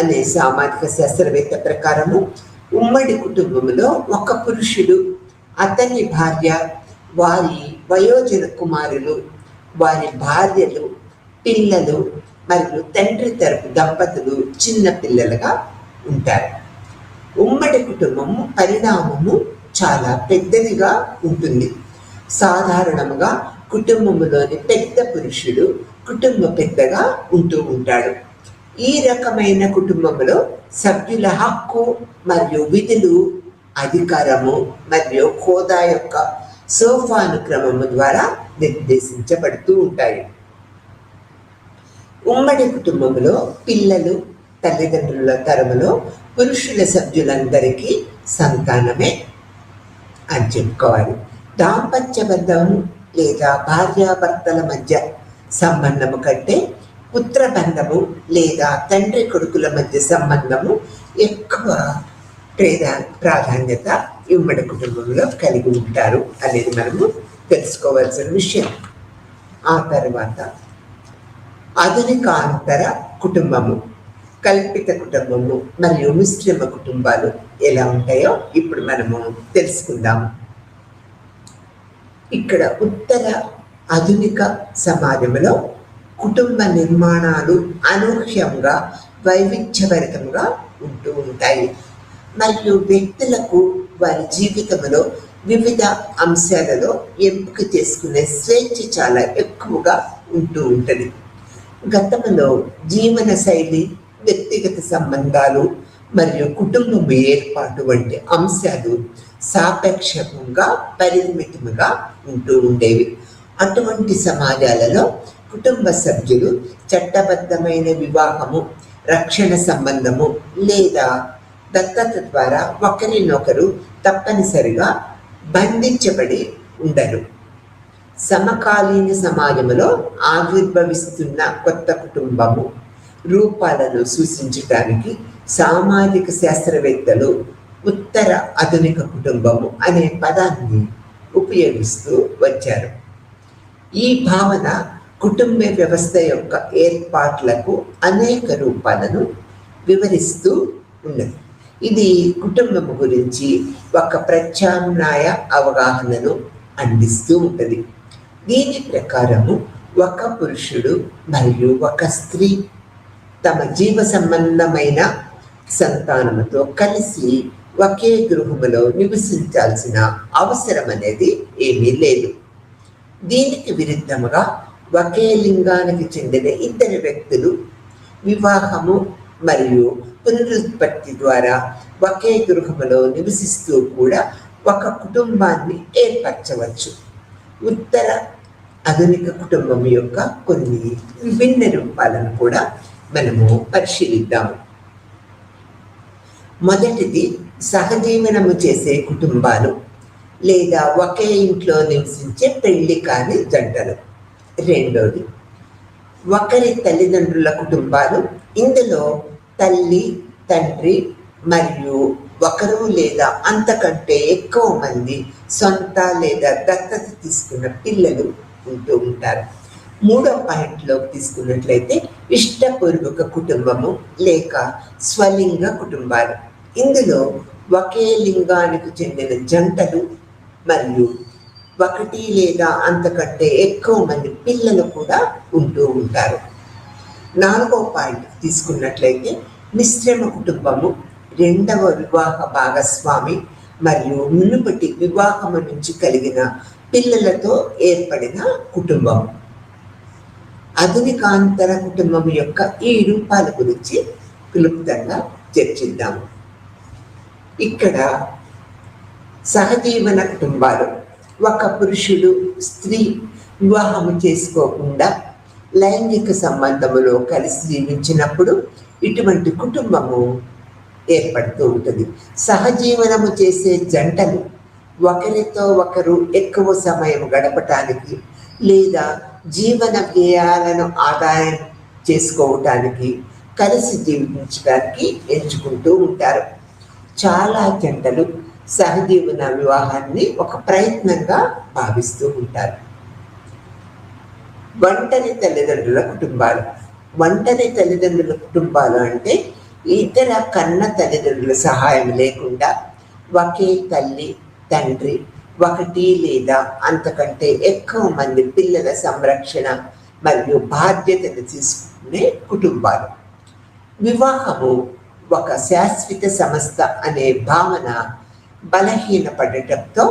[SPEAKER 2] అనే సామాజిక శాస్త్రవేత్త ప్రకారము ఉమ్మడి కుటుంబంలో ఒక పురుషుడు, అతని భార్య, వారి వయోజన కుమారులు, వారి భార్యలు, పిల్లలు మరియు తండ్రి తరపు దంపతులు చిన్న పిల్లలుగా ఉంటారు. ఉమ్మడి కుటుంబము పరిణామము చాలా పెద్దదిగా ఉంటుంది. సాధారణంగా కుటుంబంలోని పెద్ద పురుషుడు కుటుంబ పెద్దగా ఉంటూ ఉంటాడు. ఈ రకమైన కుటుంబంలో సభ్యుల హక్కు మరియు విధులు అధికారము మరియు హోదా యొక్క సోపానుక్రమము ద్వారా నిర్దేశించబడుతూ ఉంటాయి. ఉమ్మడి కుటుంబంలో పిల్లలు తల్లిదండ్రుల తరములో పురుషుల సభ్యులందరికీ సంతానమే అని చెప్పుకోవాలి. దాంపత్య బంధం లేదా భార్యాభర్తల మధ్య సంబంధము కంటే పుత్రబంధము లేదా తండ్రి కొడుకుల మధ్య సంబంధము ఎక్కువ ప్రాధాన్యత ఉమ్మడి కుటుంబంలో కలిగి ఉంటారు అనేది మనము తెలుసుకోవాల్సిన విషయం. ఆ తర్వాత ఆధునికాంతర కుటుంబము, కల్పిత కుటుంబము మరియు మిశ్రమ కుటుంబాలు ఎలా ఉంటాయో ఇప్పుడు మనము తెలుసుకుందాము. ఇక్కడ ఉత్తర ఆధునిక సమాజంలో కుటుంబ నిర్మాణాలు అనూహ్యంగా వైవిధ్యభరితంగా ఉంటూ ఉంటాయి మరియు వ్యక్తులకు వారి జీవితంలో వివిధ అంశాలలో ఎంపిక చేసుకునే స్వేచ్ఛ చాలా ఎక్కువగా ఉంటూ ఉంటుంది. గతంలో జీవన శైలి, వ్యక్తిగత సంబంధాలు మరియు కుటుంబం ఏర్పాటు వంటి అంశాలు సాపేక్షంగా పరిమితముగా ఉంటూ ఉండేవి. అటువంటి సమాజాలలో కుటుంబ సభ్యులు చట్టబద్ధమైన వివాహము, రక్షణ సంబంధము లేదా దత్తత ద్వారా ఒకరినొకరు తప్పనిసరిగా బంధించబడి ఉండరు. సమకాలీన సమాజంలో ఆవిర్భవిస్తున్న కొత్త కుటుంబము రూపాలను సూచించడానికి సామాజిక శాస్త్రవేత్తలు ఉత్తర ఆధునిక కుటుంబము అనే పదాన్ని ఉపయోగిస్తూ వచ్చారు. ఈ భావన కుటుంబ వ్యవస్థ యొక్క ఏర్పాట్లకు అనేక రూపాలను వివరిస్తూ ఉన్నది. ఇది కుటుంబం గురించి ఒక ప్రత్యామ్నాయ అవగాహనను అందిస్తూ ఉంటుంది. దీని ప్రకారము ఒక పురుషుడు మరియు ఒక స్త్రీ తమ జీవ సంబంధమైన సంతానముతో కలిసి ఒకే గృహములో నివసించాల్సిన అవసరం అనేది ఏమీ లేదు. దీనికి విరుద్ధముగా ఒకే లింగానికి చెందిన ఇద్దరు వ్యక్తులు వివాహము మరియు పునరుత్పత్తి ద్వారా ఒకే గృహములో నివసిస్తూ కూడా ఒక కుటుంబాన్ని ఏర్పరచవచ్చు. ఉత్తర ఆధునిక కుటుంబం యొక్క కొన్ని విభిన్న రూపాలను కూడా మనము పరిశీలిద్దాము. మొదటిది సహజీవనము చేసే కుటుంబాలు లేదా ఒకే ఇంట్లో నివసించే పెళ్లి కాని జంటలు. రెండోది ఒకరి తల్లిదండ్రుల కుటుంబాలు. ఇందులో తల్లి, తండ్రి మరియు ఒకరు లేదా అంతకంటే ఎక్కువ మంది సొంత లేదా దత్తత తీసుకున్న పిల్లలు ఉంటూ ఉంటారు. మూడో పాయింట్లో తీసుకున్నట్లయితే ఇష్టపూర్వక కుటుంబము లేక స్వలింగ కుటుంబాలు. ఇందులో ఒకే లింగానికి చెందిన జంటలు మరియు ఒకటి లేదా అంతకంటే ఎక్కువ మంది పిల్లలు కూడా ఉంటూ ఉంటారు. నాలుగో పాయింట్ తీసుకున్నట్లయితే మిశ్రమ కుటుంబము. రెండవ వివాహ భాగస్వామి మరియు మునుపటి వివాహము నుంచి కలిగిన పిల్లలతో ఏర్పడిన కుటుంబం. ఆధునికాంతర కుటుంబం యొక్క ఈ రూపాల గురించి క్లుప్తంగా చర్చిద్దాము. ఇక్కడ సహజీవన కుటుంబాలు. ఒక పురుషుడు స్త్రీ వివాహము చేసుకోకుండా లైంగిక సంబంధములో కలిసి జీవించినప్పుడు ఇటువంటి కుటుంబము ఏర్పడుతూ ఉంటుంది. సహజీవనము చేసే జంటలు ఒకరితో ఒకరు ఎక్కువ సమయం గడపటానికి లేదా జీవన వ్యయాలను ఆదాయం చేసుకోవటానికి కలిసి జీవించడానికి ఎంచుకుంటూ ఉంటారు. చాలా జంటలు సహజీవన వివాహాన్ని ఒక ప్రయత్నంగా భావిస్తూ ఉంటారు. ఒంటరి తల్లిదండ్రుల కుటుంబాలు. ఒంటరి తల్లిదండ్రుల కుటుంబాలు అంటే ఇతర కన్న తల్లిదండ్రుల సహాయం లేకుండా ఒకే తల్లి, తండ్రి, ఒకటి లేదా అంతకంటే ఎక్కువ మంది పిల్లల సంరక్షణ మరియు బాధ్యతను తీసుకునే కుటుంబాలు. వివాహము ఒక శాశ్వత సంస్థ అనే భావన బలహీనపడటంతో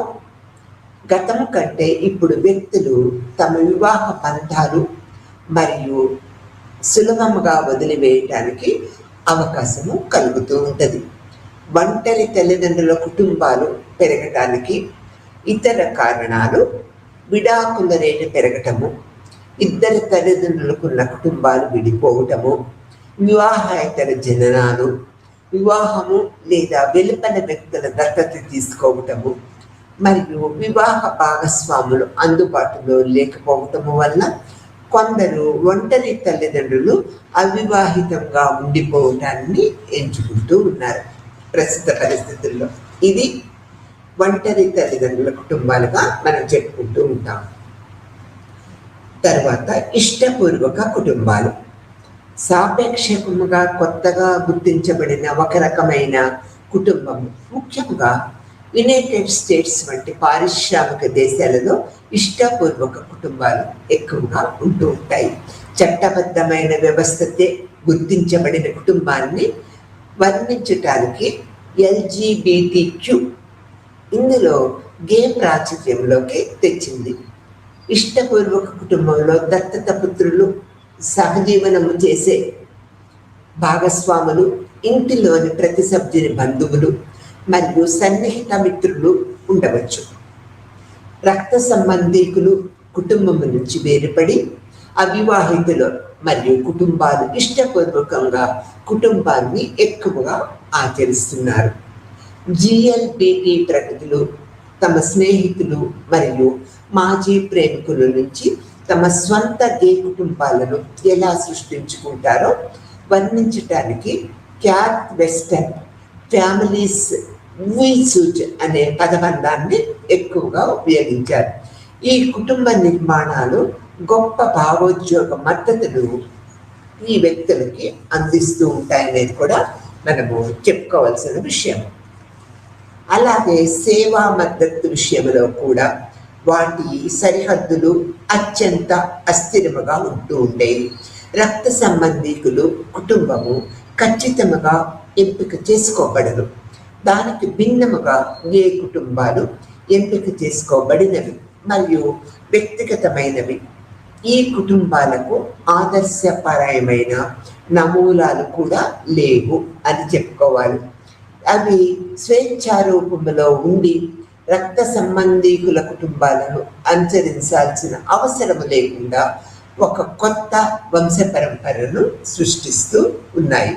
[SPEAKER 2] గతం కంటే ఇప్పుడు వ్యక్తులు తమ వివాహ బంధాలు మరియు సులభంగా వదిలివేయటానికి అవకాశము కలుగుతూ ఉంటుంది. ఒంటరి తల్లిదండ్రుల కుటుంబాలు పెరగటానికి ఇతర కారణాలు విడాకుల రేటు పెరగటము, ఇద్దరు తల్లిదండ్రులకున్న కుటుంబాలు విడిపోవటము, వివాహేతర జననాలు, వివాహము లేదా వెలుపల వ్యక్తుల దత్తత తీసుకోవటము మరియు వివాహ భాగస్వాములు అందుబాటులో లేకపోవటము వల్ల కొందరు ఒంటరి తల్లిదండ్రులు అవివాహితంగా ఉండిపోవటాన్ని ఎంచుకుంటూ ఉన్నారు ప్రస్తుత పరిస్థితుల్లో. ఇది ఒంటరి తల్లిదండ్రుల కుటుంబాలుగా మనం చెప్పుకుంటూ ఉంటాం. తర్వాత ఇష్టపూర్వక కుటుంబాలు. సాపేక్షముగా కొత్తగా గుర్తించబడిన ఒక రకమైన కుటుంబం. ముఖ్యంగా యునైటెడ్ స్టేట్స్ వంటి పారిశ్రామిక దేశాలలో ఇష్టపూర్వక కుటుంబాలు ఎక్కువగా ఉంటూ ఉంటాయి. చట్టబద్ధమైన వ్యవస్థతే గుర్తించబడిన కుటుంబాన్ని వర్ణించటానికి LGBTQ ఇందులో గే ప్రాచుర్యంలోకి తెచ్చింది. ఇష్టపూర్వక కుటుంబంలో దత్తత పుత్రులు, సహజీవనము చేసే భాగస్వాములు, ఇంటిలోని ప్రతి సభ్యుని బంధువులు మరియు సన్నిహిత మిత్రులు ఉండవచ్చు. రక్త సంబంధీకులు కుటుంబం నుంచి వేరుపడి అవివాహితులు మరియు కుటుంబాలు ఇష్టపూర్వకంగా కుటుంబాన్ని ఎక్కువగా ఆచరిస్తున్నారు. GLBT ప్రగతులు తమ స్నేహితులు మరియు మాజీ ప్రేమికుల నుంచి తమ స్వంత గే కుటుంబాలను ఎలా సృష్టించుకుంటారో వర్ణించటానికి క్యాట్ వెస్టన్ ఫ్యామిలీస్ సూట్ అనే పదబంధాన్ని ఎక్కువగా ఉపయోగించారు. ఈ కుటుంబ నిర్మాణాలు గొప్ప భావోద్యోగ మద్దతును ఈ వ్యక్తులకి అందిస్తూ ఉంటాయనేది కూడా మనము చెప్పుకోవాల్సిన విషయం. అలాగే సేవా మద్దతు విషయంలో కూడా వాటి సరిహద్దులు అత్యంత అస్థిరముగా ఉంటూ ఉండేవి. రక్త సంబంధికులు కుటుంబము ఖచ్చితంగా ఎంపిక చేసుకోబడరు. దానికి భిన్నముగా ఏ కుటుంబాలు ఎంపిక చేసుకోబడినవి మరియు వ్యక్తిగతమైనవి. ఈ కుటుంబాలకు ఆదర్శపరమైన నమూనాలు కూడా లేవు అని చెప్పుకోవాలి. అవి స్వేచ్ఛారూపంలో ఉండి రక్త సంబంధీకుల కుటుంబాలను అనుసరించాల్సిన అవసరం లేకుండా ఒక కొత్త వంశ పరంపరను సృష్టిస్తూ ఉన్నాయి.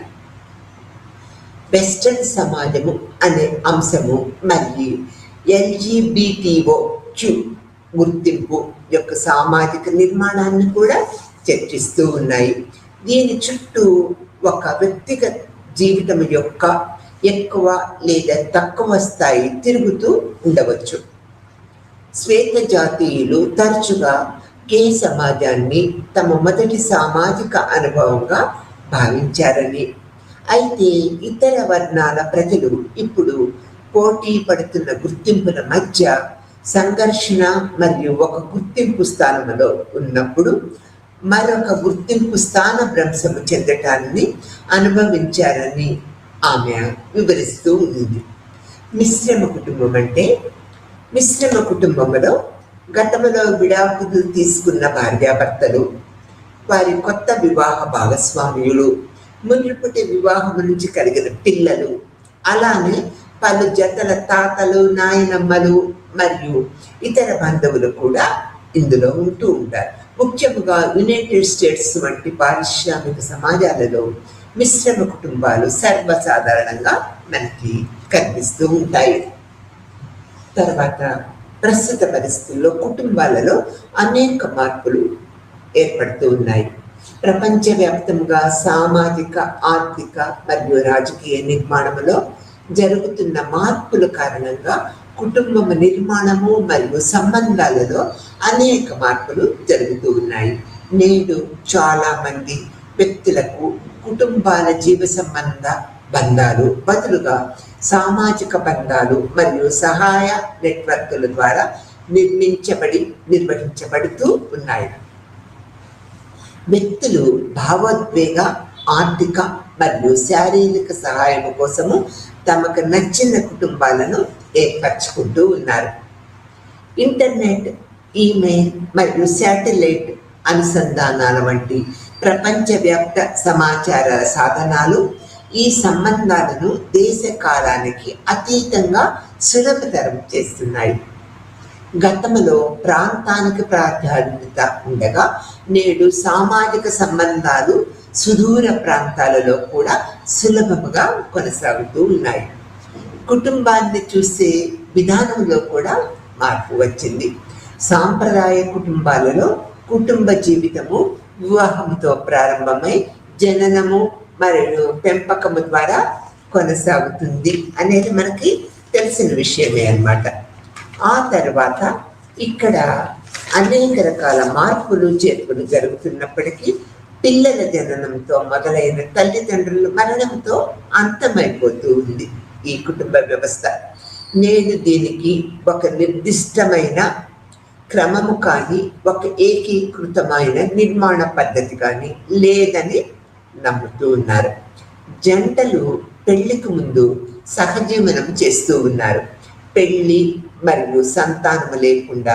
[SPEAKER 2] వెస్టర్న్ సమాజము అనే అంశము మరియు LGBTQ గుర్తింపు యొక్క సామాజిక నిర్మాణాన్ని కూడా చర్చిస్తూ ఉన్నాయి. దీని చుట్టూ ఒక వ్యక్తిగత జీవితం యొక్క ఎక్కువ లేదా తక్కువ స్థాయి తిరుగుతూ ఉండవచ్చు. శ్వేత జాతీయులు తరచుగా గే సమాజాన్ని తమ మొదటి సామాజిక అనుభవంగా భావించారని, అయితే ఇతర వర్ణాల ప్రజలు ఇప్పుడు పోటీ పడుతున్న గుర్తింపుల మధ్య సంఘర్షణ మరియు ఒక గుర్తింపు స్థానంలో ఉన్నప్పుడు మరొక గుర్తింపు స్థాన భ్రంశము చెందటాన్ని అనుభవించారని ఆమె వివరిస్తూ ఉంది. మిశ్రమ కుటుంబం అంటే మిశ్రమ కుటుంబంలో గతంలో విడాకులు తీసుకున్న భార్యాభర్తలు, వారి కొత్త వివాహ భాగస్వామ్యులు, మునుపటి వివాహం నుంచి కలిగిన పిల్లలు, అలానే పలు జతల తాతలు, నాయనమ్మలు మరియు ఇతర బంధువులు కూడా ఇందులో ఉంటూ ఉంటారు. ముఖ్యంగా యునైటెడ్ స్టేట్స్ వంటి పారిశ్రామిక సమాజాలలో మిశ్రమ కుటుంబాలు సర్వసాధారణంగా మనకి కనిపిస్తూ ఉంటాయి. తర్వాత ప్రస్తుత పరిస్థితుల్లో కుటుంబాలలో అనేక మార్పులు ఏర్పడుతూ ఉన్నాయి. ప్రపంచవ్యాప్తంగా సామాజిక, ఆర్థిక మరియు రాజకీయ నిర్మాణంలో జరుగుతున్న మార్పుల కారణంగా కుటుంబం నిర్మాణము మరియు సంబంధాలలో అనేక మార్పులు జరుగుతూ ఉన్నాయి. నేడు చాలా మంది వ్యక్తులకు కుటుంబాల జీవ సంబంధ బంధాలు బదులుగా సామాజిక బంధాలు మరియు సహాయ నెట్వర్క్ల ద్వారా నిర్వహించబడుతూ ఉన్నాయి. వ్యక్తులు భావోద్వేగ, ఆర్థిక మరియు శారీరక సహాయం కోసము తమకు నచ్చిన కుటుంబాలను ఏర్పరచుకుంటూ ఉన్నారు. ఇంటర్నెట్, ఈమెయిల్ మరియు శాటిలైట్ అనుసంధానాల వంటి ప్రపంచవ్యాప్త సమాచార సాధనాలు ఈ సంబంధాలను దేశ కాలానికి అతీతంగా సులభతరం చేస్తున్నాయి. గతంలో ప్రాంతానికి ప్రాధాన్యత ఉండగా నేడు సామాజిక సంబంధాలు సుదూర ప్రాంతాలలో కూడా సులభముగా కొనసాగుతూ ఉన్నాయి. కుటుంబాన్ని చూసే విధానంలో కూడా మార్పు వచ్చింది. సాంప్రదాయ కుటుంబాలలో కుటుంబ జీవితము వివాహంతో ప్రారంభమై జననము మరియు పెంపకము ద్వారా కొనసాగుతుంది అనేది మనకి తెలిసిన విషయమే అన్నమాట. ఆ తర్వాత ఇక్కడ అనేక రకాల మార్పులు చేర్పులు జరుగుతున్నప్పటికీ పిల్లల జననంతో మొదలైన తల్లిదండ్రుల మరణంతో అంతమైపోతూ ఉంది ఈ కుటుంబ వ్యవస్థ. నేను దీనికి ఒక నిర్దిష్టమైన క్రమము కానీ ఒక ఏకీకృతమైన నిర్మాణ పద్ధతి కానీ లేదని నమ్ముతూ ఉన్నారు. జంటలు పెళ్లికి ముందు సహజీవనం చేస్తూ ఉన్నారు. పెళ్లి మరియు సంతానము లేకుండా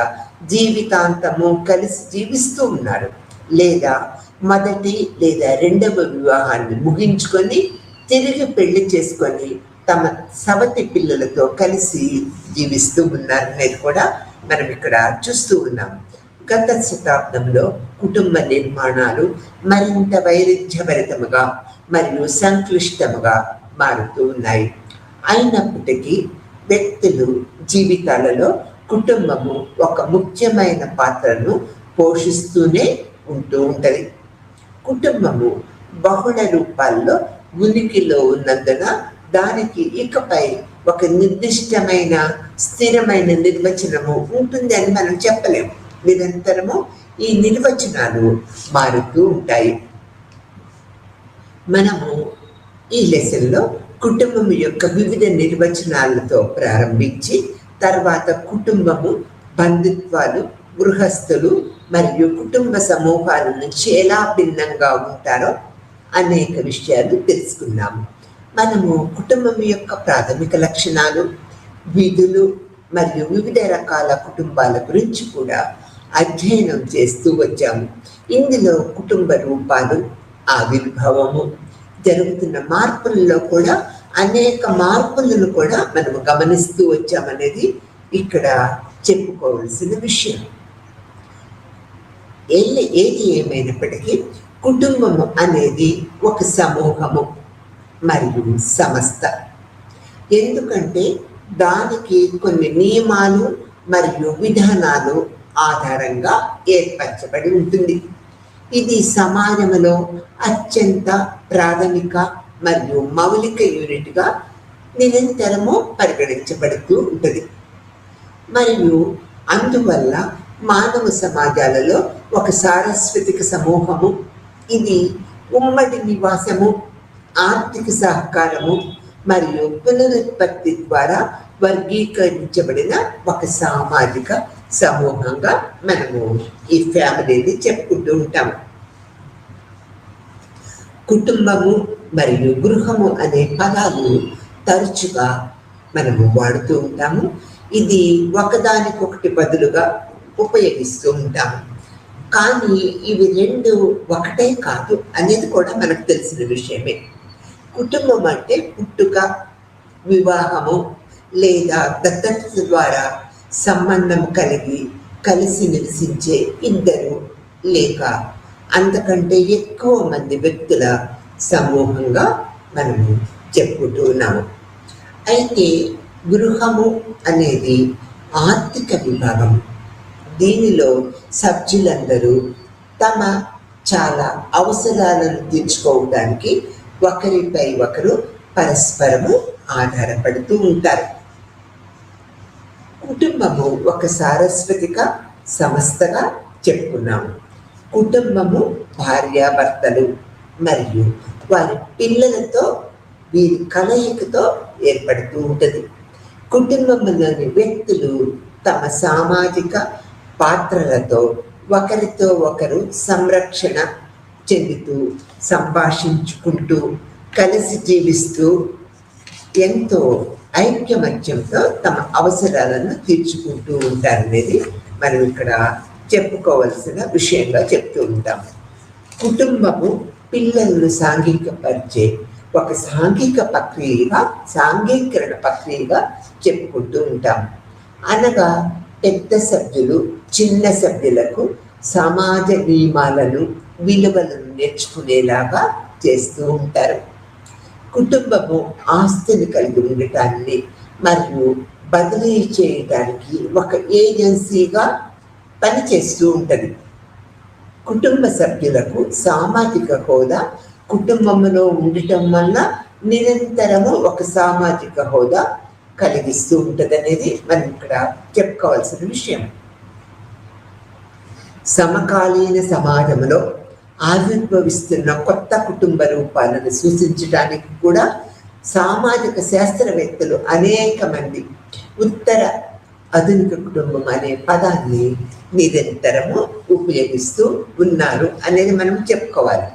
[SPEAKER 2] జీవితాంతము కలిసి జీవిస్తూ ఉన్నారు. లేదా మొదటి లేదా రెండవ వివాహాన్ని ముగించుకొని తిరిగి పెళ్లి చేసుకొని తమ సవతి పిల్లలతో కలిసి జీవిస్తూ ఉన్నారనేది కూడా మనం ఇక్కడ చూస్తూ ఉన్నాం. గత శతాబ్దంలో కుటుంబ నిర్మాణాలు మరింత వైరుధ్యభరితముగా మరియు సంక్లిష్టముగా మారుతూ ఉన్నాయి. అయినప్పటికీ వ్యక్తులు జీవితాలలో కుటుంబము ఒక ముఖ్యమైన పాత్రను పోషిస్తూనే ఉంటూ ఉంటుంది. కుటుంబము బహుళ రూపాల్లో ఉనికిలో ఉన్నందున దానికి ఇకపై ఒక నిర్దిష్టమైన స్థిరమైన నిర్వచనము ఉంటుంది అని మనం చెప్పలేము. నిరంతరము ఈ నిర్వచనాలు మారుతూ ఉంటాయి. మనము ఈ లెసన్లో కుటుంబం యొక్క వివిధ నిర్వచనాలతో ప్రారంభించి తర్వాత కుటుంబము, బంధుత్వాలు, గృహస్థులు మరియు కుటుంబ సమూహాల నుంచి ఎలా భిన్నంగా ఉంటారో అనేక విషయాలు తెలుసుకున్నాము. మనము కుటుంబం యొక్క ప్రాథమిక లక్షణాలు, విధులు మరియు వివిధ రకాల కుటుంబాల గురించి కూడా అధ్యయనం చేస్తూ వచ్చాము. ఇందులో కుటుంబ రూపాలు, ఆవిర్భావము, జరుగుతున్న మార్పులలో కూడా అనేక మార్పులను కూడా మనము గమనిస్తూ వచ్చామనేది ఇక్కడ చెప్పుకోవాల్సిన విషయం. ఏది ఏమైనప్పటికీ కుటుంబము అనేది ఒక సమూహము మరియు సంస్థ. ఎందుకంటే దానికి కొన్ని నియమాలు మరియు విధానాలు ఆధారంగా ఏర్పరచబడి ఉంటుంది. ఇది సమాజంలో అత్యంత ప్రాథమిక మరియు మౌలిక యూనిట్గా నిరంతరము పరిగణించబడుతూ ఉంటుంది. మరియు అందువల్ల మానవ సమాజాలలో ఒక సారస్వతిక సమూహము, ఇది ఉమ్మడి నివాసము, ఆర్థిక సహకారము మరియు పునరుత్పత్తి ద్వారా వర్గీకరించబడిన ఒక సామాజిక సమూహంగా మనము ఈ ఫ్యామిలీని చెప్పుకుంటూ ఉంటాము. కుటుంబము మరియు గృహము అనే పదాలు తరచుగా మనము వాడుతూ ఉంటాము. ఇది ఒకదానికొకటి బదులుగా ఉపయోగిస్తూ ఉంటాము. కానీ ఇవి రెండు ఒకటే కాదు అనేది కూడా మనకు తెలిసిన విషయమే. కుటుంబం అంటే పుట్టుక, వివాహము లేదా దత్తత ద్వారా సంబంధం కలిగి కలిసి నివసించే ఇద్దరు లేక అంతకంటే ఎక్కువ మంది వ్యక్తుల సమూహంగా మనము చెప్పుకుంటూ ఉన్నాము. అయితే గృహము అనేది ఆర్థిక విభాగం. దీనిలో సభ్యులందరూ తమ చాలా అవసరాలను తీర్చుకోవడానికి ఒకరిపై ఒకరు పరస్పరము ఆధారపడుతూ ఉంటారు. కుటుంబము ఒక సారస్వతిక సంస్థగా చెప్పుకున్నాము. కుటుంబము భార్యాభర్తలు మరియు వారి పిల్లలతో వీరి కలయికతో ఏర్పడుతూ ఉంటుంది. కుటుంబంలోని వ్యక్తులు తమ సామాజిక పాత్రలతో ఒకరితో ఒకరు సంరక్షణ చెందుతూ సంభాషించుకుంటూ కలిసి జీవిస్తూ ఎంతో ఐక్యమత్యంతో తమ అవసరాలను తీర్చుకుంటూ ఉంటారనేది మనం ఇక్కడ చెప్పుకోవలసిన విషయంగా చెప్తూ ఉంటాం. కుటుంబము పిల్లలను సాంఘికపరిచే ఒక సాంఘీకరణ ప్రక్రియగా చెప్పుకుంటూ ఉంటాం. అనగా పెద్ద సభ్యులు చిన్న సభ్యులకు సమాజ నియమాలను, విలువలను నేర్చుకునేలాగా చేస్తూ ఉంటారు. కుటుంబము ఆస్తిని కలిగి ఉండటాన్ని మరియు బదిలీ చేయడానికి ఒక ఏజెన్సీగా పనిచేస్తూ ఉంటుంది. కుటుంబ సభ్యులకు సామాజిక హోదా కుటుంబంలో ఉండటం వల్ల నిరంతరము ఒక సామాజిక హోదా కలిగిస్తూ ఉంటుంది అనేది మనం ఇక్కడ చెప్పుకోవాల్సిన విషయం. సమకాలీన సమాజంలో ఆవిర్భవిస్తున్న కొత్త కుటుంబ రూపాలను సూచించడానికి కూడా సామాజిక శాస్త్రవేత్తలు అనేక మంది ఉత్తర ఆధునిక కుటుంబం అనే పదాన్ని నిరంతరము ఉపయోగిస్తూ ఉన్నారు అనేది మనం చెప్పుకోవాలి.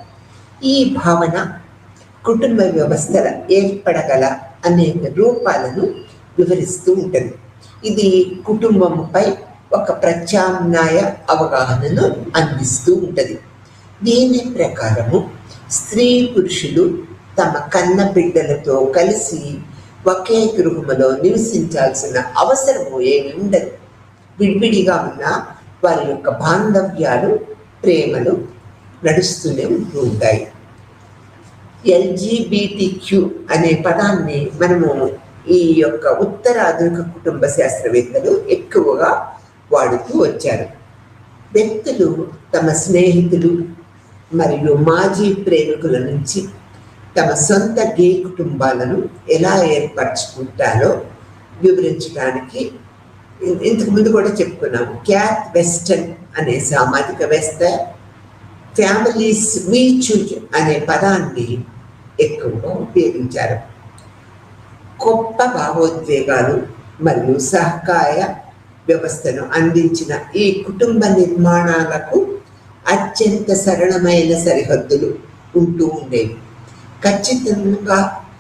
[SPEAKER 2] ఈ భావన కుటుంబ వ్యవస్థల ఏర్పడగల అనేక రూపాలను వివరిస్తూ ఉంటుంది. ఇది కుటుంబంపై ఒక ప్రత్యామ్నాయ అవగాహనను అందిస్తూ ఉంటుంది. దీని ప్రకారము స్త్రీ పురుషులు తమ కన్న బిడ్డలతో కలిసి ఒకే గృహములో నివసించాల్సిన అవసరము ఏమి ఉండదు. విడివిడిగా ఉన్న వారి యొక్క బాంధవ్యాలు, ప్రేమలు నడుస్తూనే ఉంటూ ఉంటాయి. LGBTQ అనే పదాన్ని మనము ఈ యొక్క ఉత్తర ఆధునిక కుటుంబ శాస్త్రవేత్తలు ఎక్కువగా వాడుతూ వచ్చారు. వ్యక్తులు తమ స్నేహితులు మరియు మాజీ ప్రేమికుల నుంచి తమ సొంత గే కుటుంబాలను ఎలా ఏర్పరచుకుంటారో వివరించడానికి ఇంతకు ముందు కూడా చెప్పుకున్నాము. క్యాత్ వెస్టన్ అనే సామాజికవేత్త ఫ్యామిలీస్ వి చూజ్ అనే పదాన్ని ఎక్కువగా ఉపయోగించారు. గొప్ప భావోద్వేగాలు మరియు సహకార వ్యవస్థను అందించిన ఈ కుటుంబ నిర్మాణాలకు అత్యంత సరళమైన సరిహద్దులు ఉంటూ ఉండేవి. ఖచ్చితంగా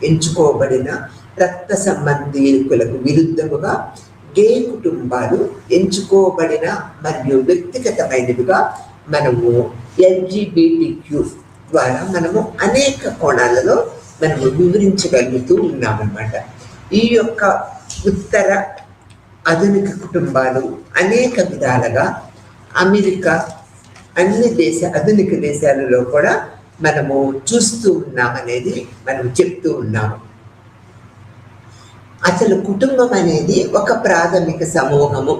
[SPEAKER 2] ఎంచుకోబడిన రక్త సంబంధీకులకు విరుద్ధముగా గే కుటుంబాలు ఎంచుకోబడిన మరియు వ్యక్తిగతమైనవిగా మనము LGBTQ ద్వారా మనము అనేక కోణాలలో మనము వివరించగలుగుతూ ఉన్నామన్నమాట. ఈ యొక్క ఉత్తర ఆధునిక కుటుంబాలు అనేక విధాలుగా అమెరికా ఆధునిక దేశాలలో కూడా మనము చూస్తూ ఉన్నామనేది మనం చెప్తూ ఉన్నాము. అసలు కుటుంబం అనేది ఒక ప్రాథమిక సమూహము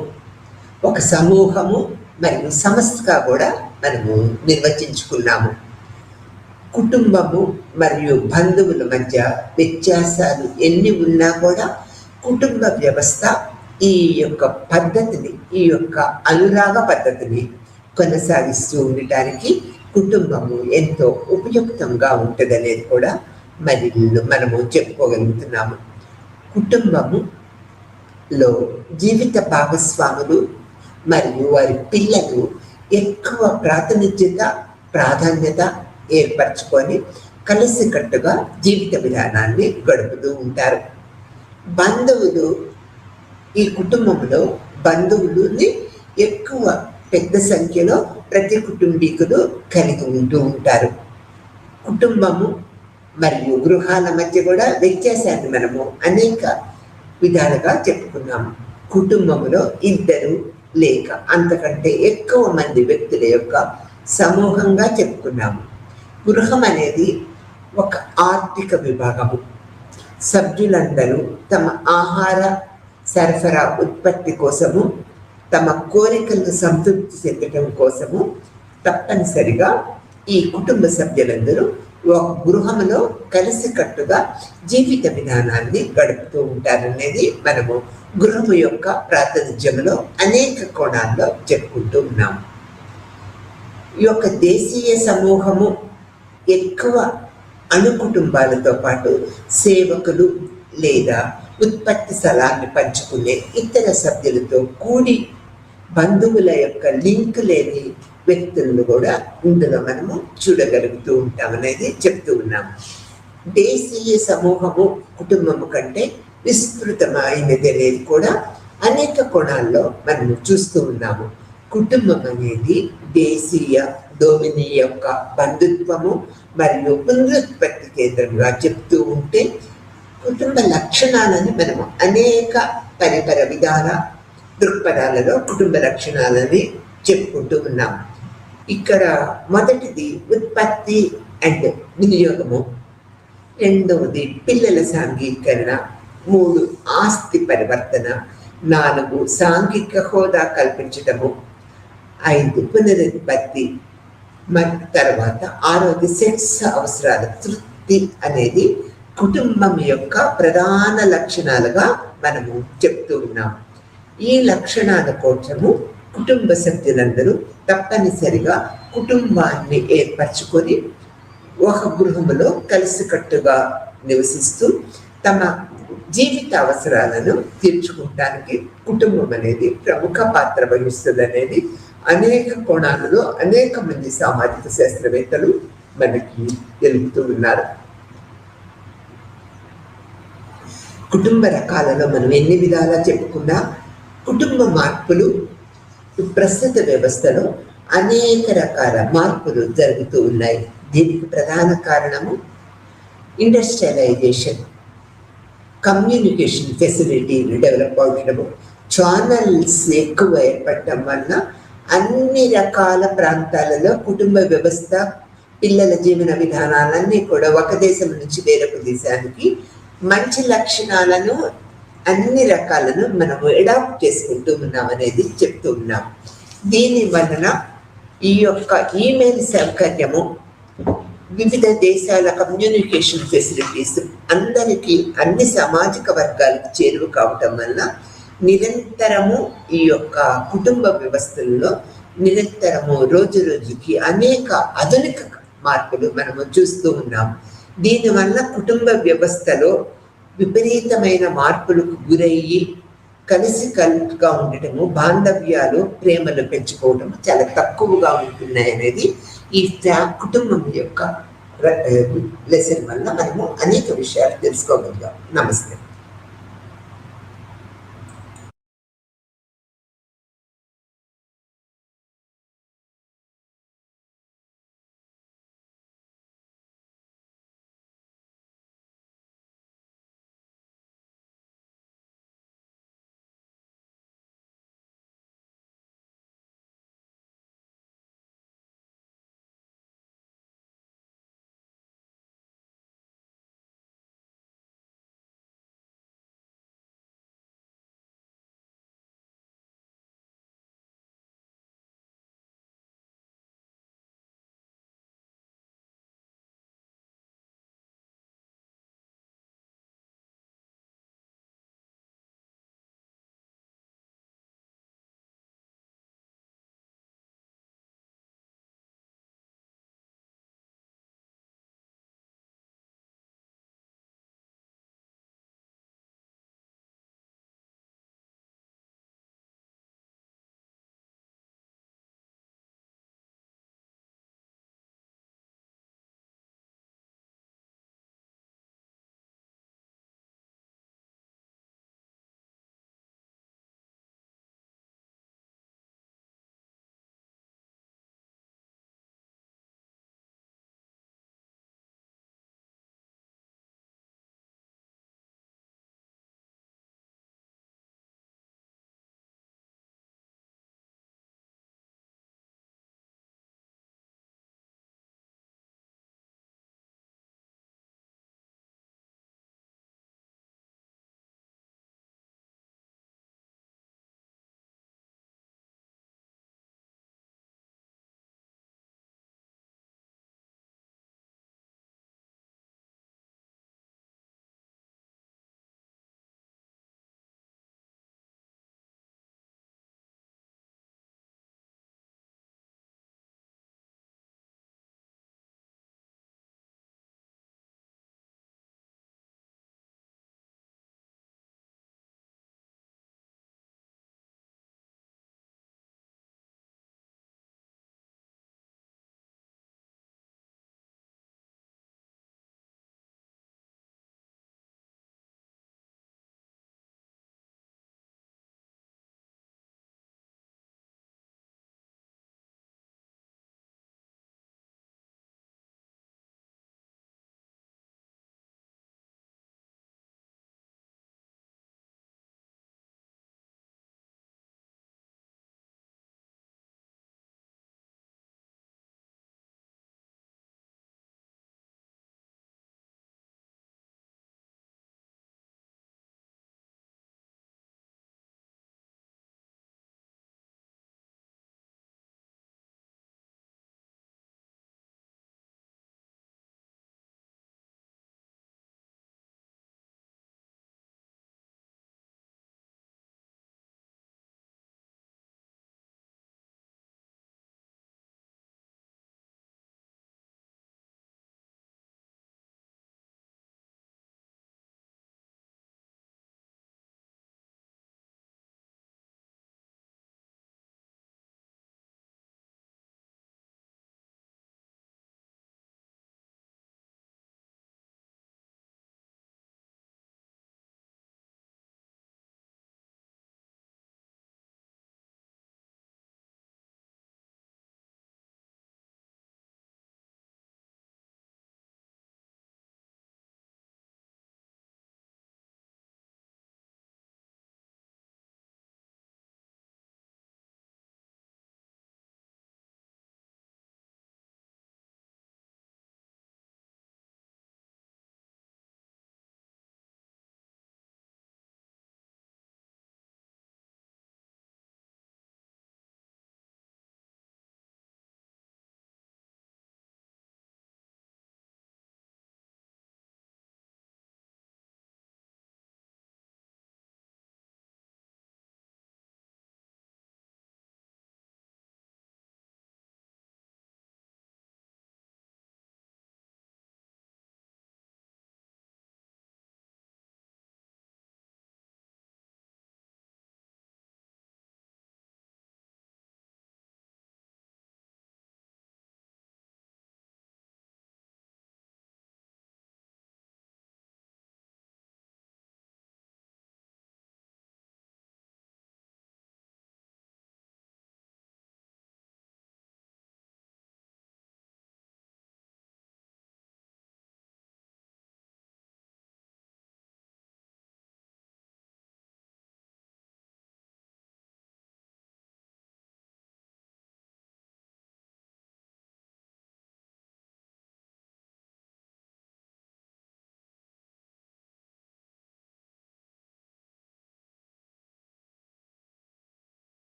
[SPEAKER 2] మరియు సంస్థగా కూడా మనము నిర్వచించుకున్నాము. కుటుంబము మరియు బంధువుల మధ్య వ్యత్యాసాలు ఎన్ని ఉన్నా కూడా కుటుంబ వ్యవస్థ ఈ యొక్క అనురాగ పద్ధతిని కొనసాగిస్తూ ఉండటానికి కుటుంబము ఎంతో ఉపయుక్తంగా ఉంటుందనేది కూడా మనము చెప్పుకోగలుగుతున్నాము. కుటుంబములో జీవిత భాగస్వాములు మరియు వారి పిల్లలు ఎక్కువ ప్రాధాన్యత ఏర్పరచుకొని కలిసికట్టుగా జీవిత విధానాన్ని గడుపుతూ ఉంటారు. ఈ కుటుంబంలో బంధువులని ఎక్కువ పెద్ద సంఖ్యలో ప్రతి కుటుంబీకులు కలిగి ఉంటూ ఉంటారు. కుటుంబము మరియు గృహాల మధ్య కూడా వ్యత్యాసాన్ని మనము అనేక విధాలుగా చెప్పుకున్నాము. కుటుంబంలో 2 లేక అంతకంటే ఎక్కువ మంది వ్యక్తుల యొక్క సమూహంగా చెప్పుకున్నాము. గృహం అనేది ఒక ఆర్థిక విభాగము. సభ్యులందరూ తమ ఆహార సరఫరా ఉత్పత్తి కోసము, తమ కోరికలను సంతృప్తి చెందడం కోసము తప్పనిసరిగా ఈ కుటుంబ సభ్యులందరూ ఒక గృహంలో కలిసికట్టుగా జీవిత విధానాన్ని గడుపుతూ ఉంటారనేది మనము గృహము యొక్క ప్రాతినిధ్యంలో అనేక కోణాల్లో చెప్పుకుంటూ ఉన్నాము. ఈ యొక్క దేశీయ సమూహము ఎక్కువ కుటుంబాలతో పాటు సేవకులు లేదా ఉత్పత్తి స్థలాన్ని పంచుకునే ఇతర సభ్యులతో కూడి బంధువుల యొక్క లింక్ లేని వ్యక్తులను కూడా ఇందులో మనము చూడగలుగుతూ ఉంటామనేది చెప్తూ ఉన్నాము. దేశీయ సమూహము కుటుంబము కంటే విస్తృతమైనది అనేది కూడా అనేక కోణాల్లో మనము చూస్తూ ఉన్నాము. కుటుంబం అనేది దేశీయ డొమినీ యొక్క బంధుత్వము మరియు పునరుత్పత్తి కేంద్రంగా చెప్తూ ఉంటే, కుటుంబ లక్షణాలను మనము అనేక పరిపర విధాల దృక్పథాలలో కుటుంబ లక్షణాలని చెప్పుకుంటూ ఉన్నాము. ఇక్కడ మొదటిది ఉత్పత్తి అండ్ వినియోగము, రెండవది పిల్లల సాంఘీకరణ, 3 ఆస్తి పరివర్తన, 4 సాంఘిక హోదా కల్పించటము, 5 పునరుత్పత్తి, తర్వాత 6వది సెక్స్ అవసరాల తృప్తి అనేది కుటుంబం యొక్క ప్రధాన లక్షణాలుగా మనము చెప్తూ ఉన్నాము. ఈ లక్షణాల కోసము కుటుంబ సభ్యులందరూ తప్పనిసరిగా కుటుంబాన్ని ఏర్పరచుకొని ఒక గృహములో కలిసికట్టుగా నివసిస్తూ తమ జీవిత అవసరాలను తీర్చుకోవడానికి కుటుంబం అనేది ప్రముఖ పాత్ర వహిస్తుంది అనేది అనేక కోణాలలో అనేక మంది సామాజిక శాస్త్రవేత్తలు మనకి తెలుపుతూ ఉన్నారు. కుటుంబ రకాలలో మనం ఎన్ని విధాలా చెప్పుకున్నా కుటుంబ మార్పులు ప్రస్తుత వ్యవస్థలో అనేక రకాల మార్పులు జరుగుతూ ఉన్నాయి. దీనికి ప్రధాన కారణము ఇండస్ట్రియలైజేషన్, కమ్యూనికేషన్ ఫెసిలిటీలు డెవలప్ అవడము, ఛానల్స్ ఎక్కువ ఏర్పడటం వల్ల అన్ని రకాల ప్రాంతాలలో కుటుంబ వ్యవస్థ, పిల్లల జీవన విధానాలన్నీ కూడా ఒక దేశం నుంచి వేరొక దేశానికి మంచి లక్షణాలను అన్ని రకాలను మనము అడాప్ట్ చేసుకుంటూ ఉన్నాం అనేది చెప్తూ ఉన్నాం. దీని వలన ఈ యొక్క ఈమెయిల్ సౌకర్యము, వివిధ దేశాల కమ్యూనికేషన్ ఫెసిలిటీస్ అందరికీ అన్ని సామాజిక వర్గాలకు చేరువ కావటం వల్ల నిరంతరము ఈ యొక్క కుటుంబ వ్యవస్థల్లో నిరంతరము రోజు రోజుకి అనేక ఆధునిక మార్పులు మనము చూస్తూ ఉన్నాం. దీనివల్ల కుటుంబ వ్యవస్థలో విపరీతమైన మార్పులకు గురయ్యి కలిసికట్టుగా ఉండటము, బాంధవ్యాలు, ప్రేమలు పెంచుకోవటము చాలా తక్కువగా ఉంటున్నాయి అనేది ఈ కుటుంబం యొక్క లెసన్ వల్ల మనము అనేక విషయాలు తెలుసుకోగలిగాం. నమస్తే.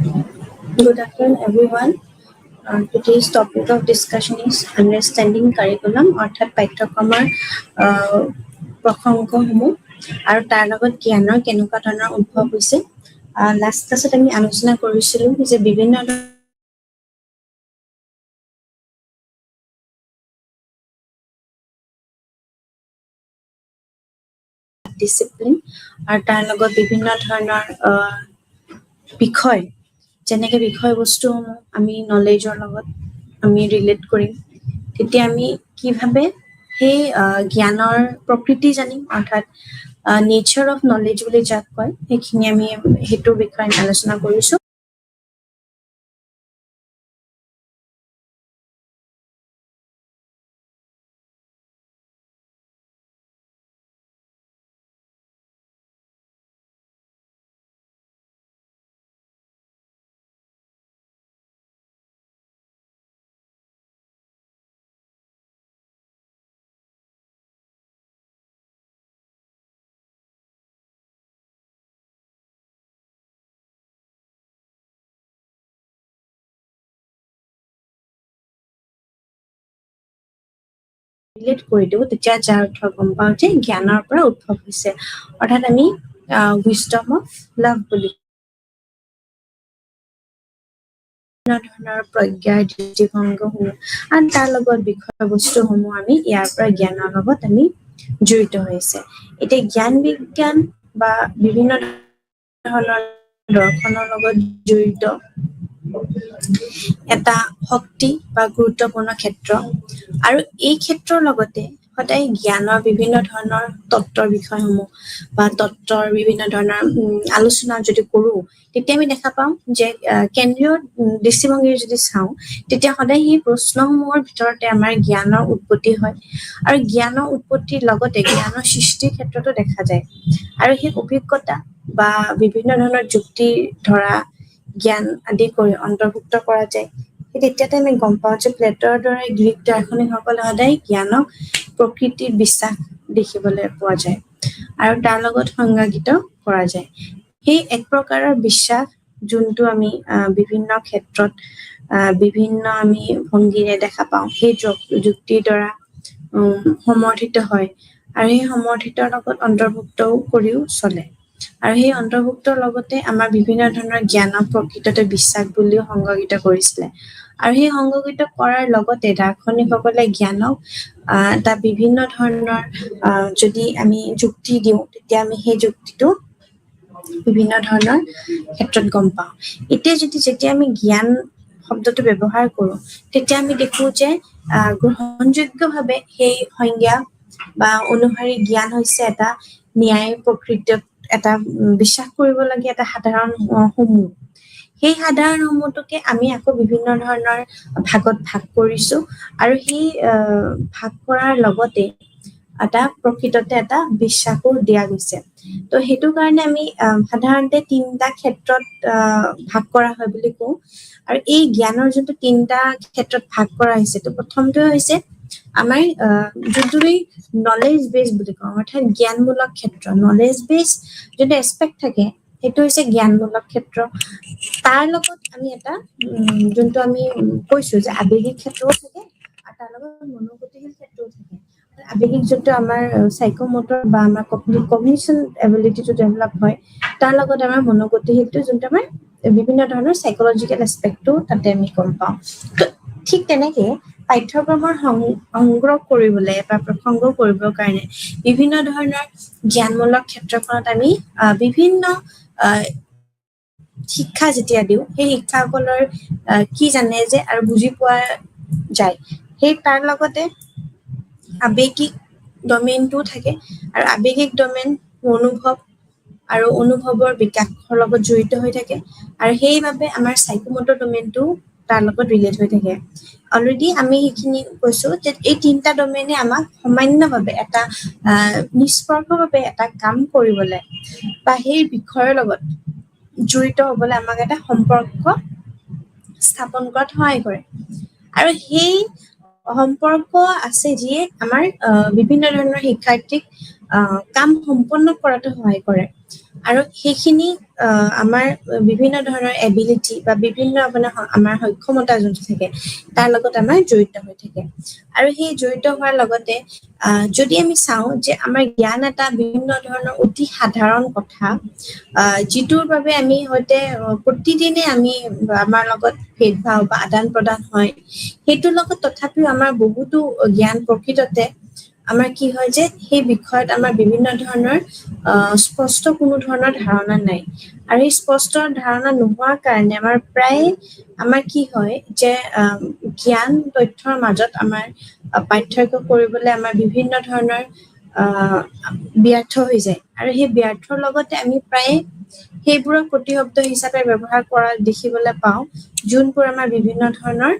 [SPEAKER 3] Good afternoon, everyone. Today's topic of discussion is understanding curriculum অৰ্থাৎ পাঠ্যক্ৰমৰ প্ৰসংগসমূহ আৰু তাৰ লগত জ্ঞানৰ কেনেকুৱা ধৰণৰ উদ্ভৱ হৈছে লাষ্ট ক্লাছত আমি আলোচনা কৰিছিলোঁ যে বিভিন্ন ডিসিপ্লিন আৰু তাৰ লগত বিভিন্ন ধৰণৰ বিষয় যেনেকৈ বিষয়বস্তুসমূহ আমি নলেজৰ লগত আমি ৰিলেট কৰিম তেতিয়া আমি কিভাৱে সেই জ্ঞানৰ প্ৰকৃতি জানিম অৰ্থাৎ নেচাৰ অফ নলেজ বুলি যাক কয় সেইখিনি আমি সেইটোৰ বিষয়ে আলোচনা কৰিছোঁ ৰিলেট কৰি দিওঁ তেতিয়া যাৰ অৰ্থ গম পাওঁ যে জ্ঞানৰ পৰা উদ্ভৱ হৈছে অৰ্থাৎ আমি উইজডম অফ লাভ বুলি ধৰণৰ প্ৰজ্ঞাৰ দৃষ্টিভংগসমূহ আৰু তাৰ লগত বিষয়বস্তুসমূহ আমি ইয়াৰ পৰা জ্ঞানৰ লগত আমি জড়িত হৈছে এতিয়া জ্ঞান বিজ্ঞান বা বিভিন্ন ধৰণৰ দৰ্শনৰ লগত জড়িত এটা শক্তি বা গুৰুত্বপূৰ্ণ ক্ষেত্ৰ আৰু এই ক্ষেত্ৰৰ লগতে সদায় জ্ঞানৰ বিভিন্ন ধৰণৰ তত্ত্বৰ বিষয়সমূহ বা তত্ত্বৰ বিভিন্ন ধৰণৰ আলোচনা যদি কৰোঁ তেতিয়া আমি দেখা পাওঁ যে কেন্দ্ৰীয় দৃষ্টিভংগীৰে যদি চাওঁ তেতিয়া সদায় সেই প্ৰশ্নসমূহৰ ভিতৰতে আমাৰ জ্ঞানৰ উৎপত্তি হয় আৰু জ্ঞানৰ উৎপত্তিৰ লগতে জ্ঞানৰ সৃষ্টিৰ ক্ষেত্ৰতো দেখা যায় আৰু সেই অভিজ্ঞতা বা বিভিন্ন ধৰণৰ যুক্তি ধৰা জ্ঞান আদি কৰি অন্তৰ্ভুক্ত কৰা যায় তেতিয়াতে আমি গম পাওঁ যে প্লেটৰ দৰে গ্ৰীক দাৰ্শনিকসকলে সদায় জ্ঞানক প্ৰকৃতিৰ বিশ্বাস দেখিবলৈ পোৱা যায় আৰু তাৰ লগত সংজ্ঞায়িত কৰা যায় সেই এক প্ৰকাৰৰ বিশ্বাস যোনটো আমি বিভিন্ন ক্ষেত্ৰত বিভিন্ন আমি ভংগীৰে দেখা পাওঁ সেই যুক্তিৰ দ্বাৰা সমৰ্থিত হয় আৰু সেই সমৰ্থিতৰ লগত অন্তৰ্ভুক্তও কৰিও চলে আৰু সেই অন্তৰ্ভুক্তৰ লগতে আমাৰ বিভিন্ন ধৰণৰ জ্ঞানক প্ৰকৃততে বিশ্বাস বুলিও সংজ্ঞায়িত কৰিছিলে আৰু সেই সংজ্ঞায়িত কৰাৰ লগতে দাৰ্শনিকসকলে জ্ঞানক এটা বিভিন্ন ধৰণৰ যদি আমি যুক্তি দিওঁ তেতিয়া আমি সেই যুক্তিটো বিভিন্ন ধৰণৰ ক্ষেত্ৰত গম পাওঁ এতিয়া যেতিয়া আমি জ্ঞান শব্দটো ব্যৱহাৰ কৰোঁ তেতিয়া আমি দেখো যে গ্ৰহণযোগ্যভাৱে সেই সংজ্ঞা বা অনুসাৰী জ্ঞান হৈছে এটা ন্যায় প্ৰকৃতিত এটা বিশ্বাস কৰিবলগীয়া এটা সাধাৰণ সমূহ সেই সাধাৰণ সমূহটোকে আমি আকৌ বিভিন্ন ধৰণৰ ভাগত ভাগ কৰিছো আৰু সেই ভাগ কৰাৰ লগতে এটা প্ৰকৃততে এটা বিশ্বাসো দিয়া গৈছে তো সেইটো কাৰণে আমি সাধাৰণতে তিনিটা ক্ষেত্ৰত ভাগ কৰা হয় বুলি কওঁ আৰু এই জ্ঞানৰ যোনটো তিনিটা ক্ষেত্ৰত ভাগ কৰা হৈছে তো প্ৰথমটো হৈছে আমাৰ যোনটো নলেজ বেছ বুলি কওঁ অৰ্থাৎ জ্ঞানমূলক ক্ষেত্ৰ নলেজ বেছ যোনটো এছপেক্ট থাকে সেইটো হৈছে জ্ঞানমূলক ক্ষেত্ৰ তাৰ লগত আমি এটা যোনটো আমি কৈছো যে আৱেগিক ক্ষেত্ৰও থাকে আৰু তাৰ লগত মনোগতিশীল ক্ষেত্ৰও থাকে আৱেগিক যোনটো আমাৰ সাইকোমোটৰ বা আমাৰ কগনিশ্যন এবিলিটিটো ডেভেলপ হয় তাৰ লগত আমাৰ মনোগতিশীলটো যোনটো আমাৰ বিভিন্ন ধৰণৰ সাইকোলজিকেল এছপেক্টটো তাতে আমি গম পাওঁ ঠিক তেনেকে পাঠ্যক্ৰমৰ সংগ্ৰহ কৰিবলৈ বা প্ৰসংগ কৰিবৰ কাৰণে বিভিন্ন ধৰণৰ জ্ঞানমূলক ক্ষেত্ৰখনত আমি বিভিন্ন শিক্ষা যেতিয়া দিওঁ সেই শিক্ষাসকলৰ কি জানে যে আৰু বুজি পোৱা যায় সেই তাৰ লগতে আৱেগিক ডমেইনটো থাকে আৰু আৱেগিক ডমেইন অনুভৱ আৰু অনুভৱৰ বিকাশৰ লগত জড়িত হৈ থাকে আৰু সেইবাবে আমাৰ সাইকোমোটৰ ডমেইনটো তাৰ লগত ৰিলেট হৈ থাকে অলৰেডি আমি সেইখিনি কৈছো যে এই তিনিটা ডমেইনে আমাক সামান্যভাৱে এটা নিষ্পৰ্শভাৱে এটা কাম কৰিবলৈ বা সেই বিষয়ৰ লগত জড়িত হ'বলৈ আমাক এটা সম্পৰ্ক স্থাপন কৰাত সহায় কৰে আৰু সেই সম্পৰ্ক আছে যিয়ে আমাৰ বিভিন্ন ধৰণৰ শিক্ষাৰ্থীক কাম সম্পন্ন কৰাটো সহায় কৰে আৰু সেইখিনি আমাৰ বিভিন্ন ধৰণৰ এবিলিটি বা বিভিন্ন আমাৰ সক্ষমতা যোনটো থাকে তাৰ লগত আমাৰ জড়িত হৈ থাকে আৰু সেই জড়িত হোৱাৰ লগতে যদি আমি চাওঁ যে আমাৰ জ্ঞান এটা বিভিন্ন ধৰণৰ অতি সাধাৰণ কথা যিটোৰ বাবে আমি হয়তো প্ৰতিদিনে আমি আমাৰ লগত ভেদভাৱ বা আদান প্ৰদান হয় সেইটোৰ লগত তথাপিও আমাৰ বহুতো জ্ঞান প্ৰকৃততে আমাৰ কি হয় যে সেই বিষয়ত আমাৰ বিভিন্ন ধৰণৰ স্পষ্ট কোনো ধৰণৰ ধাৰণা নাই আৰু এই স্পষ্ট ধাৰণা নোহোৱাৰ কাৰণে আমাৰ প্ৰায় আমাৰ কি হয় যে জ্ঞান তথ্যৰ মাজত আমাৰ পাৰ্থক্য কৰিবলৈ আমাৰ বিভিন্ন ধৰণৰ ব্যৰ্থ হৈ যায় আৰু সেই ব্যৰ্থৰ লগতে আমি প্ৰায় সেইবোৰক প্ৰতিশব্দ হিচাপে ব্যৱহাৰ কৰা দেখিবলৈ পাওঁ যোনবোৰ আমাৰ বিভিন্ন ধৰণৰ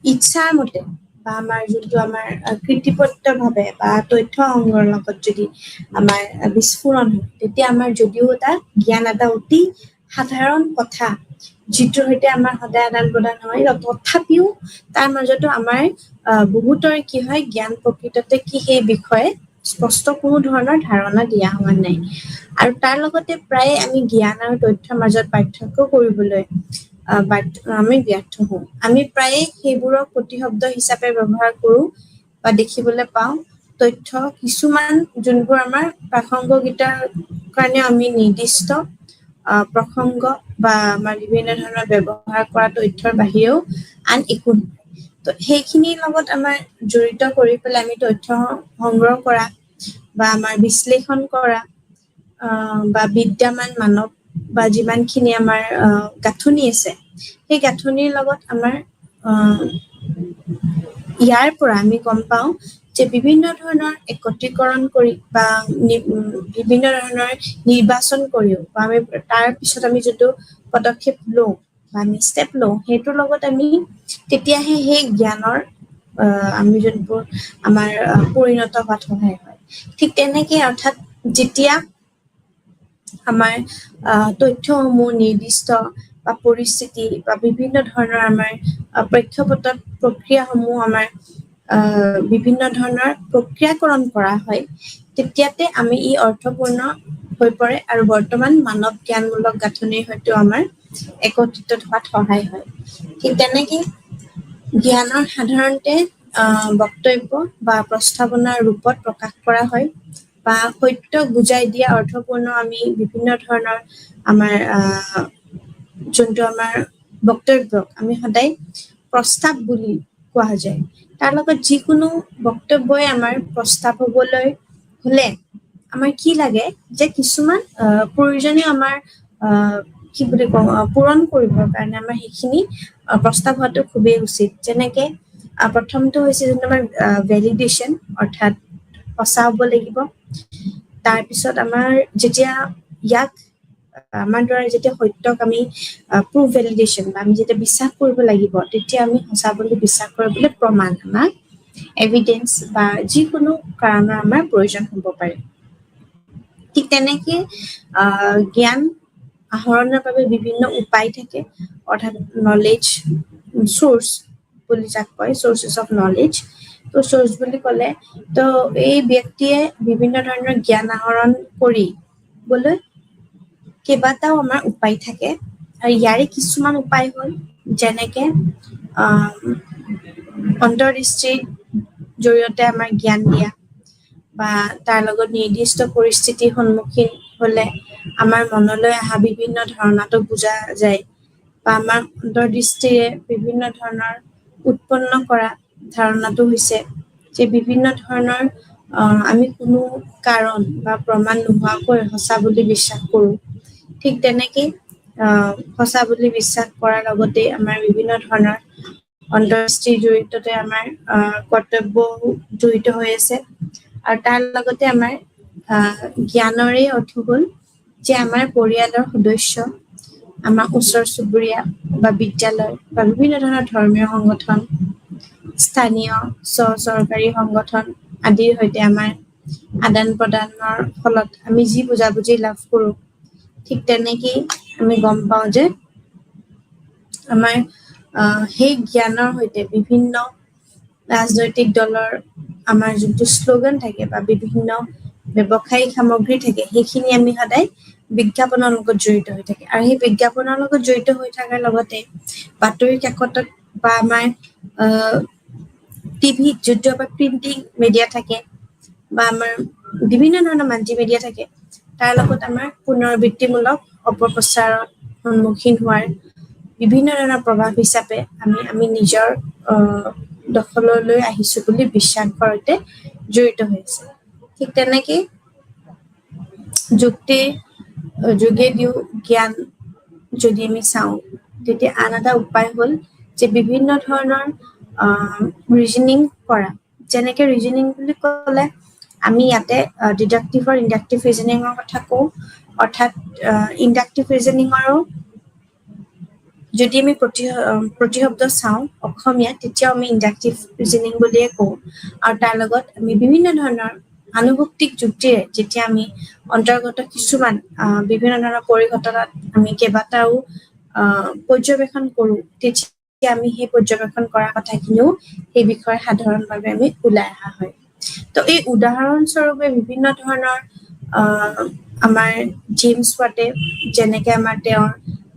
[SPEAKER 3] ইচ্ছাৰ মতে বা আমাৰ যোনটো আমাৰ কৃতিপত্য-ভাৱে বা তথ্য সংগ্ৰহৰ লগত যদি আমাৰ বিস্ফোৰণ হয় তেতিয়া আমাৰ যদিও এটা জ্ঞান এটা অতি সাধাৰণ কথা যিটোৰ সৈতে আমাৰ সদায় আদান প্ৰদান হয় তথাপিও তাৰ মাজতো আমাৰ বহুতৰ কি হয় জ্ঞান প্ৰকৃততে কি সেই বিষয়ে স্পষ্ট কোনো ধৰণৰ ধাৰণা দিয়া হোৱা নাই আৰু তাৰ লগতে প্ৰায় আমি জ্ঞান আৰু তথ্যৰ মাজত পাৰ্থক্য কৰিবলৈ আমি ব্যৰ্থ হওঁ আমি প্ৰায়ে সেইবোৰক প্ৰতিশব্দ হিচাপে ব্যৱহাৰ কৰো বা দেখিবলৈ পাওঁ তথ্য কিছুমান যোনবোৰ আমাৰ প্ৰাসংগিকতাৰ কাৰণে আমি নিৰ্দিষ্ট প্ৰসংগ বা আমাৰ বিভিন্ন ধৰণৰ ব্যৱহাৰ কৰা তথ্যৰ বাহিৰেও আন একো নহয় তো সেইখিনিৰ লগত আমাৰ জড়িত কৰি পেলাই আমি তথ্য সংগ্ৰহ কৰা বা আমাৰ বিশ্লেষণ কৰা বা বিদ্যমান মানৱ বা যিমানখিনি আমাৰ গাঁথনি আছে সেই গাঁথনিৰ লগত আমাৰ ইয়াৰ পৰা আমি গম পাওঁ যে বিভিন্ন ধৰণৰ একত্ৰীকৰণ কৰি বা বিভিন্ন ধৰণৰ নিৰ্বাচন কৰিও বা আমি তাৰ পিছত আমি যিটো পদক্ষেপ লওঁ বা আমি ষ্টেপ লওঁ সেইটোৰ লগত আমি তেতিয়াহে সেই জ্ঞানৰ আমি যোনবোৰ আমাৰ পৰিণত হোৱাত সহায় হয় ঠিক তেনেকে অৰ্থাৎ যেতিয়া আমাৰ তথ্যসমূহ নিৰ্দিষ্ট বা পৰিস্থিতি বা বিভিন্ন ধৰণৰ আমাৰ প্ৰেক্ষাপটত প্ৰক্ৰিয়াসমূহ আমাৰ বিভিন্ন ধৰণৰ প্ৰক্ৰিয়াকৰণ কৰা হয় তেতিয়াতে আমি ই অৰ্থপূৰ্ণ হৈ পৰে আৰু বৰ্তমান মানৱ জ্ঞানমূলক গাঁথনিৰ সৈতে আমাৰ একত্ৰিত হোৱাত সহায় হয় ঠিক তেনেকে জ্ঞানৰ সাধাৰণতে বক্তব্য বা প্ৰস্তাৱনাৰ ৰূপত প্ৰকাশ কৰা হয় বা সত্য বুজাই দিয়া অৰ্থপূৰ্ণ আমি বিভিন্ন ধৰণৰ আমাৰ যোনটো আমাৰ বক্তব্যক আমি সদায় প্ৰস্তাৱ বুলি কোৱা যায় তাৰ লগত যিকোনো বক্তব্যই আমাৰ প্ৰস্তাৱ হবলৈ হলে আমাৰ কি লাগে যে কিছুমান প্ৰয়োজনীয় আমাৰ কি বুলি কওঁ পূৰণ কৰিবৰ কাৰণে আমাৰ সেইখিনি প্ৰস্তাৱ হোৱাটো খুবেই উচিত যেনেকে প্ৰথমটো হৈছে যোনটো আমাৰ ভেলিডেশ্যন অৰ্থাৎ সঁচা হ'ব লাগিব তাৰপিছত আমাৰ যেতিয়া ইয়াক আমাৰ দ্বাৰা যেতিয়া সত্যক আমি প্ৰুভ ভেলিডেশ্যন বা আমি যেতিয়া বিশ্বাস কৰিব লাগিব তেতিয়া আমি সঁচা বুলি বিশ্বাস কৰিবলৈ প্ৰমাণ আমাক এভিডেন্স বা যিকোনো কাৰণৰ আমাৰ প্ৰয়োজন হ'ব পাৰে ঠিক তেনেকে জ্ঞান আহৰণৰ বাবে বিভিন্ন উপায় থাকে অৰ্থাৎ নলেজ চ'ৰ্চ বুলি যাক কয় চ'ৰ্চেছ অফ নলেজ তো চ'ৰ্চ বুলি ক'লে তো এই ব্যক্তিয়ে বিভিন্ন ধৰণৰ জ্ঞান আহৰণ কৰিবলৈ কেইবাটাও আমাৰ উপায় থাকে আৰু ইয়াৰে কিছুমান উপায় হ'ল যেনেকে অন্তৰ্দৃষ্টিৰ জৰিয়তে আমাৰ জ্ঞান দিয়া বা তাৰ লগত নিৰ্দিষ্ট পৰিস্থিতিৰ সন্মুখীন হলে আমাৰ মনলৈ অহা বিভিন্ন ধাৰণাটো বুজা যায় বা আমাৰ অন্তৰ্দৃষ্টিৰে বিভিন্ন ধৰণৰ উৎপন্ন কৰা ধাৰণাটো হৈছে যে বিভিন্ন ধৰণৰ আমি কোনো কাৰণ বা প্ৰমাণ নোহোৱাকৈ সঁচা বুলি বিশ্বাস কৰোঁ ঠিক তেনেকে সঁচা বুলি বিশ্বাস কৰাৰ লগতে আমাৰ বিভিন্ন ধৰণৰ অন্তৰ্দৃষ্টিৰ জড়িততে আমাৰ কৰ্তব্য জড়িত হৈ আছে আৰু তাৰ লগতে আমাৰ জ্ঞানৰে অৰ্থ হ'ল যে আমাৰ পৰিয়ালৰ সদস্য আমাৰ ওচৰ চুবুৰীয়া বা বিদ্যালয় বা বিভিন্ন ধৰণৰ ধৰ্মীয় সংগঠন স্থানীয় চৰকাৰী সংগঠন আদিৰ সৈতে আমাৰ আদান প্ৰদানৰ ফলত আমি যি বুজাবুজি লাভ কৰোঁ ঠিক তেনেকেই আমি গম পাওঁ যে আমাৰ সেই জ্ঞানৰ সৈতে বিভিন্ন ৰাজনৈতিক দলৰ আমাৰ যোনটো শ্লোগান থাকে বা বিভিন্ন ব্যৱসায়িক সামগ্ৰী থাকে সেইখিনি আমি সদায় বিজ্ঞাপনৰ লগত জড়িত হৈ থাকে আৰু সেই বিজ্ঞাপনৰ লগত জড়িত হৈ থকাৰ লগতে বাতৰি কাকতত বা আমাৰ টিভিত যোনটো আমাৰ প্ৰিণ্টিং মিডিয়া থাকে বা আমাৰ বিভিন্ন ধৰণৰ মাল্টিমিডিয়া থাকে তাৰ লগত আমাৰ পুনৰাবৃত্তিমূলক অপপ্ৰচাৰৰ সন্মুখীন হোৱাৰ বিভিন্ন ধৰণৰ প্ৰভাৱ হিচাপে আমি নিজৰ দখললৈ আহিছো বুলি বিশ্বাস কৰোঁতে জড়িত হৈ আছে ঠিক তেনেকে যুক্তিৰ যোগেদিও জ্ঞান যদি আমি চাওঁ তেতিয়া আন এটা উপায় হ'ল যে বিভিন্ন ধৰণৰ ৰিজনিং কৰা যেনেকে ৰিজনিং বুলি ক'লে আমি ইয়াতে ডিডাক্টিভ আৰু ইণ্ডাক্টিভ ৰিজনিঙৰ কথা কওঁ অৰ্থাৎ ইণ্ডাক্টিভ ৰিজনিঙৰো যদি আমি প্ৰতিশব্দ চাওঁ অসমীয়া তেতিয়াও আমি ইণ্ডাক্টিভ ৰিজনিং বুলিয়ে কওঁ আৰু তাৰ লগত আমি বিভিন্ন ধৰণৰ আনুভক্তিক যুক্তিৰে যেতিয়া আমি অন্তৰ্গত কিছুমান বিভিন্ন ধৰণৰ পৰিঘটনাত আমি কেইবাটাও পৰ্যবেক্ষণ কৰো তেতিয়া আমি সেই পৰ্যবেক্ষণ কৰা কথাখিনিও সেই বিষয়ে সাধাৰণভাৱে আমি ওলাই অহা হয় তো এই উদাহৰণস্বৰূপে বিভিন্ন ধৰণৰ আমাৰ জেমছ ৱাটে যেনেকে আমাৰ তেওঁৰ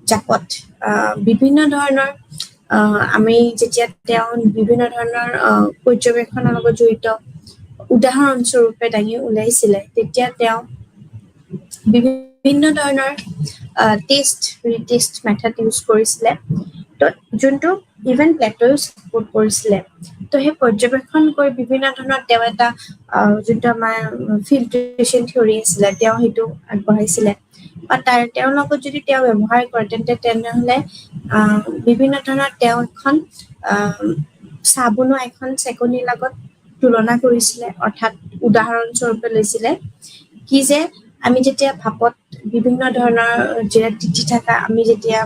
[SPEAKER 3] জাপত বিভিন্ন ধৰণৰ আমি যেতিয়া তেওঁ বিভিন্ন ধৰণৰ পৰ্যবেক্ষণৰ লগত জড়িত উদাহৰণস্বৰূপে দাঙি ওলাইছিলে তেতিয়া তেওঁ বিভিন্ন ধৰণৰ টেষ্ট মেথড ইউজ কৰিছিলে তো যোনটো ইভেন প্লেট'ও ছাপোৰ্ট কৰিছিলে তো সেই পৰ্যবেক্ষণ কৰি বিভিন্ন ধৰণৰ তেওঁ এটা যোনটো আমাৰ ফিল্ট্ৰেশ্যন থিয়ৰী আছিলে তেওঁ সেইটো আগবঢ়াইছিলে বা তেওঁৰ লগত যদি তেওঁ ব্যৱহাৰ কৰে তেনেহ'লে বিভিন্ন ধৰণৰ তেওঁ এখন চাহ বনোৱা এখন চেকনিৰ লগত তুলনা কৰিছিলে অৰ্থাৎ উদাহৰণস্বৰূপে লৈছিলে কি যে আমি যেতিয়া ভাপত বিভিন্ন ধৰণৰ যেতিয়া তিতি থকা আমি যেতিয়া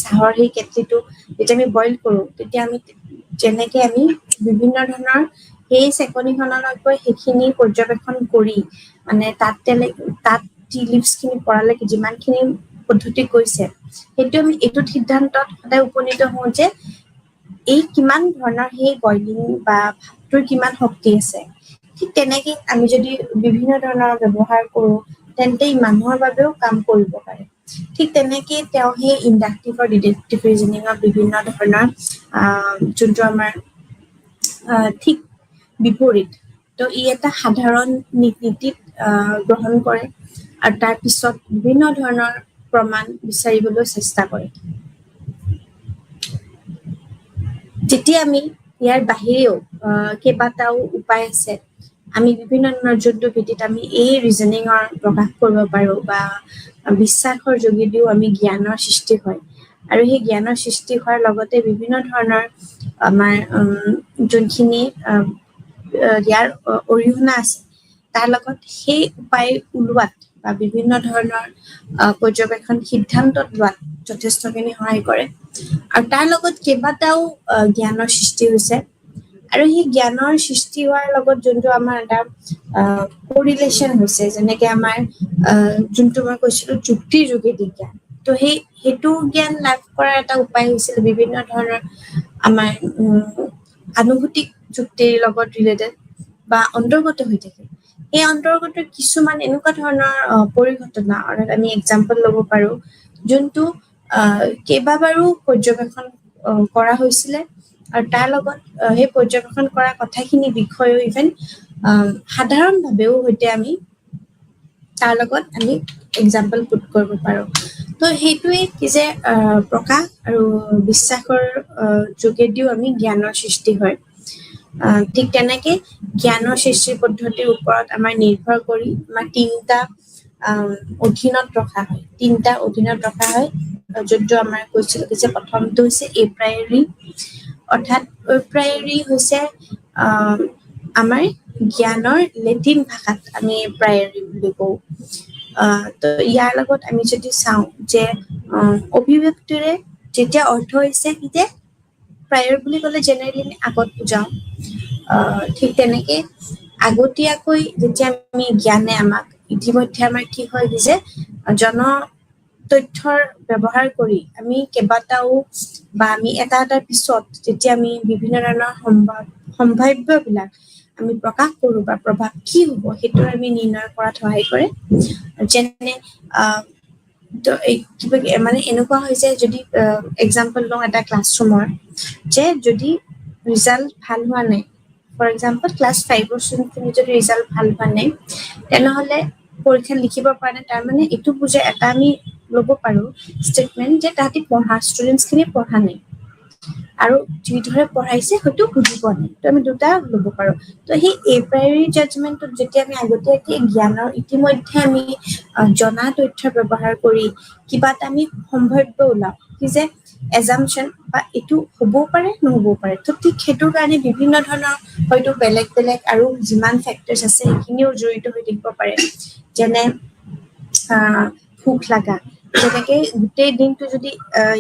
[SPEAKER 3] চাহৰ সেই কেটলিটো যেতিয়া আমি বইল কৰোঁ তেতিয়া আমি যেনেকে আমি বিভিন্ন ধৰণৰ সেই চেকনিখনলৈ সেইখিনি পৰ্যবেক্ষণ কৰি মানে তাত টি লিভছখিনি পৰালৈকে যিমানখিনি পদ্ধতি গৈছে সেইটো আমি এইটোত সিদ্ধান্তত সদায় উপনীত হওঁ যে এই কিমান ধৰণৰ সেই বইলিং বা ভাতটোৰ কিমান শক্তি আছে ঠিক তেনেকে আমি যদি বিভিন্ন ধৰণৰ ব্যৱহাৰ কৰোঁ তেন্তে ই মানুহৰ বাবেও কাম কৰিব পাৰে ঠিক তেনেকে তেওঁ সেই ইণ্ডাক্টিভ আৰু ডিডাক্টিভ ৰিজনিঙৰ বিভিন্ন ধৰণৰ যোনটো আমাৰ ঠিক বিপৰীত তো ই এটা সাধাৰণ নীতিত গ্ৰহণ কৰে আৰু তাৰ পিছত বিভিন্ন ধৰণৰ প্ৰমাণ বিচাৰিবলৈ চেষ্টা কৰে যেতিয়া আমি ইয়াৰ বাহিৰেও কেইবাটাও উপায় আছে আমি বিভিন্ন ধৰণৰ যোনটো ভিত্তিত আমি এই ৰিজনিঙৰ প্ৰকাশ কৰিব পাৰোঁ বা বিশ্বাসৰ যোগেদিও আমি জ্ঞানৰ সৃষ্টি হয় আৰু সেই জ্ঞানৰ সৃষ্টি হোৱাৰ লগতে বিভিন্ন ধৰণৰ আমাৰ যোনখিনি ইয়াৰ অৰিহণা আছে তাৰ লগত সেই উপায় ওলোৱাত বা বিভিন্ন ধৰণৰ পৰ্যবেক্ষণ সিদ্ধান্তত লোৱাত যথেষ্টখিনি সহায় কৰে আৰু তাৰ লগত কেইবাটাও জ্ঞানৰ সৃষ্টি হৈছে আৰু সেই জ্ঞানৰ সৃষ্টি হোৱাৰ লগত যোনটো আমাৰ এটা কৰিলেশ্যন হৈছে যেনেকে আমাৰ যোনটো মই কৈছিলো যুক্তিৰ যোগেদি জ্ঞান তো সেইটো জ্ঞান লাভ কৰাৰ এটা উপায় হৈছিল বিভিন্ন ধৰণৰ আমাৰ আনুভূতিক যুক্তিৰ লগত ৰিলেটেড বা অন্তৰ্গত হৈ থাকে এই অন্তৰ্গত কিছুমান এনেকুৱা ধৰণৰ পৰিঘটনা অৰ্থাৎ আমি এক্সাম্পল ল'ব পাৰো যোনটো কেইবাবাৰো পৰ্যবেক্ষণ কৰা হৈছিলে আৰু তাৰ লগত সেই পৰ্যবেক্ষণ কৰা কথাখিনি বিষয়েও ইভেন সাধাৰণভাৱেও সৈতে আমি তাৰ লগত আমি এক্সাম্পল পুট কৰিব পাৰোঁ তো সেইটোৱে কি যে প্ৰকাশ আৰু বিশ্বাসৰ যোগেদিও আমি জ্ঞানৰ সৃষ্টি হয় ঠিক তেনেকে জ্ঞানৰ সৃষ্টিৰ পদ্ধতিৰ ওপৰত আমাৰ নিৰ্ভৰ কৰি আমাৰ তিনিটা অধীনত ৰখা হয় যোনটো আমাৰ কৈছিলো যে প্ৰথমটো হৈছে এ প্ৰায়ৰি অৰ্থাৎ এ প্ৰায়ৰি হৈছে আমাৰ জ্ঞানৰ লেটিন ভাষাত আমি প্ৰায়ৰি বুলি কওঁ তো ইয়াৰ লগত আমি যদি চাওঁ যে অভিব্যক্তিৰে যেতিয়া অৰ্থ হৈছে কি যে প্ৰায়ৰ বুলি ক'লে জেনেৰেলি আমি আগত বুজাওঁ ঠিক তেনেকে আগতীয়াকৈ যেতিয়া আমি জ্ঞানে আমাক ইতিমধ্যে আমাৰ কি হয় যে তথ্যৰ ব্যৱহাৰ কৰি আমি কেইবাটাও বা আমি এটা পিছত যেতিয়া আমি বিভিন্ন ধৰণৰ সম্ভাৱ্যবিলাক আমি প্ৰকাশ কৰো বা প্ৰভাৱ কি হ'ব সেইটো আমি নিৰ্ণয় কৰাত সহায় কৰে যেনে তো কিবা মানে এনেকুৱা হৈছে যদি এক্সাম্পল লওঁ এটা ক্লাছৰুমৰ যে যদি ৰিজাল্ট ভাল হোৱা নাই ফৰ এক্সাম্পল ক্লাছ 5 ষ্টুডেণ্টখিনি যদি ৰিজাল্ট ভাল হোৱা নাই তেনেহ'লে পৰীক্ষা লিখিব পৰা নাই তাৰমানে এইটো বুজে এটা আমি ল'ব পাৰো ষ্টেটমেণ্ট যে তাহাঁতি পঢ়া ষ্টুডেণ্টছখিনি পঢ়া নাই আৰু যিদৰে পঢ়াইছে হয়তো বুজি পোৱা নাই তো আমি দুটা ল'ব পাৰো তো সেই এ প্ৰায়ৰি জাজমেণ্টত যেতিয়া আমি আগতীয়াকৈ জ্ঞানৰ ইতিমধ্যে আমি জনা তথ্য ব্যৱহাৰ কৰি কিবা এটা আমি সম্ভাৱ্য ওলাওঁ কি যে এজাম্পশ্যন বা এইটো হ'বও পাৰে নহ'বও পাৰে তো ঠিক সেইটোৰ কাৰণে বিভিন্ন ধৰণৰ হয়তো বেলেগ বেলেগ আৰু যিমান ফেক্টৰ্ছ আছে সেইখিনিও জড়িত হৈ থাকিব পাৰে যেনে ভোক লগা যেনেকৈ গোটেই দিনটো যদি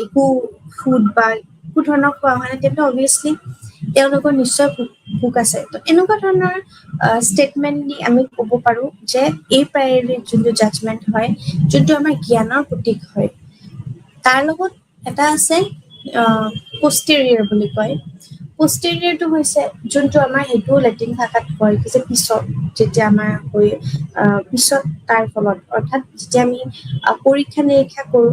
[SPEAKER 3] একো ফুড বা একো ধৰণৰ খোৱা হোৱা নাই তেন্তে অভিয়াছলি তেওঁলোকৰ নিশ্চয় ভোক আছে তো এনেকুৱা ধৰণৰ ষ্টেটমেণ্ট দি আমি ক'ব পাৰোঁ যে এই প্ৰায়ৰি যোনটো জাজমেণ্ট হয় যোনটো আমাৰ জ্ঞানৰ প্ৰতীক হয় তাৰ লগত এটা আছে পষ্টেৰিয়ৰ বুলি কয় পষ্টেৰিয়ৰটো হৈছে যোনটো আমাৰ সেইটো লেটিন ভাষাত কয় যে পিছত যেতিয়া আমাৰ হৈ পিছত তাৰ ফলত অৰ্থাৎ যেতিয়া আমি পৰীক্ষা নিৰীক্ষা কৰোঁ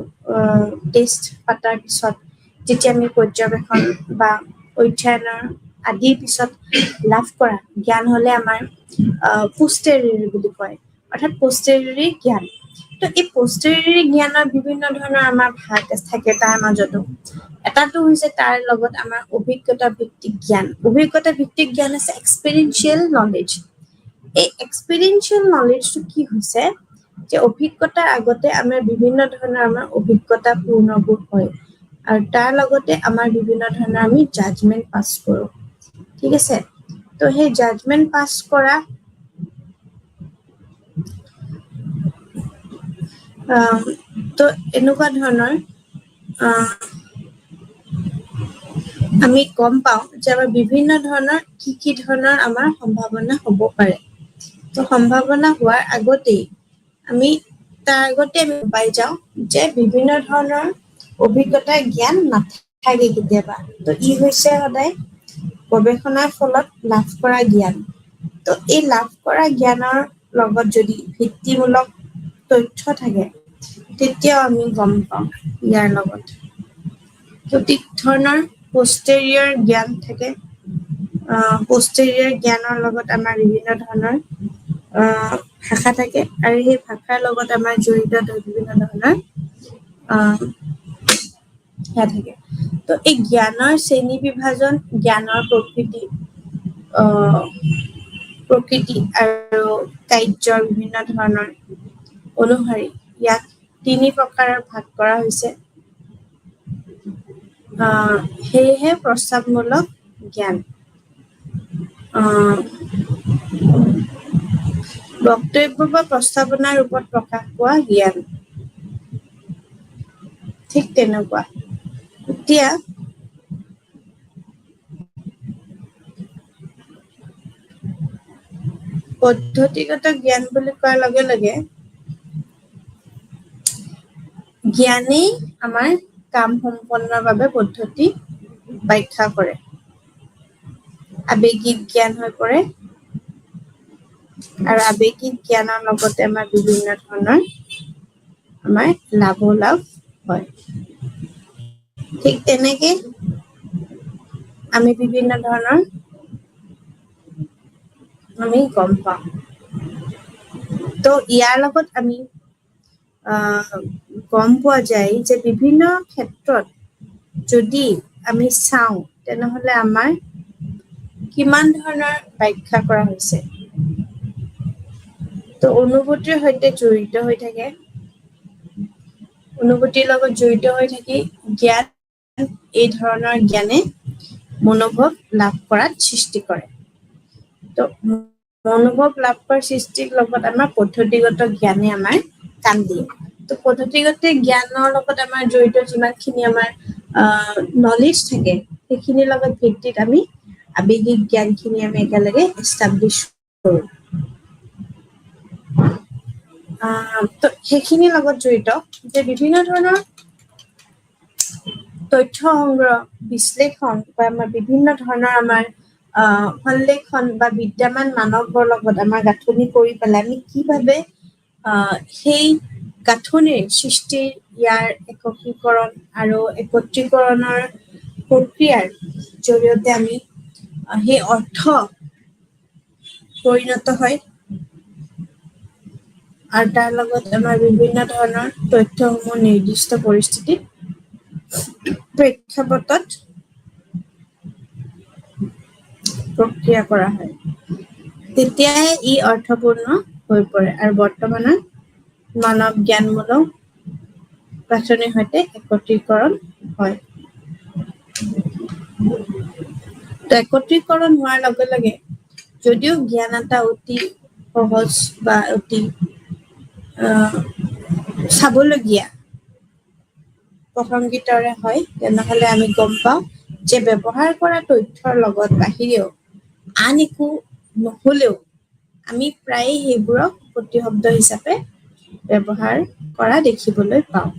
[SPEAKER 3] টেষ্ট পাতাৰ পিছত যেতিয়া আমি পৰ্যবেক্ষণ বা অধ্যয়নৰ আদিৰ পিছত লাভ কৰা জ্ঞান হ'লে আমাৰ পষ্টেৰিয়ৰ বুলি কয় অৰ্থাৎ পষ্টেৰিয়ৰী জ্ঞান তো এই পষ্টেৰিয়ৰী জ্ঞানৰ বিভিন্ন ধৰণৰ আমাৰ ভাগ থাকে তাৰ মাজতো এটাটো হৈছে তাৰ লগত আমাৰ অভিজ্ঞতা ভিত্তিক জ্ঞান আছে এক্সপেৰিয়েঞ্চিয়েল নলেজ এই এক্সপেৰিয়েঞ্চিয়েল নলেজটো কি হৈছে যে অভিজ্ঞতাৰ আগতে আমাৰ বিভিন্ন ধৰণৰ আমাৰ অভিজ্ঞতা পূৰ্ণবোৰ হয় আৰু তাৰ লগতে আমাৰ বিভিন্ন ধৰণৰ আমি জাজমেণ্ট পাছ কৰোঁ ঠিক আছে তো সেই জাজমেণ্ট পাছ কৰা তো এনেকুৱা ধৰণৰ আমি গম পাওঁ যে আমাৰ বিভিন্ন ধৰণৰ কি ধৰণৰ আমাৰ সম্ভাৱনা হ'ব পাৰে তো সম্ভাৱনা হোৱাৰ আগতেই আমি তাৰ আগতে আমি পাই যাওঁ যে বিভিন্ন ধৰণৰ অভিজ্ঞতা জ্ঞান নাথাকে কেতিয়াবা তো ই হৈছে সদায় গৱেষণাৰ ফলত লাভ কৰা জ্ঞান তো এই লাভ কৰা জ্ঞানৰ লগত যদি ভিত্তিমূলক তথ্য থাকে তেতিয়াও আমি গম পাওঁ ইয়াৰ লগত প্ৰত্যেক ধৰণৰ পষ্টেৰিয়ৰ জ্ঞান থাকে পষ্টেৰিয়ৰ জ্ঞানৰ লগত আমাৰ বিভিন্ন ধৰণৰ ভাষা থাকে আৰু সেই ভাষাৰ লগত আমাৰ জড়িত বিভিন্ন ধৰণৰ থাকে তো এই জ্ঞানৰ শ্ৰেণী বিভাজন জ্ঞানৰ প্ৰকৃতি আৰু কাৰ্যৰ বিভিন্ন ধৰণৰ অনুসৰি ইয়াক 3 প্ৰকাৰৰ ভাগ কৰা হৈছে সেয়েহে প্ৰস্তাৱমূলক জ্ঞান বক্তব্য বা প্ৰস্তাৱনাৰ ৰূপত প্ৰকাশ পোৱা জ্ঞান ঠিক তেনেকুৱা এতিয়া পদ্ধতিগত জ্ঞান বুলি কোৱাৰ লগে লগে জ্ঞানেই আমাৰ কাম সম্পন্নৰ বাবে পদ্ধতি ব্যাখ্যা কৰে আৱেগিক জ্ঞান হৈ পৰে আৰু আৱেগিক জ্ঞানৰ লগতে আমাৰ বিভিন্ন ধৰণৰ আমাৰ লাভালাভ হয় ঠিক তেনেকৈ আমি বিভিন্ন ধৰণৰ আমি গম পাওঁ তো ইয়াৰ লগত আমি গম পোৱা যায় যে বিভিন্ন ক্ষেত্ৰত যদি আমি চাওঁ তেনেহ'লে আমাৰ কিমান ধৰণৰ ব্যাখ্যা কৰা হৈছে তো অনুভূতিৰ সৈতে জড়িত হৈ থাকে অনুভূতিৰ লগত জড়িত হৈ থাকি জ্ঞান এই ধৰণৰ জ্ঞানে মনোভাৱ লাভ কৰাত সৃষ্টি কৰে তো মনোভাৱ লাভ কৰাৰ সৃষ্টিৰ লগত আমাৰ পদ্ধতিগত জ্ঞানে আমাৰ কাম দিয়ে তো পদ্ধতিগত জ্ঞানৰ লগত আমাৰ জড়িত যিমানখিনি আমাৰ নলেজ থাকে সেইখিনিৰ লগত ভিত্তিত আমি আৱেগিক জ্ঞানখিনি আমি একেলগে এষ্টাব্লিছ কৰোঁ তো সেইখিনিৰ লগত জড়িত যে বিভিন্ন ধৰণৰ তথ্য সংগ্ৰহ বিশ্লেষণ বা আমাৰ বিভিন্ন ধৰণৰ আমাৰ সন্লেখন বা বিদ্যমান মানৱৰ লগত আমাৰ গাঁথনি কৰি পেলাই আমি কিভাৱে সেই গাঁথনিৰ সৃষ্টি ইয়াৰ একত্ৰীকৰণ আৰু একত্ৰীকৰণৰ প্ৰক্ৰিয়াৰ জৰিয়তে আমি সেই অৰ্থ পৰিণত হয় আৰু তাৰ লগত আমাৰ বিভিন্ন ধৰণৰ তথ্যসমূহ নিৰ্দিষ্ট পৰিস্থিতিত প্ৰেক্ষাপটত প্ৰক্ৰিয়া কৰা হয় তেতিয়াহে ই অৰ্থপূৰ্ণ হৈ পৰে আৰু বৰ্তমানৰ মানৱ জ্ঞানমূলক গাঁথনিৰ সৈতে একত্ৰীকৰণ হয় একত্ৰীকৰণ হোৱাৰ লগে লগে যদিও জ্ঞান এটা অতি সহজ বা অতি চাবলগীয়া প্ৰসংগিতৰে হয় তেনেহলে আমি গম পাওঁ যে ব্যৱহাৰ কৰা তথ্যৰ লগত বাহিৰেও আন একো নহলেও আমি প্ৰায়ে সেইবোৰক প্ৰতিশব্দ হিচাপে ব্যৱহাৰ কৰা দেখিবলৈ পাওঁ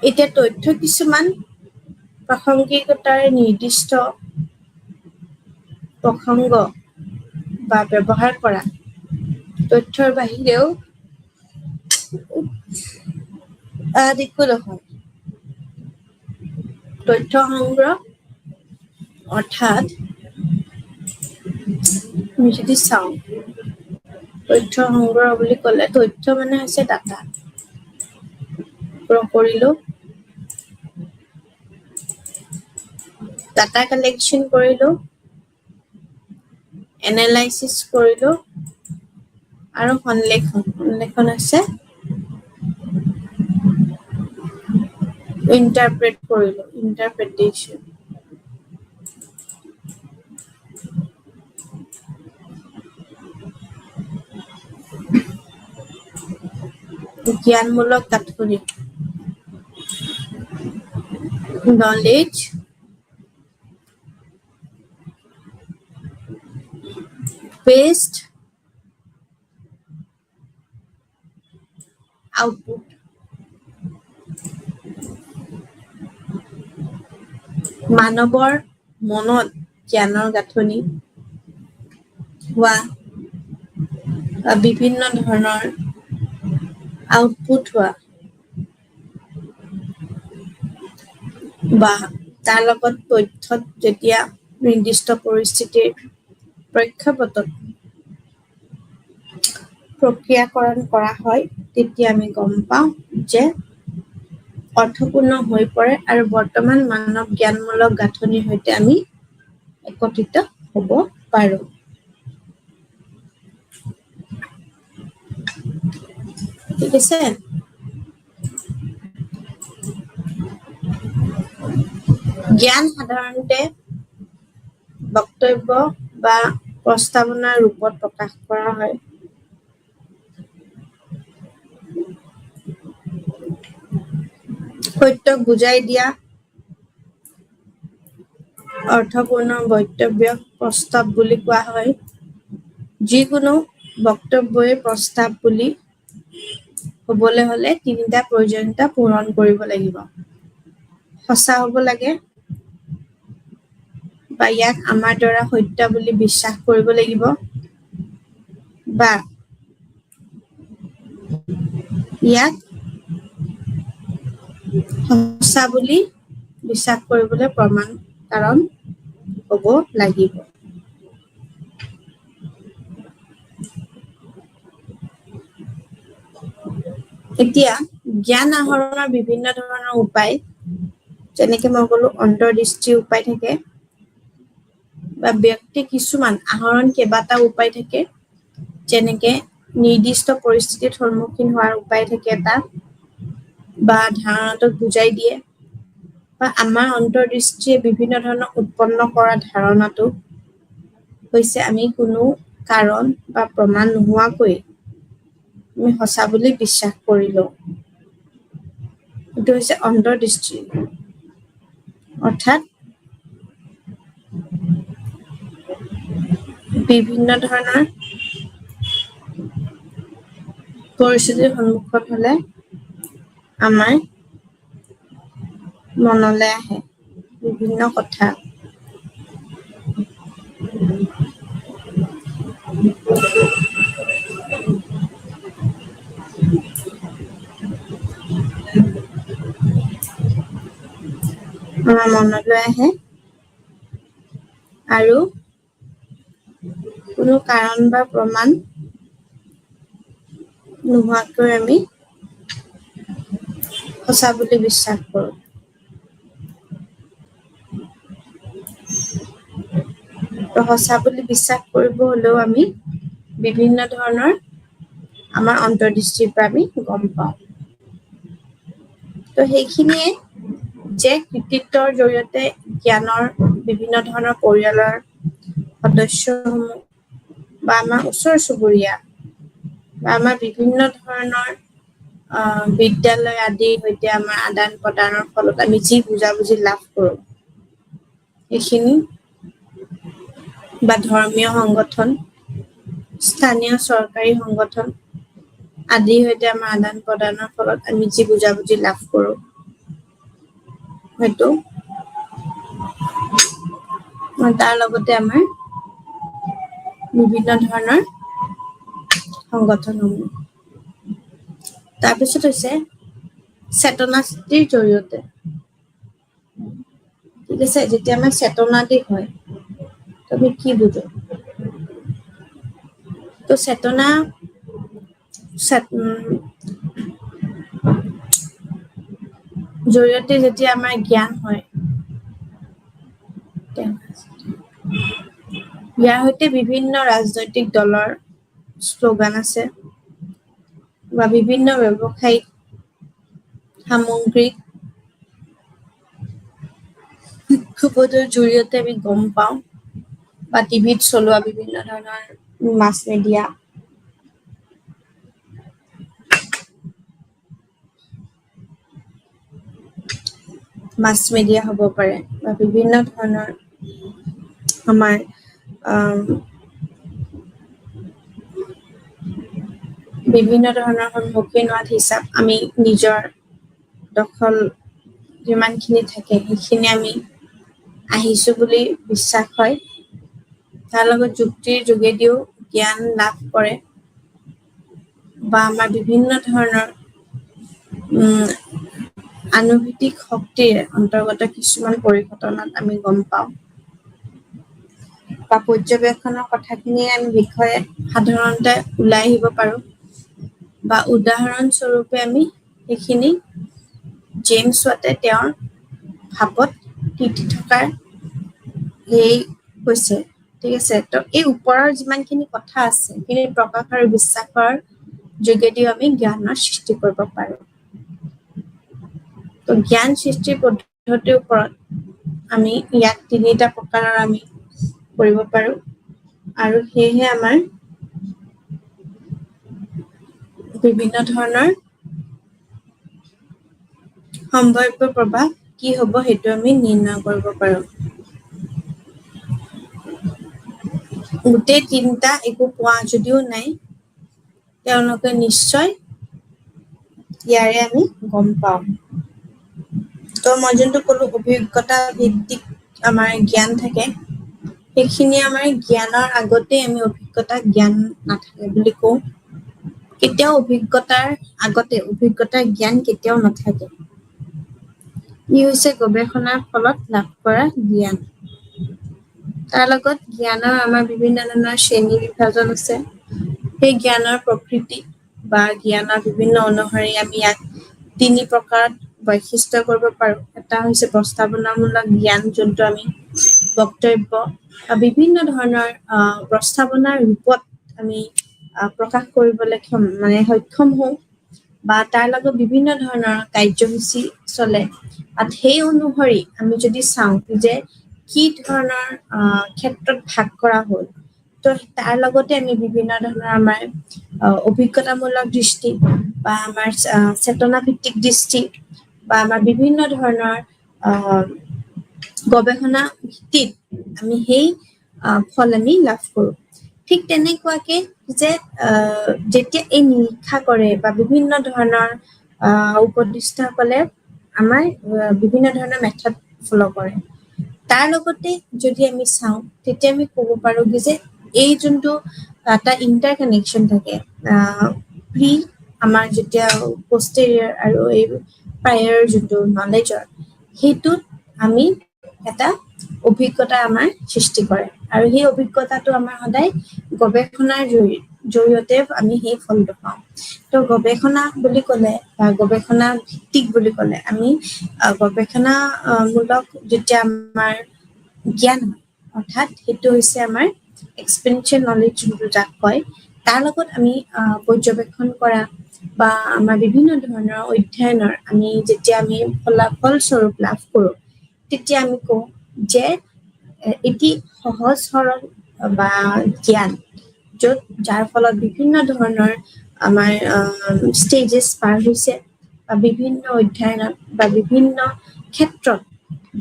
[SPEAKER 3] এতিয়া তথ্য কিছুমান প্ৰাসংগিকতাৰ নিৰ্দিষ্ট প্ৰসংগ বা ব্যৱহাৰ কৰা তথ্যৰ বাহিৰেও একো নহয় তথ্য সংগ্ৰহ অৰ্থাৎ আমি যদি চাওঁ তথ্য সংগ্ৰহ বুলি ক'লে তথ্য মানে হৈছে ডাটা কৰিলো ডাটা কালেকশ্যন কৰিলো এনালাইচিছ কৰিলো আৰু সন্লেখন আছে ইন্টাৰপ্ৰেট কৰিলো ইন্টাৰপ্ৰিটেশ্যন জ্ঞানমূলক গাঁথনি knowledge based output মানৱৰ মনত জ্ঞানৰ গাঁথনি হোৱা বিভিন্ন ধৰণৰ আউটপুট হোৱা বা তাৰ লগত তথ্যত যেতিয়া নিৰ্দিষ্ট পৰিস্থিতিৰ প্ৰেক্ষাপটত প্ৰক্ৰিয়াকৰণ কৰা হয় তেতিয়া আমি গম পাওঁ যে অৰ্থপূৰ্ণ হৈ পৰে আৰু বৰ্তমান মানৱ জ্ঞানমূলক গাঁথনিৰ সৈতে আমি একত্ৰিত হ'ব পাৰো ঠিক আছে জ্ঞান সাধাৰণতে বক্তব্য বা প্ৰস্তাৱনাৰ ৰূপত প্ৰকাশ কৰা হয় সত্যক বুজাই দিয়া অৰ্থপূৰ্ণ বক্তব্য প্ৰস্তাৱ বুলি কোৱা হয় যিকোনো বক্তব্যই প্ৰস্তাৱ বুলি হ'বলৈ হ'লে তিনিটা প্ৰয়োজনীয়তা পূৰণ কৰিব লাগিব সঁচা হ'ব লাগে বা ইয়াক আমাৰ দ্বাৰা সত্য বুলি বিশ্বাস কৰিব লাগিব বা ইয়াক সঁচা বুলি বিশ্বাস কৰিবলৈ প্ৰমাণ কাৰণ হ'ব লাগিব এতিয়া জ্ঞান আহৰণৰ বিভিন্ন ধৰণৰ উপায় যেনেকে মই ক'লো অন্তৰ্দৃষ্টি উপায় থাকে বা ব্যক্তি কিছুমান আহৰণ কেইবাটা উপায় থাকে যেনেকে নিৰ্দিষ্ট পৰিস্থিতিত সন্মুখীন হোৱাৰ উপায় থাকে এটা বা ধাৰণাটোক বুজাই দিয়ে বা আমাৰ অন্তৰ্দৃষ্টিয়ে বিভিন্ন ধৰণৰ উৎপন্ন কৰা ধাৰণাটো হৈছে আমি কোনো কাৰণ বা প্ৰমাণ নোহোৱাকৈ আমি সঁচা বুলি বিশ্বাস কৰিলো এইটো হৈছে অন্তৰ্দৃষ্টি অৰ্থাৎ বিভিন্ন ধৰণৰ পৰিস্থিতিৰ সন্মুখত হ'লে আমাৰ মনলৈ আহে বিভিন্ন কথা আমাৰ মনলৈ আহে আৰু কোনো কাৰণ বা প্ৰমাণ নোহোৱাকৈ আমি সঁচা বুলি বিশ্বাস কৰোঁ। তো সঁচা বুলি বিশ্বাস কৰিব হ'লেও আমি বিভিন্ন ধৰণৰ আমাৰ অন্তৰ্দৃষ্টিৰ পৰা আমি গম পাওঁ। তো সেইখিনিয়ে যে কৃতিত্বৰ জৰিয়তে জ্ঞানৰ বিভিন্ন ধৰণৰ পৰিয়ালৰ সদস্যসমূহ বা আমাৰ ওচৰ চুবুৰীয়া বা আমাৰ বিভিন্ন ধৰণৰ বিদ্যালয় আদিৰ সৈতে আমাৰ আদান প্ৰদানৰ ফলত আমি যি বুজাবুজি লাভ কৰোঁ এইখিনি বা ধৰ্মীয় সংগঠন, স্থানীয় চৰকাৰী সংগঠন আদিৰ সৈতে আমাৰ আদান প্ৰদানৰ ফলত আমি যি বুজাবুজি লাভ কৰোঁ হয়তো তাৰ লগতে আমাৰ বিভিন্ন ধৰণৰ সংগঠনসমূহ। তাৰপিছত হৈছে চেতনা সৃষ্টিৰ জৰিয়তে, ঠিক আছে, যেতিয়া আমাৰ চেতনাদি হয় আমি কি বুজো? তো চেতনা জৰিয়তে যেতিয়া আমাৰ জ্ঞান হয় ইয়াৰ সৈতে বিভিন্ন ৰাজনৈতিক দলৰ শ্লোগান আছে বা বিভিন্ন ব্যৱসায়িক সামগ্ৰিক প্ৰেক্ষাপটৰ জৰিয়তে আমি গম পাওঁ বা টিভিত চলোৱা বিভিন্ন ধৰণৰ মাছ মিডিয়া হ'ব পাৰে বা বিভিন্ন ধৰণৰ আমাৰ বিভিন্ন ধৰণৰ সন্মুখীন হোৱা হিচাপ আমি নিজৰ দখল যিমানখিনি থাকে সেইখিনি আমি আহিছোঁ বুলি বিশ্বাস হয়। তাৰ লগত যুক্তিৰ যোগেদিও জ্ঞান লাভ কৰে বা আমাৰ বিভিন্ন ধৰণৰ আনুভূতিক শক্তিৰ অন্তৰ্গত কিছুমান পৰিঘটনাত আমি গম পাওঁ বা পৰ্যবেক্ষণৰ কথাখিনিয়ে আমি বিষয়ে সাধাৰণতে ওলাই আহিব পাৰোঁ বা উদাহৰণস্বৰূপে আমি সেইখিনি জেমছ ৱাটে তেওঁৰ ভাৱত তিতি থকাৰ সেই কৈছে, ঠিক আছে। তো এই ওপৰৰ যিমানখিনি কথা আছে সেইখিনি প্ৰকাশ আৰু বিশ্বাসৰ যোগেদিও আমি জ্ঞানৰ সৃষ্টি কৰিব পাৰোঁ। তো জ্ঞান সৃষ্টিৰ পদ্ধতিৰ ওপৰত আমি ইয়াক তিনিটা প্ৰকাৰৰ আমি কৰিব পাৰোঁ আৰু সেয়েহে আমাৰ বিভিন্ন ধৰণৰ সম্ভাৱ্য প্ৰভাৱ কি হ'ব সেইটো আমি নিৰ্ণয় কৰিব পাৰোঁ। গোটেই তিনিটা একো পোৱা যদিও নাই তেওঁলোকে নিশ্চয় ইয়াৰে আমি গম পাওঁ। তো মই যোনটো ক'লো অভিজ্ঞতা ভিত্তিক আমাৰ জ্ঞান থাকে সেইখিনি আমাৰ জ্ঞানৰ আগতে আমি অভিজ্ঞতা জ্ঞান নাথাকে বুলি কওঁ। কেতিয়াও অভিজ্ঞতাৰ আগতে অভিজ্ঞতাৰ জ্ঞান কেতিয়াও নাথাকে। ই হৈছে গৱেষণাৰ ফলত লাভ কৰা জ্ঞান। তাৰ লগত জ্ঞানৰ আমাৰ বিভিন্ন ধৰণৰ শ্ৰেণী বিভাজন আছে। সেই জ্ঞানৰ প্ৰকৃতি বা জ্ঞানৰ বিভিন্ন অনুসৰি আমি ইয়াক তিনি প্ৰকাৰত বৈশিষ্ট্য কৰিব পাৰোঁ। এটা হৈছে প্ৰস্তাৱনামূলক জ্ঞান, যোনটো আমি বক্তব্য বা বিভিন্ন ধৰণৰ প্ৰস্তাৱনাৰ ৰূপত আমি প্ৰকাশ কৰিবলৈ সক্ষম হওঁ বা তাৰ লগত বিভিন্ন ধৰণৰ কাৰ্যসূচী চলে। আৰু সেই অনুসৰি আমি যদি চাওঁ যে কি ধৰণৰ ক্ষেত্ৰত ভাগ কৰা হ'ল, তো তাৰ লগতে আমি বিভিন্ন ধৰণৰ আমাৰ অভিজ্ঞতামূলক দৃষ্টি বা আমাৰ চেতনা ভিত্তিক দৃষ্টি বা আমাৰ বিভিন্ন ধৰণৰ গৱেষণা ভিত্তিত আমি সেই ফল আমি লাভ কৰোঁ। ঠিক তেনেকুৱাকে যে যেতিয়া এই নিৰীক্ষা কৰে বা বিভিন্ন ধৰণৰ উপদেষ্টাসকলে আমাৰ বিভিন্ন ধৰণৰ মেথড ফ'ল' কৰে, তাৰ লগতে যদি আমি চাওঁ তেতিয়া আমি ক'ব পাৰোঁ যে এই যোনটো এটা ইণ্টাৰকানেকশ্যন থাকে প্ৰি আমাৰ যেতিয়া পষ্টেৰিয়ৰ আৰু এই প্ৰায়ৰ যোনটো নলেজৰ সেইটোত আমি এটা অভিজ্ঞতা আমাৰ সৃষ্টি কৰে আৰু সেই অভিজ্ঞতাটো আমাৰ সদায় গৱেষণাৰ জৰিয়তে আমি সেই ফলটো পাওঁ তো গৱেষণা বুলি ক'লে বা গৱেষণা ভিত্তিক বুলি ক'লে আমি গৱেষণামূলক যেতিয়া আমাৰ জ্ঞান অৰ্থাৎ সেইটো হৈছে আমাৰ এক্সপেৰিয়েঞ্চিয়েল নলেজ যোনটো যাক কয় তাৰ লগত আমি পৰ্যবেক্ষণ কৰা বা আমাৰ বিভিন্ন ধৰণৰ অধ্যয়নৰ আমি যেতিয়া আমি ফলাফলস্বৰূপ লাভ কৰোঁ তেতিয়া আমি কওঁ যে এটি সহজ সৰল বা জ্ঞান য'ত যাৰ ফলত বিভিন্ন ধৰণৰ আমাৰ ষ্টেজেছ পাৰ হৈছে বা বিভিন্ন অধ্যয়নত বা বিভিন্ন ক্ষেত্ৰত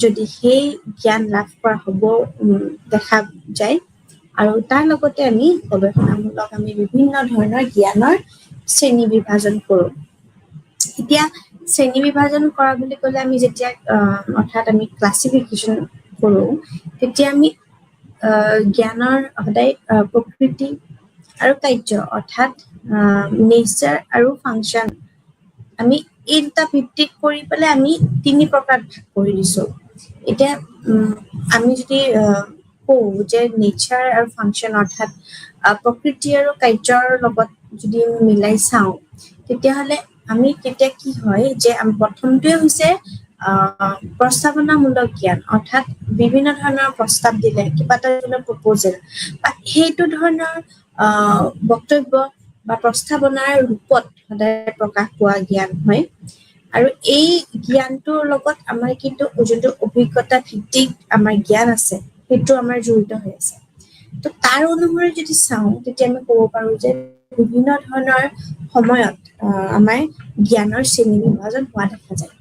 [SPEAKER 3] যদি সেই জ্ঞান লাভ কৰা হ'ব দেখা যায় আৰু তাৰ লগতে আমি গৱেষণামূলক আমি বিভিন্ন ধৰণৰ জ্ঞানৰ শ্ৰেণী বিভাজন কৰোঁ এতিয়া শ্ৰেণী বিভাজন কৰা বুলি ক'লে আমি যেতিয়া অৰ্থাৎ আমি ক্লাছিফিকেশ্যন কৰোঁ তেতিয়া আমি জ্ঞানৰ সদায় প্ৰকৃতি আৰু কাৰ্য অৰ্থাৎ নেচাৰ আৰু ফাংচন আমি এই দুটা ভিত্তিত কৰি পেলাই আমি 3 প্ৰকাৰ ভাগ কৰি দিছোঁ এতিয়া আমি যদি কওঁ যে নেচাৰ আৰু ফাংচন অৰ্থাৎ প্ৰকৃতি আৰু কাৰ্যৰ লগত যদি মিলাই চাওঁ তেতিয়াহ'লে আমি তেতিয়া কি হয় যে প্ৰথমটোৱে হৈছে প্ৰস্তাৱনামূলক জ্ঞান অৰ্থাৎ বিভিন্ন ধৰণৰ প্ৰস্তাৱ দিলে কিবা এটা ধৰণৰ প্ৰপ'জেল বা সেইটো ধৰণৰ বক্তব্য বা প্ৰস্তাৱনাৰ ৰূপত সদায় প্ৰকাশ পোৱা জ্ঞান হয় আৰু এই জ্ঞানটোৰ লগত আমাৰ কিন্তু যোনটো অভিজ্ঞতা ভিত্তিক আমাৰ জ্ঞান আছে সেইটো আমাৰ জড়িত হৈ আছে তো তাৰ অনুসৰি যদি চাওঁ তেতিয়া আমি ক'ব পাৰোঁ যে বিভিন্ন ধৰণৰ সময়ত আমাৰ জ্ঞানৰ শ্ৰেণী বিভাজন হোৱা দেখা যায়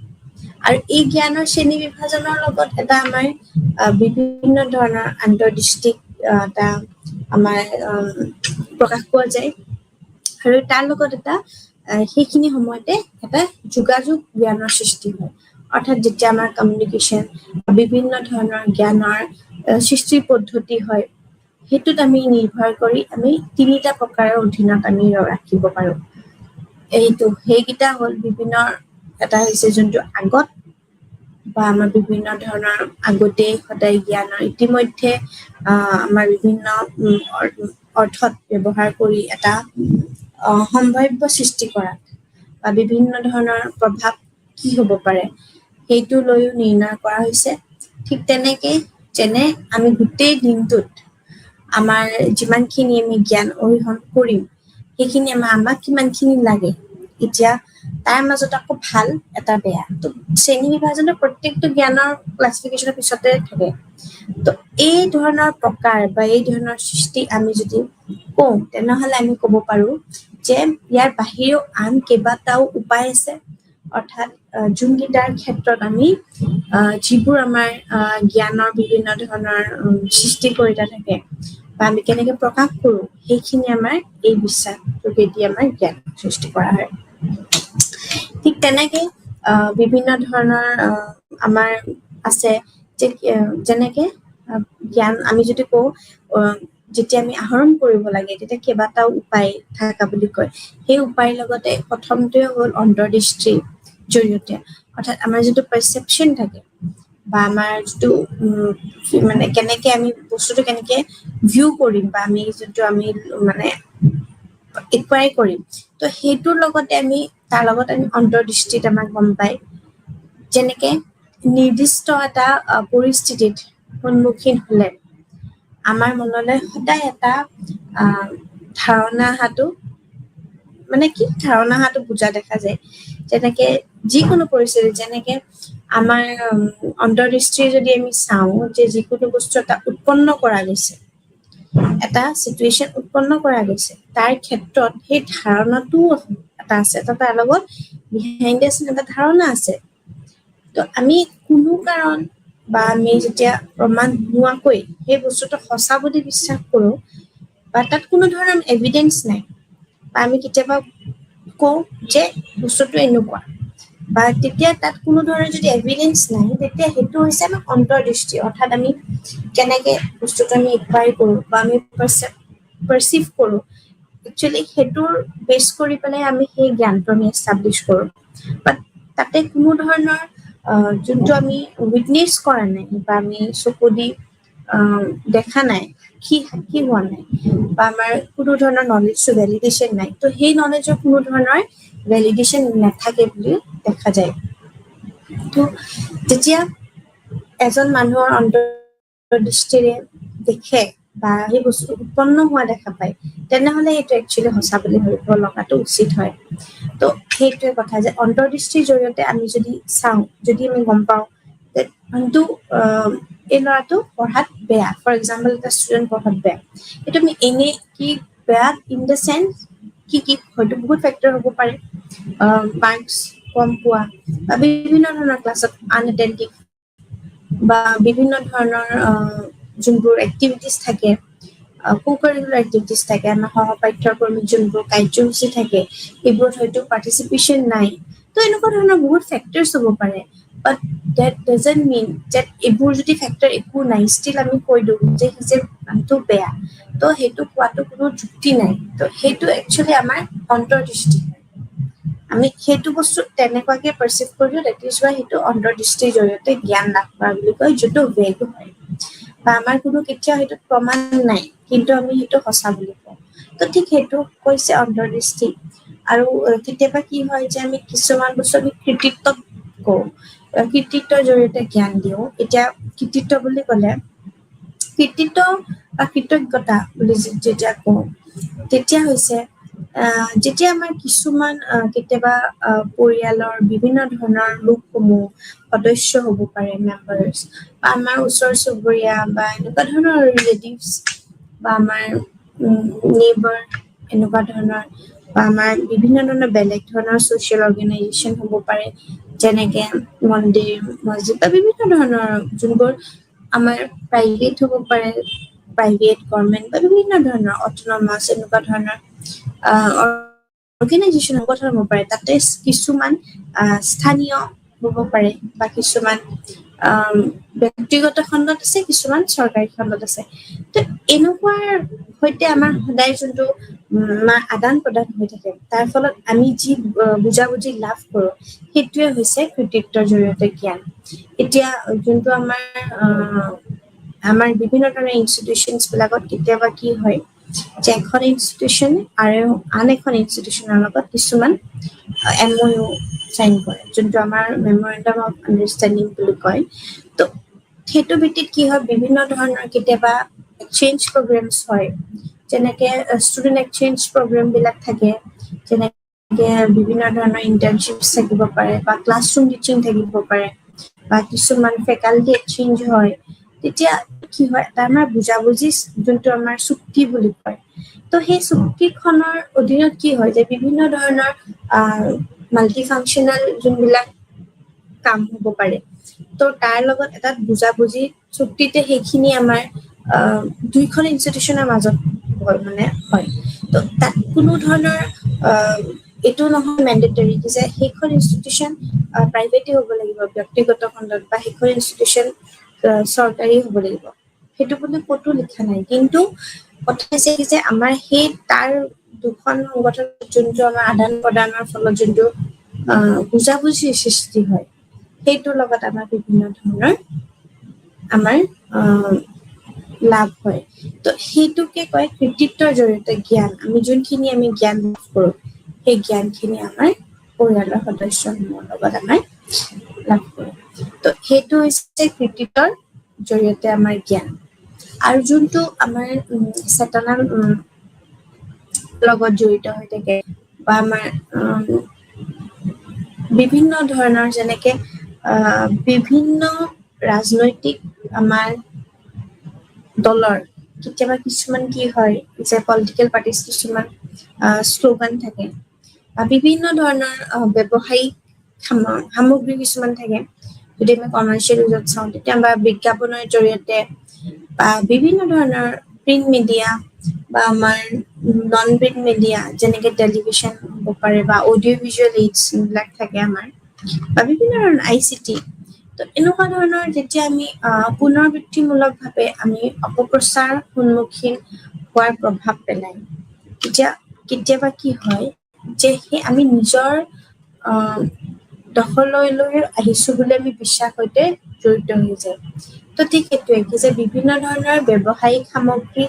[SPEAKER 3] আৰু এই জ্ঞানৰ শ্ৰেণী বিভাজনৰ লগত এটা আমাৰ বিভিন্ন ধৰণৰ আন্তৰ্দৃষ্টিক এটা আমাৰ প্ৰকাশ পোৱা যায় আৰু তাৰ লগত এটা সেইখিনি সময়তে এটা যোগাযোগ জ্ঞানৰ সৃষ্টি হয় অৰ্থাৎ যেতিয়া আমাৰ কমিউনিকেশ্যন বিভিন্ন ধৰণৰ জ্ঞানৰ সৃষ্টিৰ পদ্ধতি হয় সেইটোত আমি নিৰ্ভৰ কৰি আমি 3টা প্ৰকাৰৰ অধীনত আমি ৰাখিব পাৰোঁ সেইকেইটা হ'ল বিভিন্ন এটা হৈছে যোনটো আগত বা আমাৰ বিভিন্ন ধৰণৰ আগতেই সদায় জ্ঞানৰ ইতিমধ্যে আমাৰ বিভিন্ন অৰ্থত ব্যৱহাৰ কৰি এটা সম্ভাৱ্য সৃষ্টি কৰা বা বিভিন্ন ধৰণৰ প্ৰভাৱ কি হ'ব পাৰে সেইটো লৈও নিৰ্ণয় কৰা হৈছে ঠিক তেনেকৈ যেনে আমি গোটেই দিনটোত আমাৰ যিমানখিনি আমি জ্ঞান অৰ্জন কৰিম সেইখিনি আমাক কিমানখিনি লাগে এতিয়া তাৰ মাজত আকৌ ভাল এটা বেয়া তো শ্ৰেণী বিভাজনৰ প্ৰত্যেকটো জ্ঞানৰ ক্লাছিফিকেশ্যনৰ পিছতে থাকে তো এই ধৰণৰ প্ৰকাৰ বা এই ধৰণৰ সৃষ্টি আমি যদি কওঁ তেনেহ'লে আমি ক'ব পাৰোঁ যে ইয়াৰ বাহিৰেও আন কেইবাটাও উপায় আছে অৰ্থাৎ যোনকেইটাৰ ক্ষেত্ৰত আমি যিবোৰ আমাৰ জ্ঞানৰ বিভিন্ন ধৰণৰ সৃষ্টি কৰি থাকে বা আমি কেনেকৈ প্ৰকাশ কৰোঁ সেইখিনি আমাৰ এই বিশ্বাস যোগেদি আমাৰ জ্ঞান সৃষ্টি কৰা হয় ঠিক তেনেকৈ বিভিন্ন ধৰণৰ আমাৰ আছে যে যেনেকৈ জ্ঞান আমি যদি কওঁ যেতিয়া আমি আহৰণ কৰিব লাগে তেতিয়া কেইবাটাও উপায় থকা বুলি কয় সেই উপায়ৰ লগতে প্ৰথমটোৱে হ'ল অন্তৰ্দৃষ্টিৰ জৰিয়তে অৰ্থাৎ আমাৰ যিটো পাৰচেপশ্যন থাকে বা আমাৰ যিটো মানে কেনেকৈ আমি বস্তুটো কেনেকৈ ভিউ কৰিম বা আমি যোনটো আমি মানে একুৱাই কৰিম তো সেইটোৰ লগতে আমি তাৰ লগত আমি অন্তৰ্দৃষ্টিত আমাক গম পায় যেনেকৈ নিৰ্দিষ্ট এটা পৰিস্থিতিত সন্মুখীন হ'লে আমাৰ মনলৈ সদায় এটা ধাৰণা অহাটো মানে কি ধাৰণা অহাটো বুজা দেখা যায় যেনেকৈ যিকোনো পৰিস্থিতি যেনেকৈ আমাৰ অন্তৰ্দৃষ্টিৰ যদি আমি চাওঁ যে যিকোনো বস্তু এটা উৎপন্ন কৰা গৈছে এটা চিটুৱেশ্যন উৎপন্ন কৰা গৈছে তাৰ ক্ষেত্ৰত সেই ধাৰণাটো এটা আছে তাৰ লগত বিহাইণ্ড এটা ধাৰণা আছে তো আমি কোনো কাৰণ বা আমি যেতিয়া প্ৰমাণ নোহোৱাকৈ সেই বস্তুটো সঁচা বুলি বিশ্বাস কৰোঁ বা তাত কোনো ধৰণৰ এভিডেন্স নাই বা আমি কেতিয়াবা কওঁ যে বস্তুটো এনেকুৱা বা তেতিয়া তাত কোনো ধৰণৰ যদি এভিডেন্স নাই তেতিয়া সেইটো হৈছে আমাৰ অন্তৰ্দৃষ্টি অৰ্থাৎ আমি কেনেকৈ বস্তুটো আমি ইকুৱাই কৰোঁ বা আমি পাৰচিভ কৰো একচুৱেলি সেইটোৰ বেছ কৰি পেলাই আমি সেই জ্ঞানটো আমি এষ্টাব্লিছ কৰো বাট তাতে কোনো ধৰণৰ যোনটো আমি উইটনেছ কৰা নাই বা আমি চকু দি দেখা নাই কি হোৱা নাই বা আমাৰ কোনো ধৰণৰ নলেজটো ভেলিডেশ্যন নাই তো সেই নলেজৰ কোনো ধৰণৰ ভেলিডেশ্যন নাথাকে বুলি দেখা যায় তো যেতিয়া এজন মানুহৰ অন্তৰ্দৃষ্টিৰে দেখে বা সেই বস্তু উৎপন্ন হোৱা দেখা পায় তেনেহলে এইটো একচুৱেলি সঁচা বুলি ভাবিব লগাটো উচিত হয় তো সেইটোৱে কথা যে অন্তৰ্দৃষ্টিৰ জৰিয়তে আমি যদি চাওঁ যদি আমি গম পাওঁ যে কিন্তু এই ল'ৰাটো পঢ়াত বেয়া ফৰ এক্সাম্পল এটা ষ্টুডেণ্ট পঢ়াত বেয়া এইটো আমি এনে কি বেয়া ইন দ্য চেন্স কি হয়তো বহুত ফেক্টৰ হ'ব পাৰে মাৰ্কছ কম পোৱা বা বিভিন্ন ধৰণৰ ক্লাছত আনএটেণ্টিভ বা বিভিন্ন ধৰণৰ যোনবোৰ এক্টিভিটিজ থাকে co-curricular activities থাকে আমাৰ সহপাঠ্যক্ৰমিক যোনবোৰ কাৰ্যসূচী থাকে এইবোৰত হয়তো পাৰ্টিচিপেশ্যন নাই তো এনেকুৱা ধৰণৰ বহুত ফেক্টৰ্ছ হ'ব পাৰে but that doesn't mean that এইবোৰ যদি ফেক্টৰ একো নাই ষ্টিল আমি কৈ দিওঁ যে মানুহটো বেয়া তো সেইটো কোৱাটো কোনো যুক্তি নাই তো সেইটো একচুৱেলি আমাৰ অন্তৰ্দৃষ্টি আমি সেইটো বস্তু তেনেকুৱাকে পাৰচিভ কৰিলো দেট ইজ ৱাই সেইটো অন্তৰ্দৃষ্টিৰ জৰিয়তে জ্ঞান লাভ কৰা বুলি কয় যোনটো বেগ হয় বা আমাৰ কোনো কেতিয়াও সেইটোত প্ৰমাণ নাই কিন্তু আমি সেইটো সঁচা বুলি কওঁ তো ঠিক সেইটো কৈছে অন্তৰ্দৃষ্টি আৰু কেতিয়াবা কি হয় যে আমি কিছুমান বস্তু আমি কৃতিত্বত কওঁ কৃতিত্বৰ জৰিয়তে জ্ঞান দিওঁ এতিয়া কৃতিত্ব বুলি ক'লে কৃতিত্ব বা কৃতজ্ঞতা বুলি যেতিয়া কওঁ তেতিয়া হৈছে যেতিয়া আমাৰ কিছুমান কেতিয়াবা পৰিয়ালৰ বিভিন্ন ধৰণৰ লোকসমূহ সদস্য হ'ব পাৰে মেম্বাৰ্ছ বা আমাৰ ওচৰ চুবুৰীয়া বা এনেকুৱা ধৰণৰ ৰিলেটিভছ বা আমাৰ নেইবাৰ এনেকুৱা ধৰণৰ বা আমাৰ বিভিন্ন ধৰণৰ বেলেগ ধৰণৰ ছ'চিয়েল অৰ্গেনাইজেশ্যন হ'ব পাৰে যেনেকে মন্দিৰ মছজিদ বা বিভিন্ন ধৰণৰ যোনবোৰ আমাৰ প্ৰাইভেট হ'ব পাৰে প্ৰাইভেট গভৰ্ণমেণ্ট বা বিভিন্ন ধৰণৰ অট'নমাছ এনেকুৱা ধৰণৰ অৰ্গেনাইজেশ্যন গঠন হ'ব পাৰে তাতে কিছুমান স্থানীয় হ'ব পাৰে বা কিছুমান ব্যক্তিগত খণ্ডত আছে কিছুমান চৰকাৰী খণ্ডত আছে তো এনেকুৱাৰ সৈতে আমাৰ সদায় যোনটো আদান প্ৰদান হৈ থাকে তাৰ ফলত আমি যি বুজাবুজি লাভ কৰোঁ সেইটোৱে হৈছে কৃতিত্বৰ জৰিয়তে জ্ঞান এতিয়া যোনটো আমাৰ বিভিন্ন ধৰণৰ ইনষ্টিটিউশ্যনছ বিলাকত কেতিয়াবা কি হয় যে এখন ইনষ্টিটিউশ্যন আৰু আন এখন ইনষ্টিটিউশ্যনৰ লগত কিছুমান MOU চাইন কৰে যোনটো আমাৰ মেমৰেণ্ডাম অফ আণ্ডাৰষ্টেণ্ডিং বুলি কয় তো সেইটো ভিত্তিত কি হয় বিভিন্ন ধৰণৰ কেতিয়াবা এক্সচেঞ্জ প্ৰগ্ৰেমছ হয় যেনেকে ষ্টুডেণ্ট এক্সচেঞ্জ প্ৰগ্ৰেম বিলাক থাকে যেনেকে বিভিন্ন ধৰণৰ ইণ্টাৰ্ণশ্বিপছ থাকিব পাৰে বা ক্লাছৰুম টিচিং থাকিব পাৰে বা কিছুমান ফেকাল্টি এক্সচেঞ্জ হয় তেতিয়া কি হয় এটা আমাৰ বুজাবুজি যোনটো আমাৰ চুক্তি বুলি কয় তো সেই চুক্তিখনৰ অধীনত কি হয় যে বিভিন্ন ধৰণৰ মাল্টি ফাংচনেল যোনবিলাক কাম হ'ব পাৰে তো তাৰ লগত এটা বুজাবুজি চুক্তিতে সেইখিনি আমাৰ দুইখন ইনষ্টিটিউশ্যনৰ মাজত হয় তো তাত কোনো ধৰণৰ এইটো নহয় মেণ্ডেটৰী যে সেইখন ইনষ্টিটিউশ্যন প্ৰাইভেটেই হ'ব লাগিব ব্যক্তিগত খণ্ডত বা সেইখন ইনষ্টিটিউশ্যন চৰকাৰী হ'ব লাগিব সেইটো বুলি ক'তো লিখা নাই কিন্তু কথা হৈছে যে আমাৰ সেই তাৰ দুখন সংগঠন যোনটো আমাৰ আদান প্ৰদানৰ ফলত যোনটো বুজাবুজিৰ সৃষ্টি হয় সেইটোৰ লগত আমাৰ বিভিন্ন ধৰণৰ আমাৰ লাভ হয় তো সেইটোকে কয় কৃতিত্বৰ জৰিয়তে জ্ঞান আমি যোনখিনি আমি জ্ঞান লাভ কৰোঁ সেই জ্ঞানখিনি আমাৰ পৰিয়ালৰ সদস্যসমূহৰ লগত আমাৰ লাভ কৰোঁ তো সেইটো হৈছে কৃতিত্বৰ জৰিয়তে আমাৰ জ্ঞান আৰু যোনটো আমাৰ চেতনাৰ লগত জড়িত হৈ থাকে বা আমাৰ বিভিন্ন ধৰণৰ যেনেকে বিভিন্ন ৰাজনৈতিক আমাৰ দলৰ কেতিয়াবা কিছুমান কি হয় যে পলিটিকেল পাৰ্টিজ কিছুমান শ্লোগান থাকে বা বিভিন্ন ধৰণৰ ব্যৱসায়িক সামগ্ৰী কিছুমান থাকে যদি আমি কমাৰ্চিয়েল ইউজত চাওঁ তেতিয়া বা বিজ্ঞাপনৰ জৰিয়তে বা বিভিন্ন ধৰণৰ প্ৰিণ্ট মিডিয়া বা আমাৰ নন প্ৰিণ্ট মিডিয়া যেনেকে টেলিভিশ্যন হ'ব পাৰে বা অডিঅ' ভিজুৱেল এইডছ এইবিলাক থাকে আমাৰ বা বিভিন্ন ধৰণৰ ICT তো এনেকুৱা ধৰণৰ যেতিয়া আমি পুনৰাবৃত্তিমূলকভাৱে আমি অপপ্ৰচাৰ সন্মুখীন হোৱাৰ প্ৰভাৱ পেলায় কেতিয়াবা কি হয় যে সেই আমি নিজৰ দখলৈ লৈ আহিছো বুলি আমি বিশ্বাস সৈতে জড়িত হৈ যায় তো ঠিক সেইটোৱে কি যে বিভিন্ন ধৰণৰ ব্যৱসায়িক সামগ্ৰী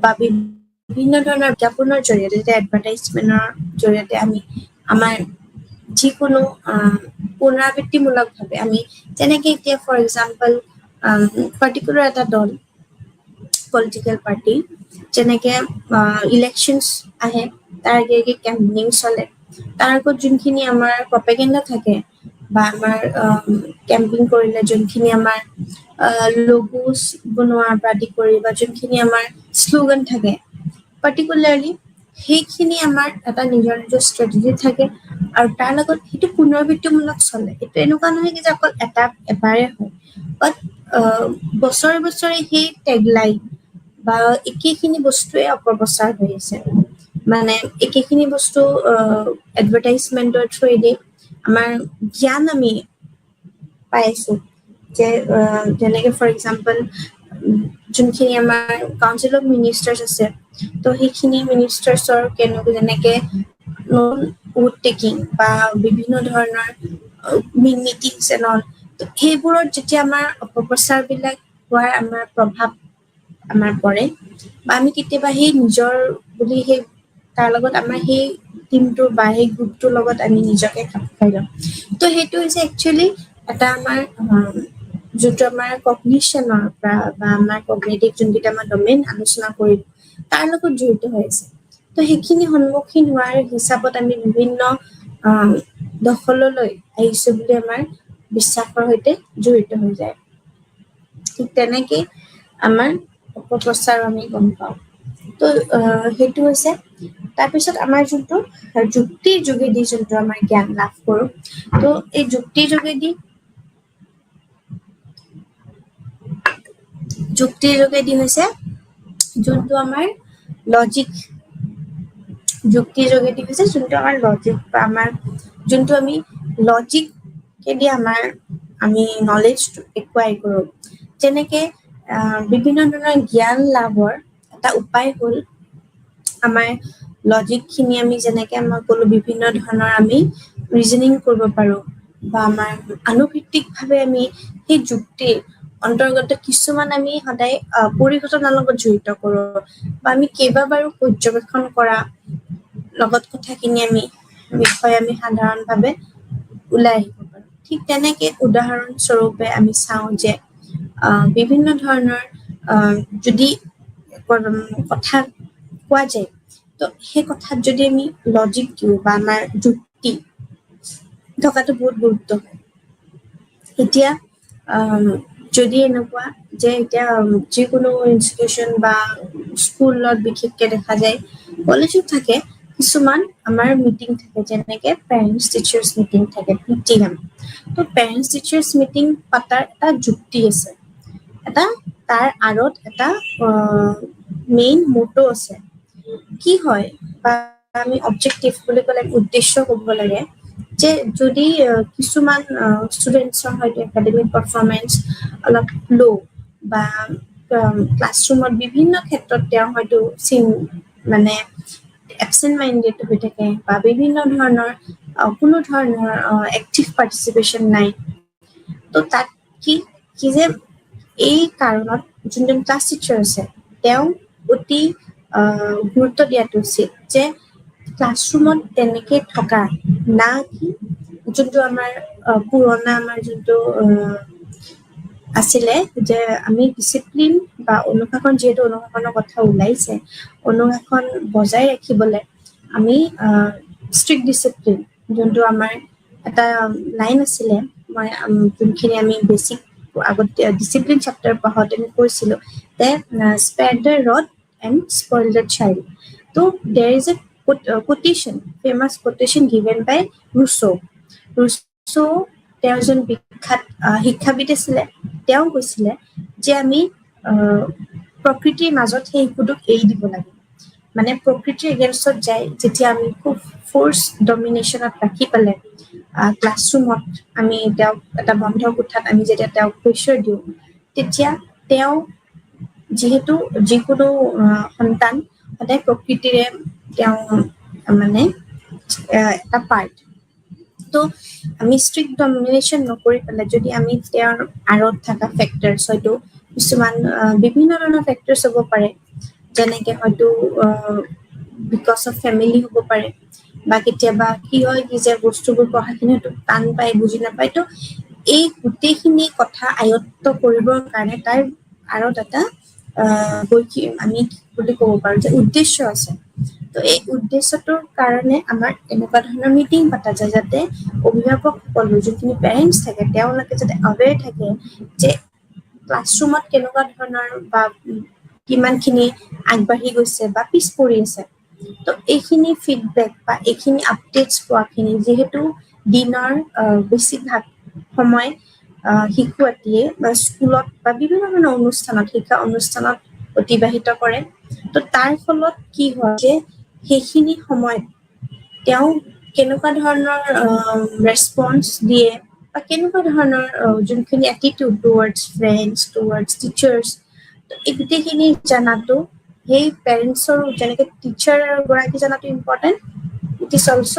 [SPEAKER 3] বা বিভিন্ন ধৰণৰ বিজ্ঞাপনৰ জৰিয়তে যে এডভাৰটাইজমেণ্টৰ জৰিয়তে আমি আমাৰ যিকোনো পুনৰাবৃত্তিমূলকভাৱে আমি যেনেকে এতিয়া ফৰ এক্সাম্পল পাৰ্টিকুলাৰ এটা দল পলিটিকেল পাৰ্টি যেনেকে ইলেকশ্যনছ আহে তাৰ আগে আগে কেম্পেইনিং চলে তাৰ আগত যোনখিনি আমাৰ প্ৰপেগেণ্ডা থাকে বা আমাৰ কেম্পেইন কৰিলে যোনখিনি আমাৰ লোগোছ বনোৱাৰ পৰা আদি কৰি বা যোনখিনি আমাৰ শ্লোগান থাকে পাৰ্টিকুলাৰলি সেইখিনি আমাৰ এটা নিজৰ নিজৰ ষ্ট্ৰেটেজি থাকে আৰু তাৰ লগত সেইটো পুনৰাবৃত্তিমূলক চলে এইটো এনেকুৱা নহয় যে অকল এবাৰে হয় বাট বছৰে বছৰে সেই টেগলাইন বা একেখিনি বস্তুৱে অপপ্ৰচাৰ হৈ আছে মানে একেখিনি বস্তু এডভাৰটাইজমেণ্টৰ থ্ৰুৱেদি আমাৰ জ্ঞান আমি পাইছো যে যেনেকে ফৰ এক্সাম্পল যোনখিনি আমাৰ কাউন্সিল অফ মিনিষ্টাৰ্ছ আছে তো সেইখিনি মিনিষ্টাৰ্ছৰ যেনেকে উড টেকিং বা বিভিন্ন ধৰণৰ মিটিংছ এণ্ড অল সেইবোৰত যেতিয়া আমাৰ অপপ্ৰচাৰ বিলাক হোৱাৰ আমাৰ প্ৰভাৱ আমাৰ পৰে বা আমি কেতিয়াবা সেই নিজৰ বুলি সেই তাৰ লগত আমাৰ সেই টিমটোৰ বা সেই গ্ৰুপটোৰ লগত আমি নিজকে খাপ খুৱাই লওঁ তো সেইটো হৈছে একচুৱেলি এটা আমাৰ যোনটো আমাৰ কগনিশ্যনৰ পৰা বা আমাৰ কগনিটিভ যোনকেইটা আমাৰ ডমেইন আলোচনা কৰিম তাৰ লগত জড়িত হৈ আছে তো সেইখিনি সন্মুখীন হোৱাৰ হিচাপত আমি বিভিন্ন দখললৈ আহিছো বুলি আমাৰ বিশ্বাসৰ সৈতে জড়িত হৈ যায় ঠিক তেনেকেই আমাৰ অপপ্ৰচাৰ আমি গম পাওঁ তো সেইটো হৈছে তাৰপিছত আমাৰ যোনটো যুক্তিৰ যোগেদি যোনটো আমাৰ জ্ঞান লাভ কৰোঁ তো এই যুক্তিৰ যোগেদি হৈছে যোনটো আমাৰ লজিক যুক্তিৰ যোগেদি হৈছে যোনটো আমাৰ লজিক বা আমাৰ যোনটো আমি লজিকেদি আমি নলেজটো একুৱাই কৰোঁ যেনেকে বিভিন্ন ধৰণৰ জ্ঞান লাভৰ এটা উপায় হ'ল আমাৰ লজিকখিনি আমি যেনেকে মই ক'লো বিভিন্ন ধৰণৰ আমি ৰিজনিং কৰিব পাৰোঁ বা আমাৰ আনুভিত্তিকভাৱে আমি সেই যুক্তিৰ অন্তৰ্গত কিছুমান আমি সদায় পৰিঘটনাৰ লগত জড়িত কৰোঁ বা আমি কেইবাবাৰো পৰ্যবেক্ষণ কৰা লগত কথাখিনি বিষয়ে আমি সাধাৰণভাৱে ওলাই আহিব পাৰোঁ ঠিক তেনেকে উদাহৰণস্বৰূপে আমি চাওঁ যে বিভিন্ন ধৰণৰ যদি কথা কোৱা যায় তো সেই কথাত যদি আমি লজিক দিওঁ বা আমাৰ যুক্তি থকাটো বহুত গুৰুত্ব হয় এতিয়া যদি এনেকুৱা যে এতিয়া যিকোনো ইনষ্টিটিউশ্যন বা স্কুলত বিশেষকে দেখা যায় কলেজত থাকে কিছুমান আমাৰ মিটিং থাকে যেনেকে পেৰেণ্টছ টিচাৰ্ছ মিটিং থাকে PTM তো পেৰেণ্টছ টিচাৰ্ছ মিটিং পাতাৰ এটা যুক্তি আছে এটা তাৰ আঁৰত এটা মেইন মটো আছে কি হয় বা আমি অবজেক্টিভ বুলি ক'লে উদ্দেশ্য ক'ব লাগে যে যদি কিছুমান ষ্টুডেণ্টছৰ হয়তো একাডেমিক পাৰফৰ্মেঞ্চ অলপ ল' বা ক্লাছৰুমত বিভিন্ন ক্ষেত্ৰত তেওঁ হয়তো মানে এবচেণ্ট মাইণ্ডেড হৈ থাকে বা বিভিন্ন ধৰণৰ কোনো ধৰণৰ এক্টিভ পাৰ্টিচিপেশ্যন নাই তো তাত কি যে এই কাৰণত যোনজন ক্লাছ টিচাৰ আছে তেওঁ অতি গুৰুত্ব দিয়াটো উচিত যে ক্লাছৰুমত তেনেকে থকা না কি যোনটো আমাৰ পুৰণা আমাৰ যোনটো আছিলে যে আমি ডিচিপ্লিন বা অনুশাসন যিহেতু অনুশাসনৰ কথা ওলাইছে অনুশাসন বজাই ৰাখিবলৈ আমি ষ্ট্ৰিক্ট ডিচিপ্লিন যোনটো আমাৰ এটা লাইন আছিলে মই যোনখিনি আমি বেছিক আগতে ডিচিপ্লিন চেপ্টাৰ পঢ়াওঁতে আমি কৈছিলোঁ যে spare the rod and spoil the child তো there is a quotation, famous quotation given by Rousseau. Rousseau তেওঁ এজন বিখ্যাত শিক্ষাবিদ আছিলে তেওঁ কৈছিলে যে আমি প্ৰকৃতিৰ মাজত সেই শিশুটোক এৰি দিব লাগে মানে প্ৰকৃতিৰ এগেইনষ্টত যায় যেতিয়া আমি খুব ফ'ৰ্চ ডমিনেশ্যনত ৰাখি পেলাই ক্লাছৰুমত আমি তেওঁক এটা বন্ধ কোঠাত আমি যেতিয়া তেওঁক প্ৰেছাৰ দিওঁ তেতিয়া তেওঁ যিহেতু যিকোনো সন্তান সদায় প্ৰকৃতিৰে তেওঁ মানে এটা পাৰ্ট তো আমি ষ্ট্ৰিক্ট ডমিনেশ্যন নকৰি পেলাই যদি আমি তেওঁৰ আঁৰত থকা ফেক্টৰছ হয়তো কিছুমান বিভিন্ন ধৰণৰ ফেক্টৰছ হ'ব পাৰে যেনেকে হয়তো বিকজ অফ ফেমিলি হ'ব পাৰে বা কেতিয়াবা কি হয় কি যে বস্তুবোৰ পঢ়াখিনি হয়তো টান পায় বুজি নাপায় তো এই গোটেইখিনি কথা আয়ত্ত কৰিবৰ কাৰণে তাৰ আঁৰত এটা আমি বুলি ক'ব পাৰো যে উদ্দেশ্য আছে তো এই উদ্দেশ্যটোৰ কাৰণে আমাৰ এনেকুৱা ধৰণৰ মিটিং পতা যায় যাতে অভিভাৱকসকলো যোনখিনি পেৰেণ্টছ থাকে তেওঁলোকে যাতে আৱেৰ থাকে যে ক্লাছৰুমত কেনেকুৱা ধৰণৰ বা কিমানখিনি আগবাঢ়ি গৈছে বা পিছ পৰি আছে তো এইখিনি ফিডবেক বা এইখিনি আপডেটছ পোৱাখিনি যিহেতু দিনৰ বেছিভাগ সময় শিশুৱতীয়ে বা স্কুলত বা বিভিন্ন ধৰণৰ অনুষ্ঠানত শিক্ষা অনুষ্ঠানত অতিবাহিত কৰে তো তাৰ ফলত কি হয় যে সেইখিনি সময়ত তেওঁ কেনেকুৱা ধৰণৰ ৰেছপন্স দিয়ে বা কেনেকুৱা ধৰণৰ যোনখিনি attitude towards friends towards teachers এই গোটেইখিনি জানাটো সেই পেৰেণ্টছৰ যেনেকে টিচাৰ গৰাকী জনাটো important it is also'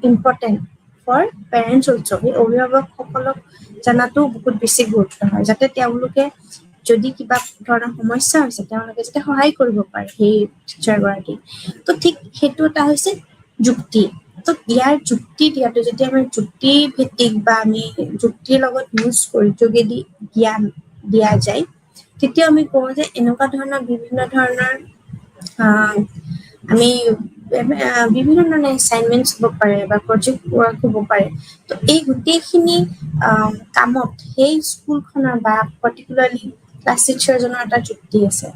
[SPEAKER 3] important for parents also' সেই অভিভাৱকসকলক জনাটো বহুত বেছি গুৰুত্ব হয় যাতে তেওঁলোকে যদি কিবা ধৰণৰ সমস্যা হৈছে তেওঁলোকে যাতে সহায় কৰিব পাৰে সেই টিচাৰ গৰাকী তো ঠিক সেইটো এটা হৈছে যুক্তি তো ইয়াৰ যুক্তি দিয়াটো যেতিয়া আমি যুক্তি ভিত্তিক বা আমি যুক্তিৰ লগত ইউজ কৰি যোগেদি জ্ঞান দিয়া যায় তেতিয়া আমি কওঁ যে এনেকুৱা ধৰণৰ বিভিন্ন ধৰণৰ আমি বিভিন্ন ধৰণৰ এছাইনমেণ্টছ হ'ব পাৰে বা প্ৰজেক্ট ৱৰ্ক হ'ব পাৰে তো এই গোটেইখিনি কামত সেই স্কুলখনৰ বা পাৰ্টিকুলাৰলি ক্লাছ টিচাৰজনৰ এটা যুক্তি আছে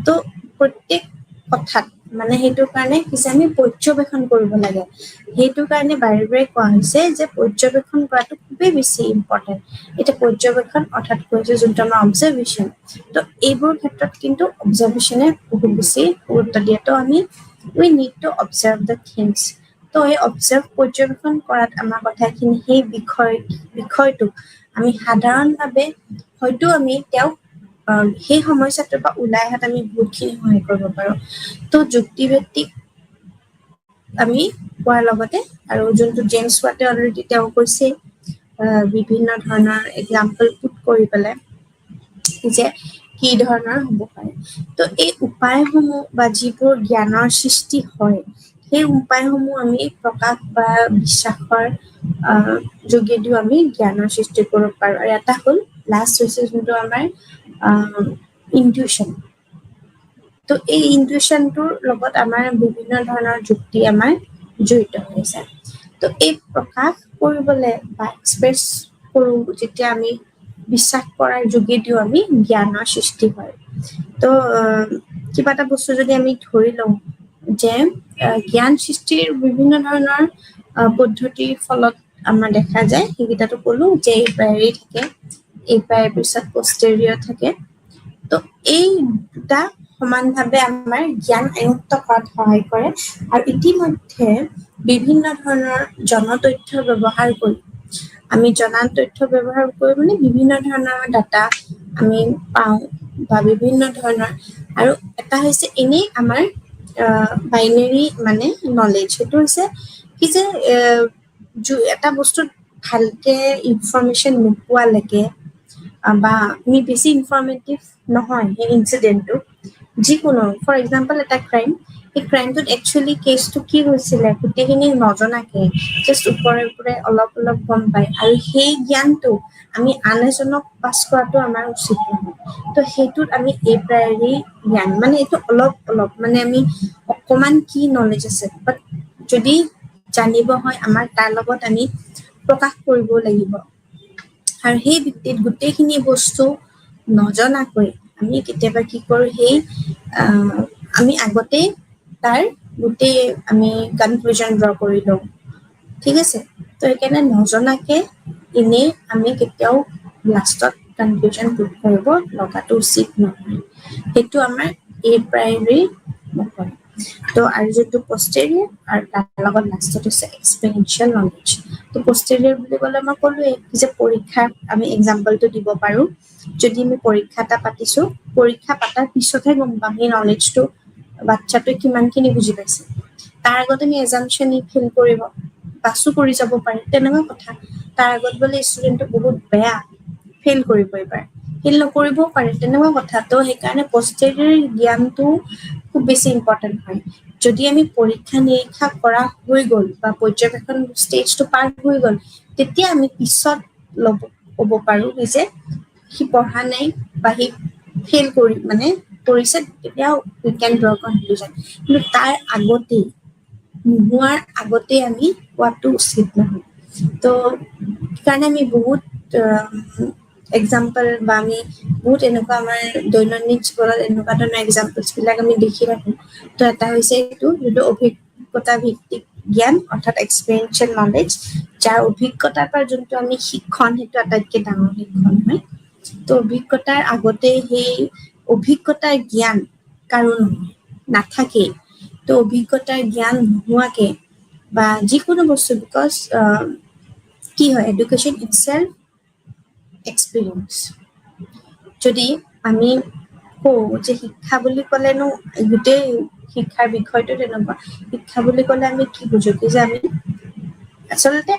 [SPEAKER 3] তো প্ৰত্যেক কথাত মানে সেইটো কাৰণে কিছু আমি পৰ্যবেক্ষণ কৰিব লাগে সেইটো কাৰণে বাৰে বাৰে কোৱা হৈছে যে পৰ্যবেক্ষণ কৰাটো খুবেই বেছি ইম্পৰ্টেণ্ট এতিয়া পৰ্যবেক্ষণ অৰ্থাৎ কৈছে যোনটো আমাৰ অবজাৰ্ভেশ্যন তো এইবোৰ ক্ষেত্ৰত কিন্তু অবজাৰ্ভেশ্যনে বহুত বেছি গুৰুত্ব দিয়ে তো আমি we need to observe the things তো এই অবজাৰ্ভ পৰ্যবেক্ষণ কৰাত আমাৰ কথাখিনি সেই বিষয়টোক আমি সাধাৰণভাৱে হয়তো আমি তেওঁক সেই সমস্যাটোৰ পৰা ওলাই অহাত আমি বহুতখিনি সহায় কৰিব পাৰোঁ তো যুক্তিভিত্তিক আমি কোৱাৰ লগতে আৰু যোনটো জেমছ ৱাটে অলৰেডি তেওঁ কৈছে বিভিন্ন ধৰণৰ এক্সাম্পল পুট কৰি পেলাই যে কি ধৰণৰ হ'ব পাৰে তো এই উপায়সমূহ বা যিবোৰ জ্ঞানৰ সৃষ্টি হয় সেই উপায়সমূহ আমি প্ৰকাশ বা বিশ্বাসৰ যোগেদিও আমি জ্ঞানৰ সৃষ্টি কৰিব পাৰোঁ আৰু এটা হ'ল লাষ্ট হৈছে যোনটো আমাৰ ইনটিউশ্যন তো এই ইনটিউশ্যনটোৰ লগত আমাৰ বিভিন্ন ধৰণৰ যুক্তি আমাৰ জড়িত হৈছে তো এই প্ৰকাশ কৰিবলৈ বা এক্সপ্ৰেছ কৰোঁ যেতিয়া আমি বিশ্বাস কৰাৰ যোগেদিও আমি জ্ঞানৰ সৃষ্টি হয় তো কিবা এটা বস্তু যদি আমি ধৰি লওঁ যে জ্ঞান সৃষ্টিৰ বিভিন্ন ধৰণৰ পদ্ধতিৰ ফলত আমাৰ দেখা যায় সেইকেইটাতো ক'লো যে এই প্ৰায়েৰি থাকে এই প্ৰায়েৰ পিছত পষ্টেৰিয়ৰ থাকে তো এই দুটা সমানভাৱে আমাৰ জ্ঞান আয়ত্ত কৰাত সহায় কৰে আৰু ইতিমধ্যে বিভিন্ন ধৰণৰ জনতথ্য ব্যৱহাৰ কৰি আমি জনা তথ্য ব্যৱহাৰ কৰি মানে বিভিন্ন ধৰণৰ ডাটা আমি পাওঁ বা বিভিন্ন ধৰণৰ আৰু এটা হৈছে এনেই আমাৰ বাইনেৰী মানে নলেজ সেইটো হৈছে কি যে এটা বস্তুত ভালকে ইনফৰমেশ্যন নোপোৱালৈকে বা আমি বেছি ইনফৰমেটিভ নহয় সেই ইনচিডেণ্টটো যিকোনো ফৰ এক্সাম্পল এটা ক্ৰাইম এই ক্ৰাইমটোত একচুৱেলি কেছটো কি হৈছিলে গোটেইখিনি নজনাকে জাষ্ট ওপৰে ওপৰে অলপ অলপ গম পায় আৰু সেই জ্ঞানটো আমি আন এজনক পাছ কৰাটো আমাৰ উচিত নহয় তো সেইটোত আমি এই প্ৰায়েৰি জ্ঞান মানে এইটো অলপ অলপ মানে আমি অকণমান কি নলেজ আছে বাট যদি জানিব হয় আমাৰ তাৰ লগত আমি প্ৰকাশ কৰিব লাগিব আৰু সেই ভিত্তিত গোটেইখিনি বস্তু নজনাকৈ আমি কেতিয়াবা কি কৰোঁ সেই আমি আগতেই তাৰ গোটেই আমি কনক্লুজন ড্ৰ কৰি লওঁ ঠিক আছে তো সেইকাৰণে নজনাকে এনেই আমি কেতিয়াও লাষ্টত কনক্লুজন পুট কৰিব লগাটো উচিত নহয় সেইটো আমাৰ এই প্ৰায়েৰি নকৰে তো আৰু যোনটো posterior আৰু তাৰ লগত লাষ্টত হৈছে experiential knowledge তো posterior বুলি ক'লে মই ক'লোৱে যে পৰীক্ষা আমি এক্সাম্পলটো দিব পাৰো যদি আমি পৰীক্ষা এটা পাতিছো পৰীক্ষা পাতাৰ পিছতহে গম পাম এই নলেজটো বাচ্চাটোৱে কিমানখিনি বুজি পাইছে তাৰ আগতে আমি assumption ফিল কৰিব পাছো কৰি যাব পাৰে তেনেকুৱা কথা তাৰ আগত বোলে ষ্টুডেণ্টটো বহুত বেয়া ফেইল কৰিবই পাৰে ফেইল নকৰিবও পাৰে তেনেকুৱা কথা তো সেইকাৰণে posterior জ্ঞানটো খুব বেছি ইম্পৰ্টেণ্ট হয় যদি আমি পৰীক্ষা নিৰীক্ষা কৰা হৈ গ'ল বা পৰ্যবেক্ষণ ষ্টেজটো পাৰ হৈ গ'ল তেতিয়া আমি পিছত ক'ব পাৰো যে সি পঢ়া নাই বা সি ফেইল কৰি মানে কৰিছে তেতিয়া we can draw conclusion কিন্তু তাৰ আগতেই নোহোৱাৰ আগতেই আমি কোৱাটো উচিত নহয় তো সেইকাৰণে আমি বহুত এক্সাম্পল বা আমি বহুত এনেকুৱা আমাৰ দৈনন্দিন জীৱনত এনেকুৱা ধৰণৰ এক্সাম্পলছ বিলাক আমি দেখি থাকো তো এটা হৈছে এইটো যোনটো অভিজ্ঞতা ভিত্তিক জ্ঞান অৰ্থাৎ এক্সপেৰিয়েঞ্চিয়েল নলেজ যাৰ অভিজ্ঞতাৰ পৰা যোনটো আমি শিক্ষণ সেইটো আটাইতকৈ ডাঙৰ শিক্ষণ হয় তো অভিজ্ঞতাৰ আগতে সেই অভিজ্ঞতাৰ জ্ঞান কাৰো নাথাকেই তো অভিজ্ঞতাৰ জ্ঞান নোহোৱাকে বা যিকোনো বস্তু বিকজ কি হয় এডুকেশ্যন ইটসেল্ফ এক্সপিৰিয়েঞ্চ যদি আমি কওঁ যে শিক্ষা বুলি ক'লেনো গোটেই শিক্ষাৰ বিষয়টো তেনেকুৱা শিক্ষা বুলি ক'লে আমি কি বুজো যে আমি আচলতে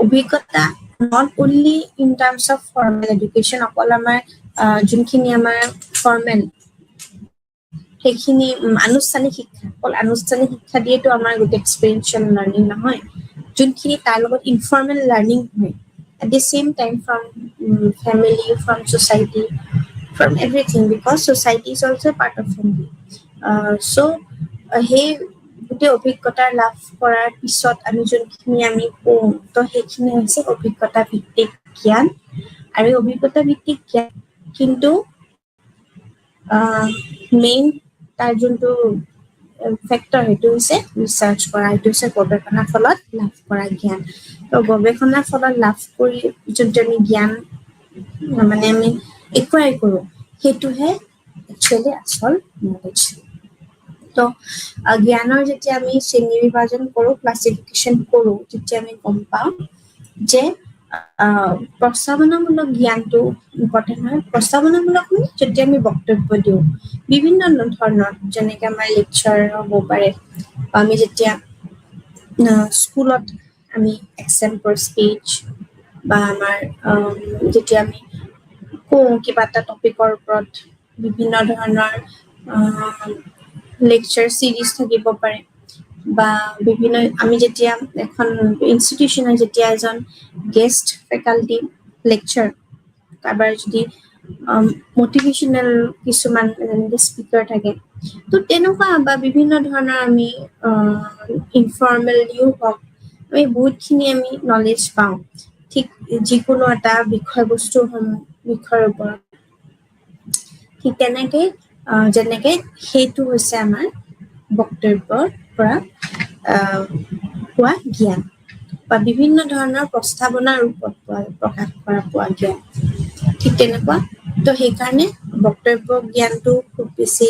[SPEAKER 3] অভিজ্ঞতা not only in terms of formal education অকল আমাৰ যোনখিনি আমাৰ ফৰ্মেল সেইখিনি আনুষ্ঠানিক শিক্ষা অকল আনুষ্ঠানিক শিক্ষা দিয়েতো আমাৰ গোটেই এক্সপেৰিয়েঞ্চিয়েল লাৰ্ণিং নহয় যোনখিনি তাৰ লগত ইনফৰ্মেল লাৰ্ণিং হয় at the same time from family from society from everything because society is also part of family so hey গোটেই অভিজ্ঞতা লাভ কৰাৰ পিছত আমি যোনখিনি আমি কওঁ তো সেইখিনি হৈছে অভিজ্ঞতা ভিত্তিক জ্ঞান আৰু অভিজ্ঞতা ভিত্তিক জ্ঞান কিন্তু মেইন তাৰ যোনটো ফেক্টৰ সেইটো হৈছে ৰিচাৰ্চ কৰা এইটো হৈছে গৱেষণাৰ ফলত লাভ কৰা জ্ঞান তো গৱেষণাৰ ফলত লাভ কৰি যোনটো আমি জ্ঞান মানে আমি একুৱাই কৰোঁ সেইটোহে একচুৱেলি আচল নলেজ তো জ্ঞানৰ যেতিয়া আমি শ্ৰেণী বিভাজন কৰোঁ ক্লাছিফিকেশ্যন কৰোঁ তেতিয়া আমি গম পাওঁ যে প্ৰস্তাৱনামূলক জ্ঞানটো ইম্পৰ্টেণ্ট হয় প্ৰস্তাৱনামূলক মানে যেতিয়া আমি বক্তব্য দিওঁ বিভিন্ন ধৰণৰ যেনেকৈ আমাৰ লেকচাৰ হ'ব পাৰে বা আমি যেতিয়া স্কুলত আমি এক্সাম্পল স্পীচ বা আমাৰ যেতিয়া আমি কওঁ কিবা এটা টপিকৰ ওপৰত বিভিন্ন ধৰণৰ লেকচাৰ চিৰিজ থাকিব পাৰে বা বিভিন্ন আমি যেতিয়া এখন ইনষ্টিটিউশ্যনৰ যেতিয়া এজন গেষ্ট ফেকাল্টি লেকচাৰ কাৰোবাৰ যদি মটিভেশ্যনেল কিছুমান স্পীকাৰ থাকে তো তেনেকুৱা বা বিভিন্ন ধৰণৰ আমি ইনফৰ্মেলিও হওক আমি বহুতখিনি আমি নলেজ পাওঁ ঠিক যিকোনো এটা বিষয়ৰ ওপৰত ঠিক তেনেকৈ যেনেকৈ সেইটো হৈছে আমাৰ বক্তব্যৰ পৰা পোৱা জ্ঞান বা বিভিন্ন ধৰণৰ প্ৰস্তাৱনাৰ ৰূপত প্ৰকাশ কৰা পোৱা জ্ঞান ঠিক তেনেকুৱা তো সেইকাৰণে বক্তব্য জ্ঞানটো খুব বেছি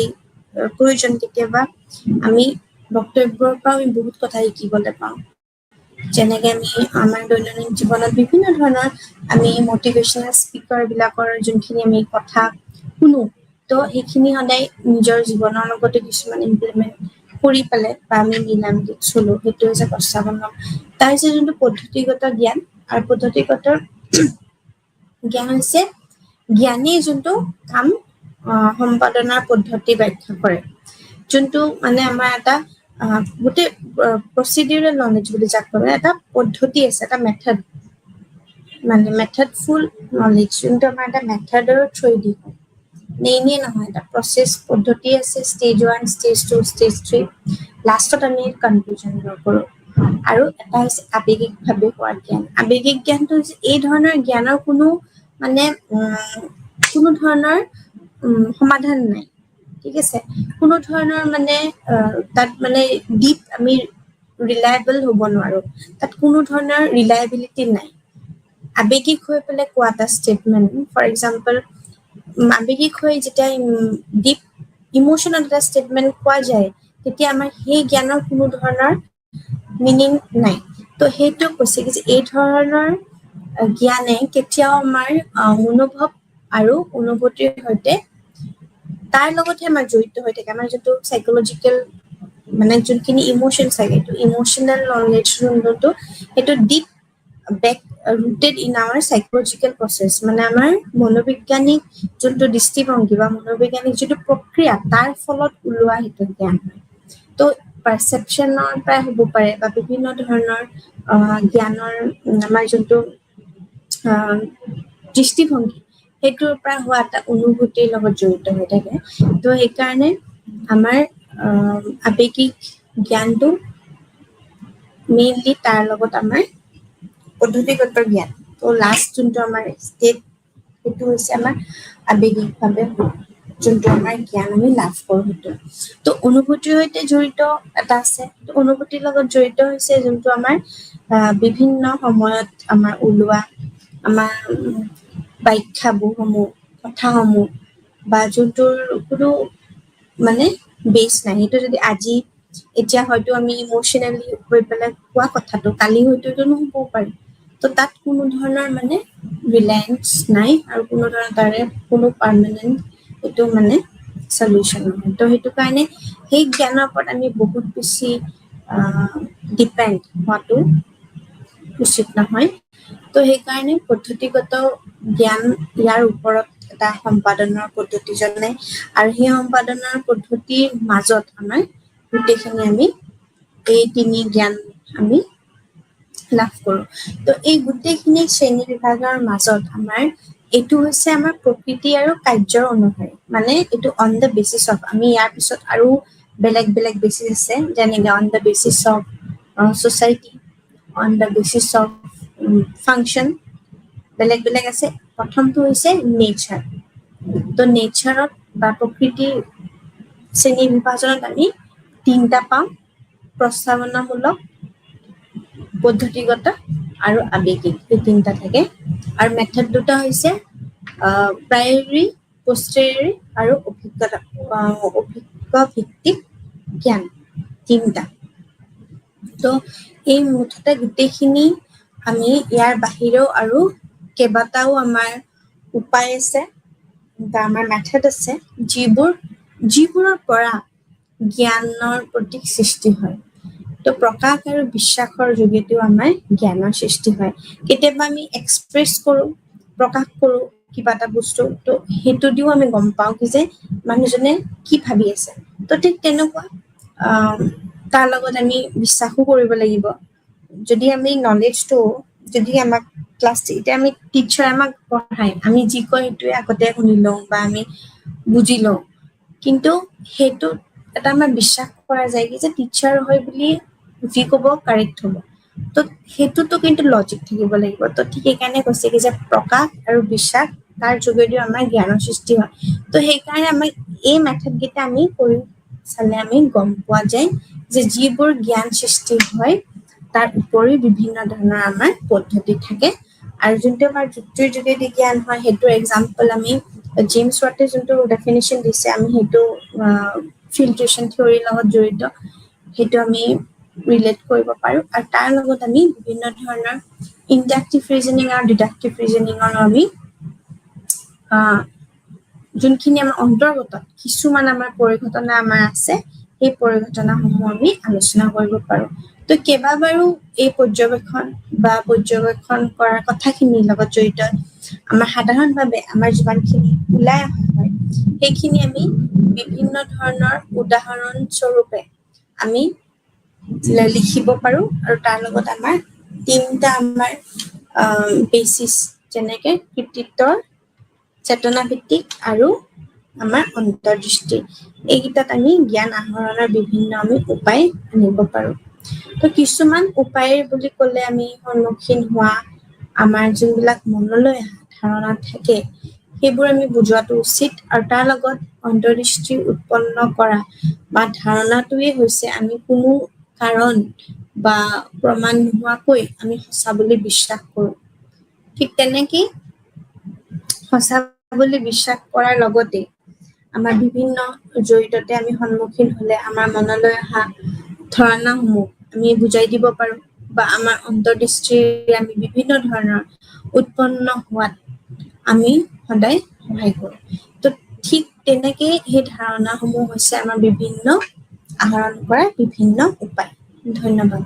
[SPEAKER 3] প্ৰয়োজন কেতিয়াবা আমি বক্তব্যৰ পৰা আমি বহুত কথা শিকিবলৈ পাওঁ যেনেকৈ আমি আমাৰ দৈনন্দিন জীৱনত বিভিন্ন ধৰণৰ আমি মটিভেশ্যনেল স্পীকাৰবিলাকৰ যোনখিনি আমি কথা শুনো তো সেইখিনি সদায় নিজৰ জীৱনৰ লগতে কিছুমান ইমপ্লিমেণ্ট কৰি পেলাই বা আমি মিলামি চলোঁ সেইটো হৈছে প্ৰস্তাৱনা তাৰ হৈছে যোনটো পদ্ধতিগত জ্ঞান আৰু পদ্ধতিগত জ্ঞান হৈছে জ্ঞানেই যোনটো কাম সম্পাদনাৰ পদ্ধতি ব্যাখ্যা কৰে যোনটো মানে আমাৰ এটা গোটেই প্ৰচিডিউৰেল নলেজ বুলি যাক কয় এটা পদ্ধতি আছে এটা মেথড মানে মেথডফুল নলেজ যোনটো আমাৰ এটা মেথডৰ থ্ৰুৱেদি হয় এনেই নহয় এটা প্ৰচেছ পদ্ধতি আছে ষ্টেজ 1 ষ্টেজ 2 ষ্টেজ 3 লাষ্টত আমি কনক্লুজন ড্ৰ কৰোঁ আৰু এটা হৈছে আৱেগিকভাৱে হোৱা জ্ঞান আৱেগিক জ্ঞানটো হৈছে এই ধৰণৰ জ্ঞানৰ কোনো মানে কোনো ধৰণৰ সমাধান নাই ঠিক আছে কোনো ধৰণৰ মানে তাত মানে ডিপ আমি ৰিলায়েবল হ'ব নোৱাৰোঁ তাত কোনো ধৰণৰ ৰিলায়েবিলিটি নাই আৱেগিক হৈ পেলাই কোৱা এটা ষ্টেটমেণ্ট ফৰ এক্সাম্পল আৱেগিক হৈ যেতিয়া ডিপ ইমোশনাল এটা ষ্টেটমেণ্ট কোৱা যায় তেতিয়া আমাৰ সেই জ্ঞানৰ কোনো ধৰণৰ মিনিং নাই তো সেইটো কৈছে যে এই ধৰণৰ জ্ঞানে কেতিয়াও আমাৰ মনোভাৱ আৰু অনুভূতিৰ সৈতে তাৰ লগতে আমাৰ জড়িত হৈ থাকে আমাৰ যোনটো সাইকোলজিক্যাল মানে যোনখিনি ইমোশন থাকে এইটো ইমোশনাল নলেজ যোনটো সেইটো deep back rooted in our psychological process মানে আমাৰ মনোবিজ্ঞানিক যোনটো দৃষ্টিভংগী বা মনোবিজ্ঞানিক যোনটো প্ৰক্ৰিয়া তাৰ ফলত ওলোৱা সেইটো জ্ঞান হয় তো পাৰচেপশ্যনৰ পৰাই হ'ব পাৰে বা বিভিন্ন ধৰণৰ জ্ঞানৰ আমাৰ যোনটো দৃষ্টিভংগী সেইটোৰ পৰা হোৱা এটা অনুভূতিৰ লগত জড়িত হৈ থাকে তো সেইকাৰণে আমাৰ আৱেগিক জ্ঞানটো মেইনলি তাৰ লগত আমাৰ পদ্ধতিগত জ্ঞান তো লাষ্ট যোনটো আমাৰ ষ্টেট সেইটো হৈছে আমাৰ আৱেগিকভাৱে যোনটো আমাৰ জ্ঞান আমি লাভ কৰোঁ সেইটো তো অনুভূতিৰ সৈতে জড়িত এটা আছে তো অনুভূতিৰ লগত জড়িত হৈছে যোনটো আমাৰ বিভিন্ন সময়ত আমাৰ ওলোৱা আমাৰ ব্যাখ্যাসমূহ কথাসমূহ বা যোনটোৰ কোনো মানে বেছ নাই সেইটো যদি আজি এতিয়া হয়তো আমি ইমোশ্যনেলি হৈ পেলাই কোৱা কথাটো কালি হয়তো নহ'বও পাৰে তো তাত কোনো ধৰণৰ মানে ৰিলায়েন্স নাই আৰু কোনো ধৰণৰ তাৰে কোনো পাৰ্মানেণ্ট এইটো মানে সলিউশ্যন নহয় তো সেইটো কাৰণে সেই জ্ঞানৰ ওপৰত আমি বহুত বেছি ডিপেণ্ড হোৱাটো উচিত নহয় তো সেইকাৰণে পদ্ধতিগত জ্ঞান ইয়াৰ ওপৰত এটা সম্পাদনৰ পদ্ধতি জনাই আৰু সেই সম্পাদনৰ পদ্ধতিৰ মাজত আমাৰ গোটেইখিনি আমি এই তিনি জ্ঞান আমি লাভ কৰোঁ তো এই গোটেইখিনি শ্ৰেণী বিভাগৰ মাজত আমাৰ এইটো হৈছে আমাৰ প্ৰকৃতি আৰু কাৰ্যৰ অনুসৰি মানে এইটো অন দ্য বেচিছ অফ আমি ইয়াৰ পিছত আৰু বেলেগ বেলেগ বেচিছ আছে যেনেকৈ on the basis of society on the basis of function বেলেগ বেলেগ আছে প্ৰথমটো হৈছে নেচাৰ তো নেচাৰত বা প্ৰকৃতিৰ শ্ৰেণী বিভাজনত আমি তিনিটা পাওঁ প্ৰস্তাৱনামূলক পদ্ধতিগত আৰু আৱেগিক এই তিনিটা থাকে আৰু মেথড দুটা হৈছে প্ৰায়ৰী পষ্টেৰী আৰু অভিজ্ঞ ভিত্তিক জ্ঞান তিনিটা তো এই মুঠতে গোটেইখিনি আমি ইয়াৰ বাহিৰেও আৰু কেইবাটাও আমাৰ উপায় আছে বা আমাৰ মেথড আছে যিবোৰৰ পৰা জ্ঞানৰ প্ৰতীক সৃষ্টি হয় তো প্ৰকাশ আৰু বিশ্বাসৰ যোগেদিও আমাৰ জ্ঞানৰ সৃষ্টি হয় কেতিয়াবা আমি এক্সপ্ৰেছ কৰোঁ প্ৰকাশ কৰোঁ কিবা এটা বস্তু তো সেইটো দিও আমি গম পাওঁ কি যে মানুহজনে কি ভাবি আছে তো ঠিক তেনেকুৱা তাৰ লগত আমি বিশ্বাসো কৰিব লাগিব যদি আমি নলেজটো যদি আমাক ক্লাছ এতিয়া আমি টিচাৰ আমাক পঢ়ায় আমি যি কয় সেইটোৱে আগতে শুনি লওঁ বা আমি বুজি লওঁ কিন্তু সেইটো এটা আমাৰ বিশ্বাস কৰা যায় কি যে টিচাৰ হয় বুলি যি ক'ব কাৰেক্ট হ'ব তো সেইটোতো কিন্তু লজিক থাকিব লাগিব তো ঠিক সেইকাৰণে কৈছে কি যে প্ৰকাশ আৰু বিশ্বাস তাৰ যোগেদিও আমাৰ জ্ঞানৰ সৃষ্টি হয় তো সেইকাৰণে আমাক এই মেথডকেইটা আমি কৰি চালে আমি গম পোৱা যায় যে যিবোৰ জ্ঞান সৃষ্টি হয় তাৰ উপৰি বিভিন্ন ধৰণৰ আমাৰ পদ্ধতি থাকে আৰু যোনটো আমাৰ যুক্তিৰ যোগেদি জ্ঞান হয় সেইটোৰ এক্সাম্পল আমি জেমছ ৱাটে যোনটো ডেফিনেশ্যন দিছে আমি সেইটো ফিল্ট্ৰেশ্যন থিয়ৰীৰ লগত জড়িত সেইটো আমি ৰিলেট কৰিব পাৰোঁ আৰু তাৰ লগত আমি বিভিন্ন ধৰণৰ ইণ্ডাক্টিভ ৰিজনিং আৰু ডিডাক্টিভ ৰিজনিঙৰ আমি যোনখিনি আমাৰ অন্তৰ্গত কিছুমান আমাৰ পৰিঘটনা আমাৰ আছে সেই পৰিঘটনাসমূহ আমি আলোচনা কৰিব পাৰোঁ তো কেইবাবাৰো এই পৰ্যবেক্ষণ কৰাৰ কথাখিনিৰ লগত জড়িত আমাৰ সাধাৰণভাৱে আমাৰ যিমানখিনি ওলাই অহা হয় সেইখিনি আমি বিভিন্ন ধৰণৰ উদাহৰণ স্বৰূপে আমি লিখিব পাৰোঁ আৰু তাৰ লগত আমাৰ তিনিটা আমাৰ বেচিছ যেনেকৈ কৃতিত্বৰ চেতনা ভিত্তিক আৰু আমাৰ অন্তৰ্দৃষ্টি এইকেইটাত আমি জ্ঞান আহৰণৰ বিভিন্ন আমি উপায় আনিব পাৰোঁ তো কিছুমান উপায় বুলি ক'লে আমি সন্মুখীন হোৱা আমাৰ যোনবিলাক মনলৈ ধাৰণা থাকে সেইবোৰ আমি বুজোৱাটো উচিত আৰু তাৰ লগত অন্তৰ্দৃষ্টি উৎপন্ন কৰা বা ধাৰণাটোৱে হৈছে আমি কোনো কাৰণ বা প্ৰমাণ নোহোৱাকৈ আমি সঁচা বুলি বিশ্বাস কৰোঁ ঠিক তেনেকৈ সঁচা বুলি বিশ্বাস কৰাৰ লগতে আমাৰ বিভিন্ন জড়িততে আমি সন্মুখীন হলে আমাৰ মনলৈ অহা ধাৰণাসমূহ আমি বুজাই দিব পাৰো বা আমাৰ অন্তৰ্দৃষ্টিৰে আমি বিভিন্ন ধৰণৰ উৎপন্ন হোৱাত আমি সদায় সহায় কৰো তো ঠিক তেনেকৈ সেই ধাৰণাসমূহ হৈছে আমাৰ বিভিন্ন আহৰণ কৰাৰ বিভিন্ন উপায় ধন্যবাদ